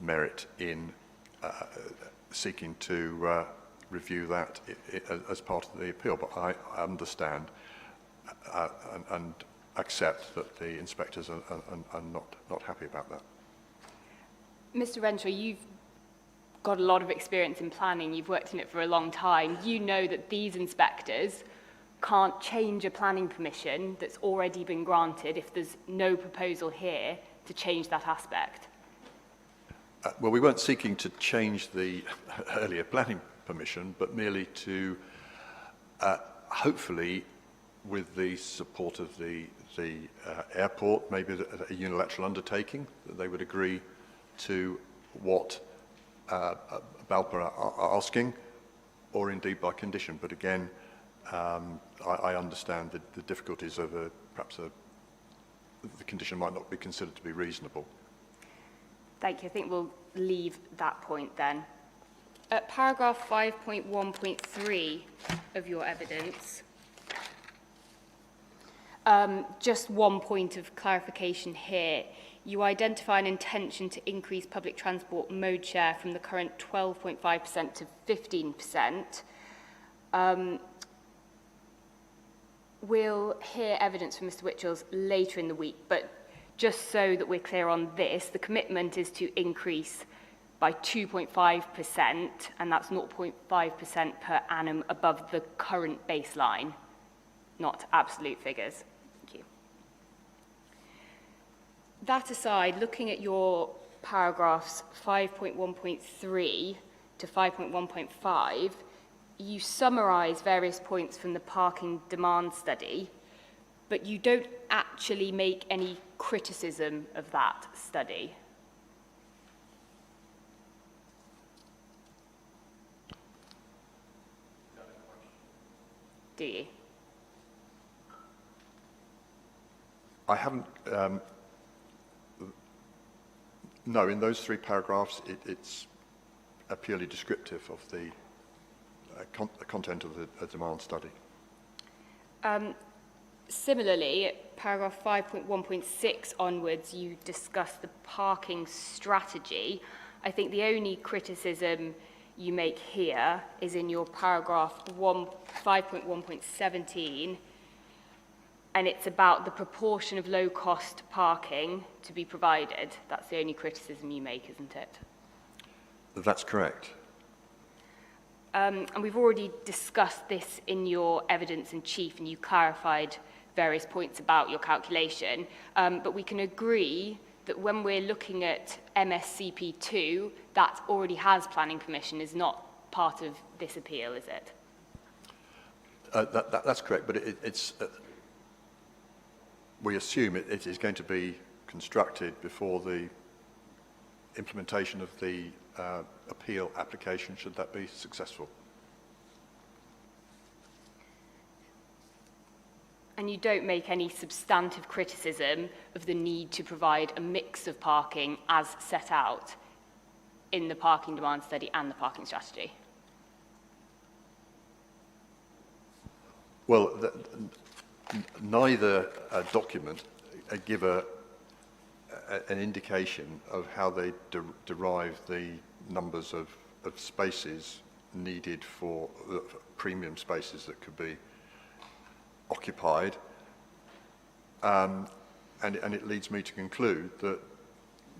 merit in seeking to review that as part of the appeal. But I understand and accept that the inspectors are not happy about that. Mr. Renshaw, you've got a lot of experience in planning. You've worked in it for a long time. You know that these inspectors can't change a planning permission that's already been granted if there's no proposal here to change that aspect. Well, we weren't seeking to change the earlier planning permission, but merely to, hopefully, with the support of the airport, maybe a unilateral undertaking, that they would agree to what Balpa are asking, or indeed by condition. But again, I understand the difficulties of perhaps the condition might not be considered to be reasonable. Thank you. I think we'll leave that point then. At paragraph 5.1.3 of your evidence, just one point of clarification here. You identify an intention to increase public transport mode share from the current 12.5% to 15%. We'll hear evidence from Mr. Witchells later in the week, but just so that we're clear on this, the commitment is to increase by 2.5%, and that's 0.5% per annum above the current baseline, not absolute figures. Thank you. That aside, looking at your paragraphs 5.1.3 to 5.1.5, you summarise various points from the parking demand study, but you don't actually make any criticism of that study. Do you? I haven't, no, in those three paragraphs, it's purely descriptive of the content of the demand study. Similarly, at paragraph 5.1.6 onwards, you discuss the parking strategy. I think the only criticism you make here is in your paragraph 5.1.17, and it's about the proportion of low-cost parking to be provided. That's the only criticism you make, isn't it? That's correct. and we've already discussed this in your evidence in chief, and you clarified various points about your calculation, but we can agree that when we're looking at MSCP2, that already has planning permission, is not part of this appeal, is it? That's correct, but it's we assume it is going to be constructed before the implementation of the appeal application, should that be successful. And you don't make any substantive criticism of the need to provide a mix of parking as set out in the parking demand study and the parking strategy? Well, neither document give an indication of how they derive the numbers of spaces needed for premium spaces that could be occupied, and it leads me to conclude that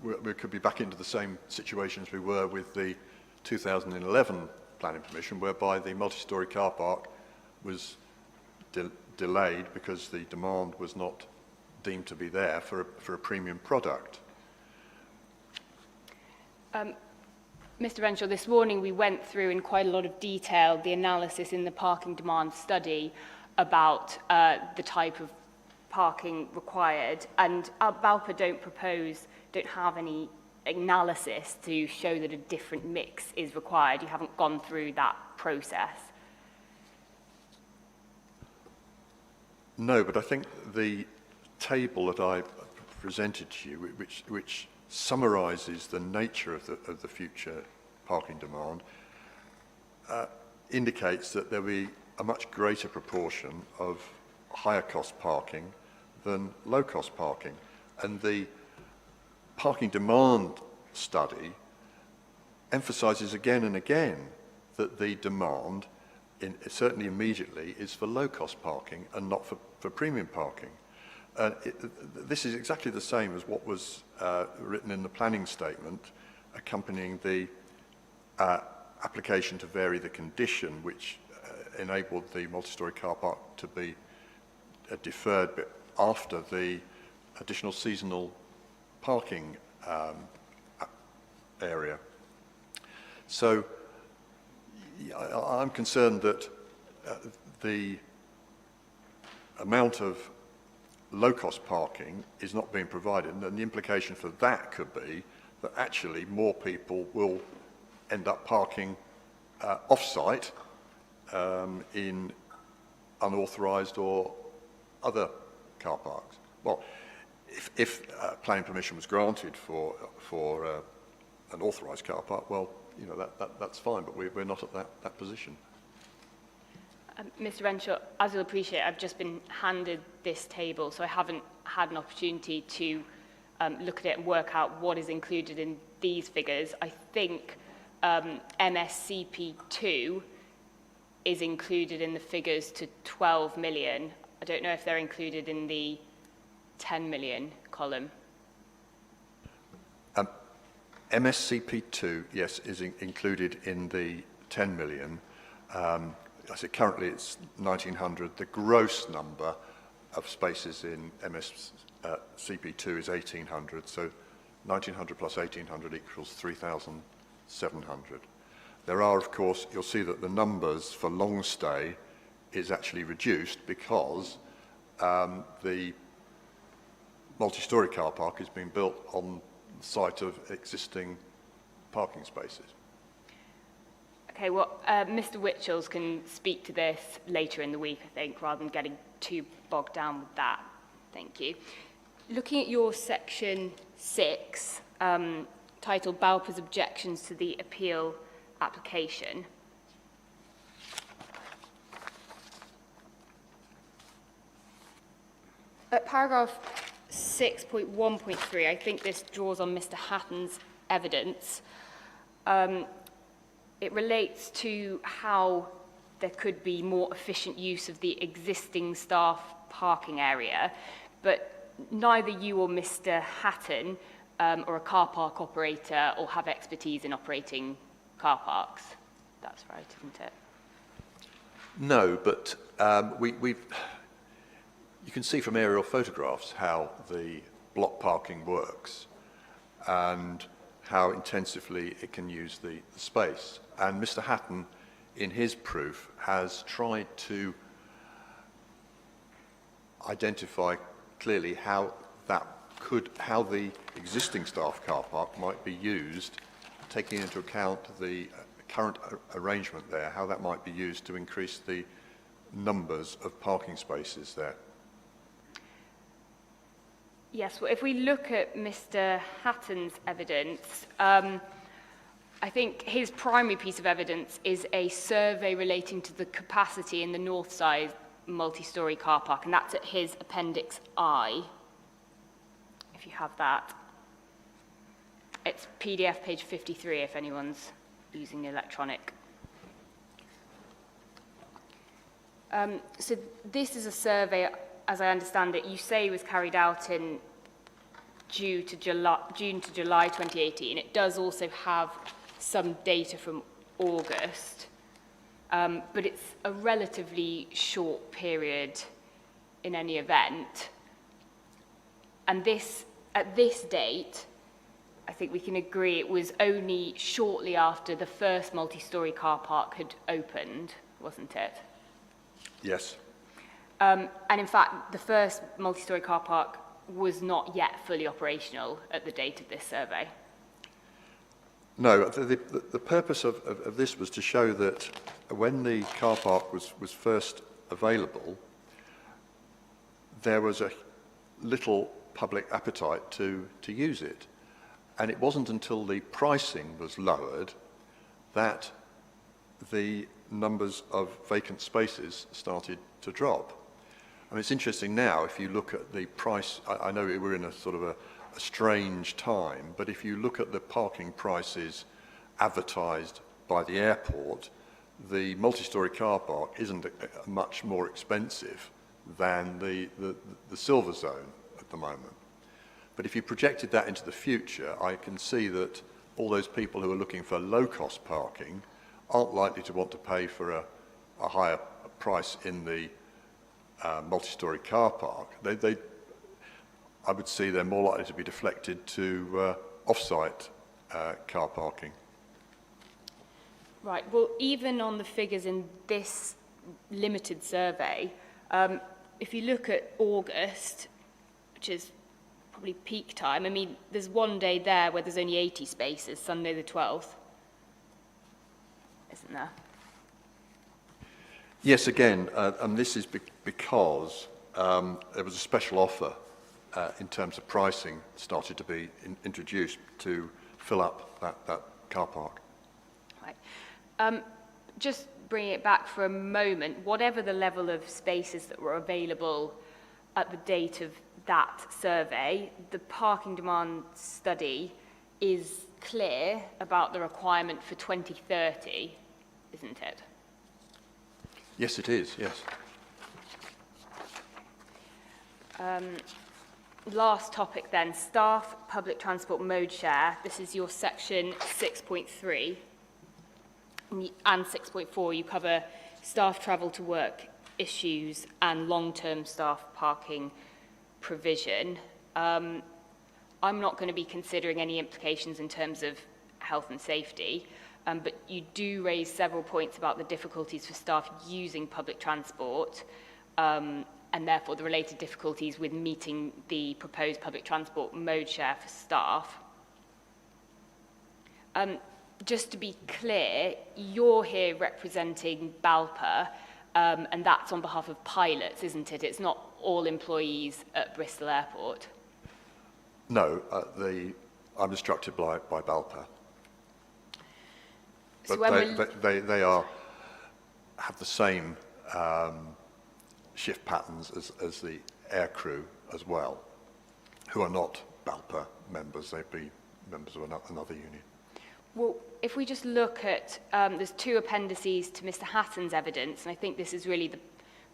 we could be back into the same situation as we were with the 2011 planning permission, whereby the multi-storey car park was delayed because the demand was not deemed to be there for a premium product. Mr. Renshaw, this morning we went through in quite a lot of detail the analysis in the parking demand study about the type of parking required, and BALPA don't have any analysis to show that a different mix is required. You haven't gone through that process. No, but I think the table that I presented to you, which summarises the nature of the future parking demand, indicates that there will be a much greater proportion of higher cost parking than low cost parking. And the parking demand study emphasises again and again that the demand, certainly immediately, is for low cost parking and not for premium parking. This is exactly the same as what was written in the planning statement accompanying the application to vary the condition, which enabled the multi-storey car park to be deferred but after the additional seasonal parking area. So I'm concerned that the amount of low-cost parking is not being provided, and the implication for that could be that actually more people will end up parking off-site in unauthorised or other car parks. Well, if planning permission was granted for an authorised car park, well, you know, that's fine, but we're not at that position. Mr. Renshaw, as you'll appreciate, I've just been handed this table, so I haven't had an opportunity to look at it and work out what is included in these figures. I think MSCP2 is included in the figures to 12 million. I don't know if they're included in the 10 million column. MSCP2, yes, is included in the 10 million. I say currently it's 1,900. The gross number of spaces in MSCP2 is 1,800. So 1,900 plus 1,800 equals 3,700. There are, of course, you'll see that the numbers for long stay is actually reduced because the multi-storey car park is being built on the site of existing parking spaces. Okay, well, Mr. Witchells can speak to this later in the week, I think, rather than getting too bogged down with that. Thank you. Looking at your section 6, titled BALPA's Objections to the Appeal Application, at paragraph 6.1.3, I think this draws on Mr. Hatton's evidence. It relates to how there could be more efficient use of the existing staff parking area, but neither you or Mr. Hatton or a car park operator or have expertise in operating car parks. That's right, isn't it? No, but you can see from aerial photographs how the block parking works and how intensively it can use the space. And Mr. Hatton, in his proof, has tried to identify clearly how the existing staff car park might be used, taking into account the current arrangement there, how that might be used to increase the numbers of parking spaces there. Yes, well, if we look at Mr. Hatton's evidence, I think his primary piece of evidence is a survey relating to the capacity in the north side multi-storey car park, and that's at his Appendix I, if you have that. It's PDF page 53 if anyone's using the electronic. So this is a survey, as I understand it, you say was carried out in June to July 2018. It does also have some data from August, but it's a relatively short period in any event. And at this date, I think we can agree it was only shortly after the first multi-storey car park had opened, wasn't it? Yes. And in fact, the first multi-storey car park was not yet fully operational at the date of this survey. No, the purpose of this was to show that when the car park was first available, there was a little public appetite to use it. And it wasn't until the pricing was lowered that the numbers of vacant spaces started to drop. I mean, it's interesting now, if you look at the price, I know we're in a sort of a strange time, but if you look at the parking prices advertised by the airport, the multi-storey car park isn't much more expensive than the silver zone at the moment. But if you projected that into the future, I can see that all those people who are looking for low-cost parking aren't likely to want to pay for a higher price in the multi-storey car park. I would see they're more likely to be deflected to off-site car parking. Right, well, even on the figures in this limited survey, if you look at August, which is probably peak time, I mean, there's one day there where there's only 80 spaces, Sunday the 12th, isn't there? Yes, again, and this is because there was a special offer in terms of pricing started to be introduced to fill up that car park. Right. Just bringing it back for a moment, whatever the level of spaces that were available at the date of that survey, the parking demand study is clear about the requirement for 2030, isn't it? Yes, it is, yes. Last topic then, staff public transport mode share. This is your section 6.3 and 6.4. You cover staff travel to work issues and long-term staff parking provision. I'm not going to be considering any implications in terms of health and safety, but you do raise several points about the difficulties for staff using public transport, and therefore the related difficulties with meeting the proposed public transport mode share for staff. Just to be clear, you're here representing BALPA, and that's on behalf of pilots, isn't it? It's not all employees at Bristol Airport. No, I'm instructed by BALPA. So But they have the same shift patterns as the air crew as well, who are not BALPA members. They'd be members of another union. Well, if we just look at, there's two appendices to Mr. Hatton's evidence, and I think this is really the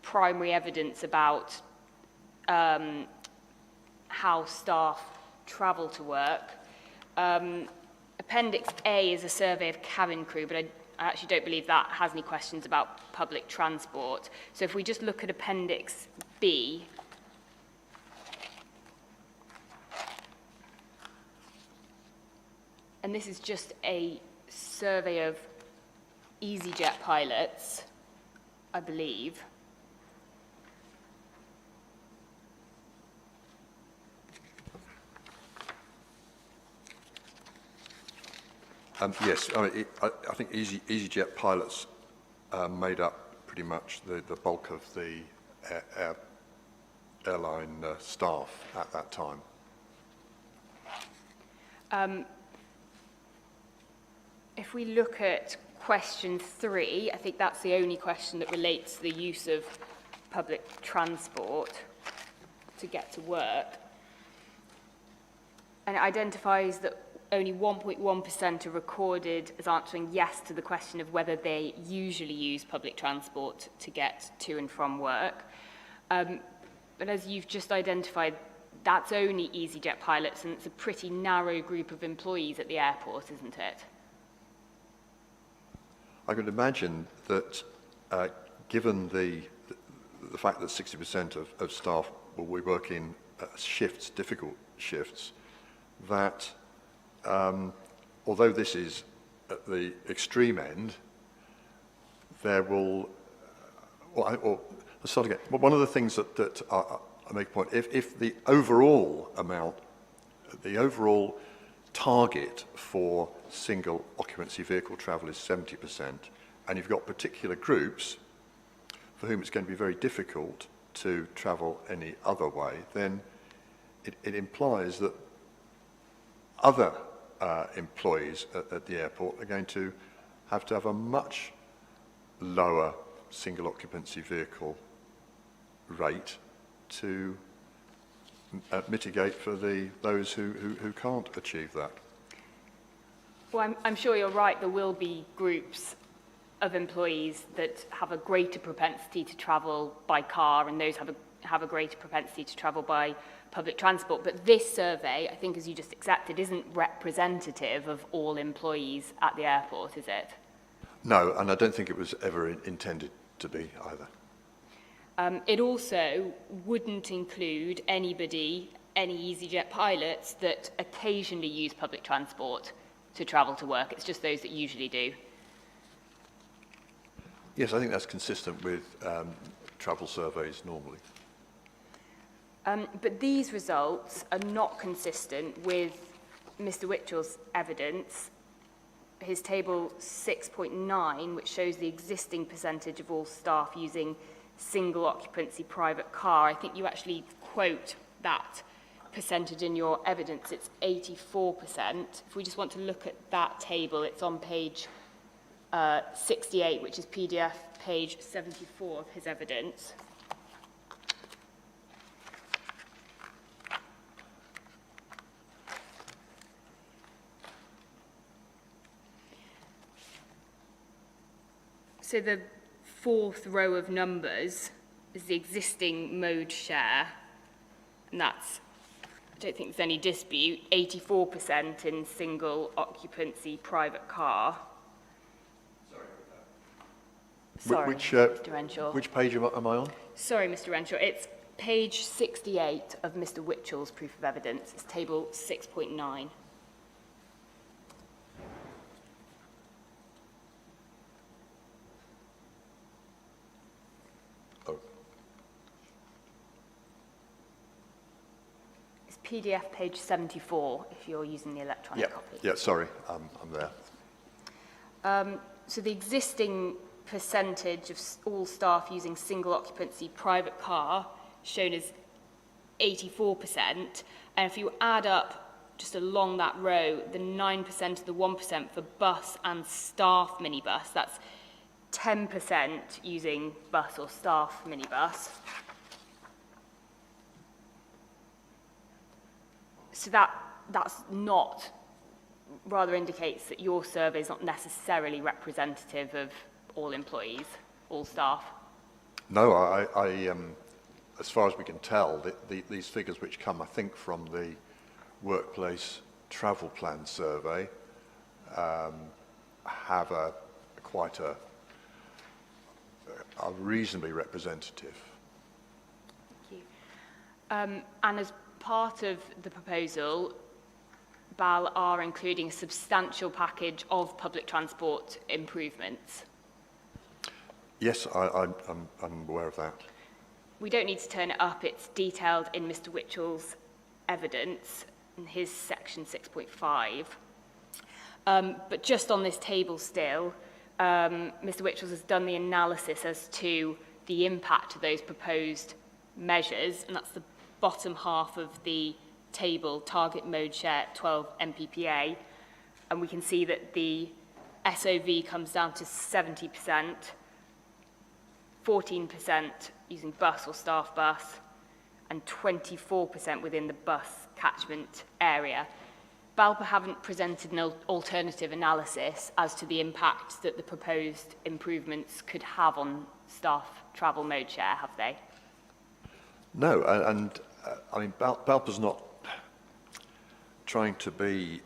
primary evidence about how staff travel to work. Appendix A is a survey of cabin crew, but I actually don't believe that has any questions about public transport. So if we just look at Appendix B, and this is just a survey of EasyJet pilots, I believe. Yes, I mean, I think EasyJet pilots made up pretty much the bulk of the airline staff at that time. If we look at question 3, I think that's the only question that relates to the use of public transport to get to work. And it identifies that only 1.1% are recorded as answering yes to the question of whether they usually use public transport to get to and from work. But as you've just identified, that's only EasyJet pilots, and it's a pretty narrow group of employees at the airport, isn't it? I could imagine that given the fact that 60% of staff will be working shifts, difficult shifts, that although this is at the extreme end, there will, or let's start again. One of the things that I make a point, if the overall amount, the overall target for single occupancy vehicle travel is 70%, and you've got particular groups for whom it's going to be very difficult to travel any other way, then it implies that other employees at the airport are going to have a much lower single occupancy vehicle rate to mitigate for those who can't achieve that. Well, I'm sure you're right, there will be groups of employees that have a greater propensity to travel by car, and those have a greater propensity to travel by public transport. But this survey, I think, as you just accepted, isn't representative of all employees at the airport, is it? No, and I don't think it was ever intended to be either. It also wouldn't include any EasyJet pilots that occasionally use public transport to travel to work. It's just those that usually do. Yes, I think that's consistent with travel surveys normally. But these results are not consistent with Mr. Whitchell's evidence, his table 6.9, which shows the existing percentage of all staff using single occupancy private car. I think you actually quote that percentage in your evidence. It's 84%. If we just want to look at that table, it's on page 68, which is PDF page 74 of his evidence. So the fourth row of numbers is the existing mode share, and that's, I don't think there's any dispute, 84% in single occupancy private car. Sorry, Mr. Renshaw. Which page am I on? Sorry, Mr. Renshaw. It's page 68 of Mr. Whitchell's proof of evidence. It's table 6.9. Oh. It's PDF page 74 if you're using the electronic copy. Yeah, sorry, I'm there. So the existing percentage of all staff using single occupancy private car shown as 84%, and if you add up just along that row the 9% of the 1% for bus and staff minibus, that's 10% using bus or staff minibus. So that's not, rather indicates that your survey is not necessarily representative of all employees, all staff. No, I as far as we can tell, these figures which come, I think, from the workplace travel plan survey have quite are reasonably representative. Thank you. And as part of the proposal, BAL are including a substantial package of public transport improvements. Yes, I'm aware of that. We don't need to turn it up, it's detailed in Mr. Witchell's evidence in his section 6.5. But just on this table still, Mr. Witchell has done the analysis as to the impact of those proposed measures, and that's the bottom half of the table, target mode share 12 MPPA, and we can see that the SOV comes down to 70%, 14% using bus or staff bus, and 24% within the bus catchment area. BALPA haven't presented an alternative analysis as to the impact that the proposed improvements could have on staff travel mode share, have they? No, I mean, BALPA's not trying to be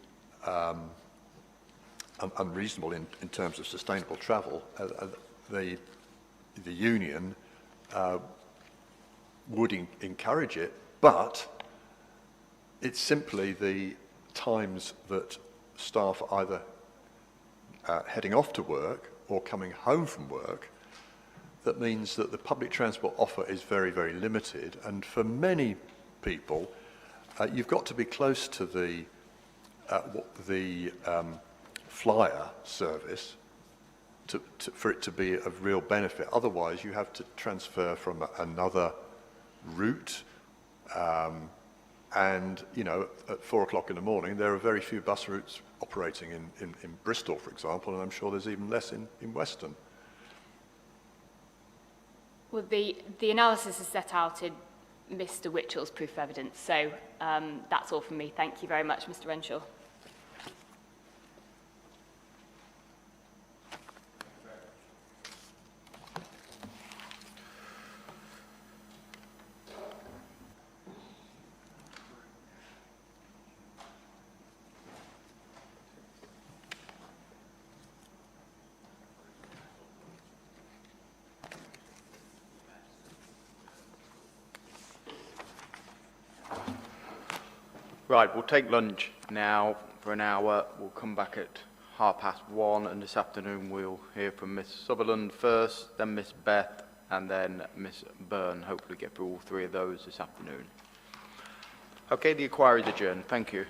unreasonable in terms of sustainable travel. The union would encourage it, but it's simply the times that staff are either heading off to work or coming home from work that means that the public transport offer is very, very limited. And for many people, you've got to be close to the flyer service for it to be of real benefit. Otherwise, you have to transfer from another route. And, you know, at 4 o'clock in the morning, there are very few bus routes operating in Bristol, for example, and I'm sure there's even less in Weston. Well, the analysis is set out in Mr. Witchell's proof of evidence, so that's all from me. Thank you very much, Mr. Renshaw. Right, we'll take lunch now for an hour. We'll come back at 1:30, and this afternoon we'll hear from Miss Sutherland first, then Miss Beth, and then Miss Byrne. Hopefully get through all three of those this afternoon. Okay, the inquiry is adjourned. Thank you.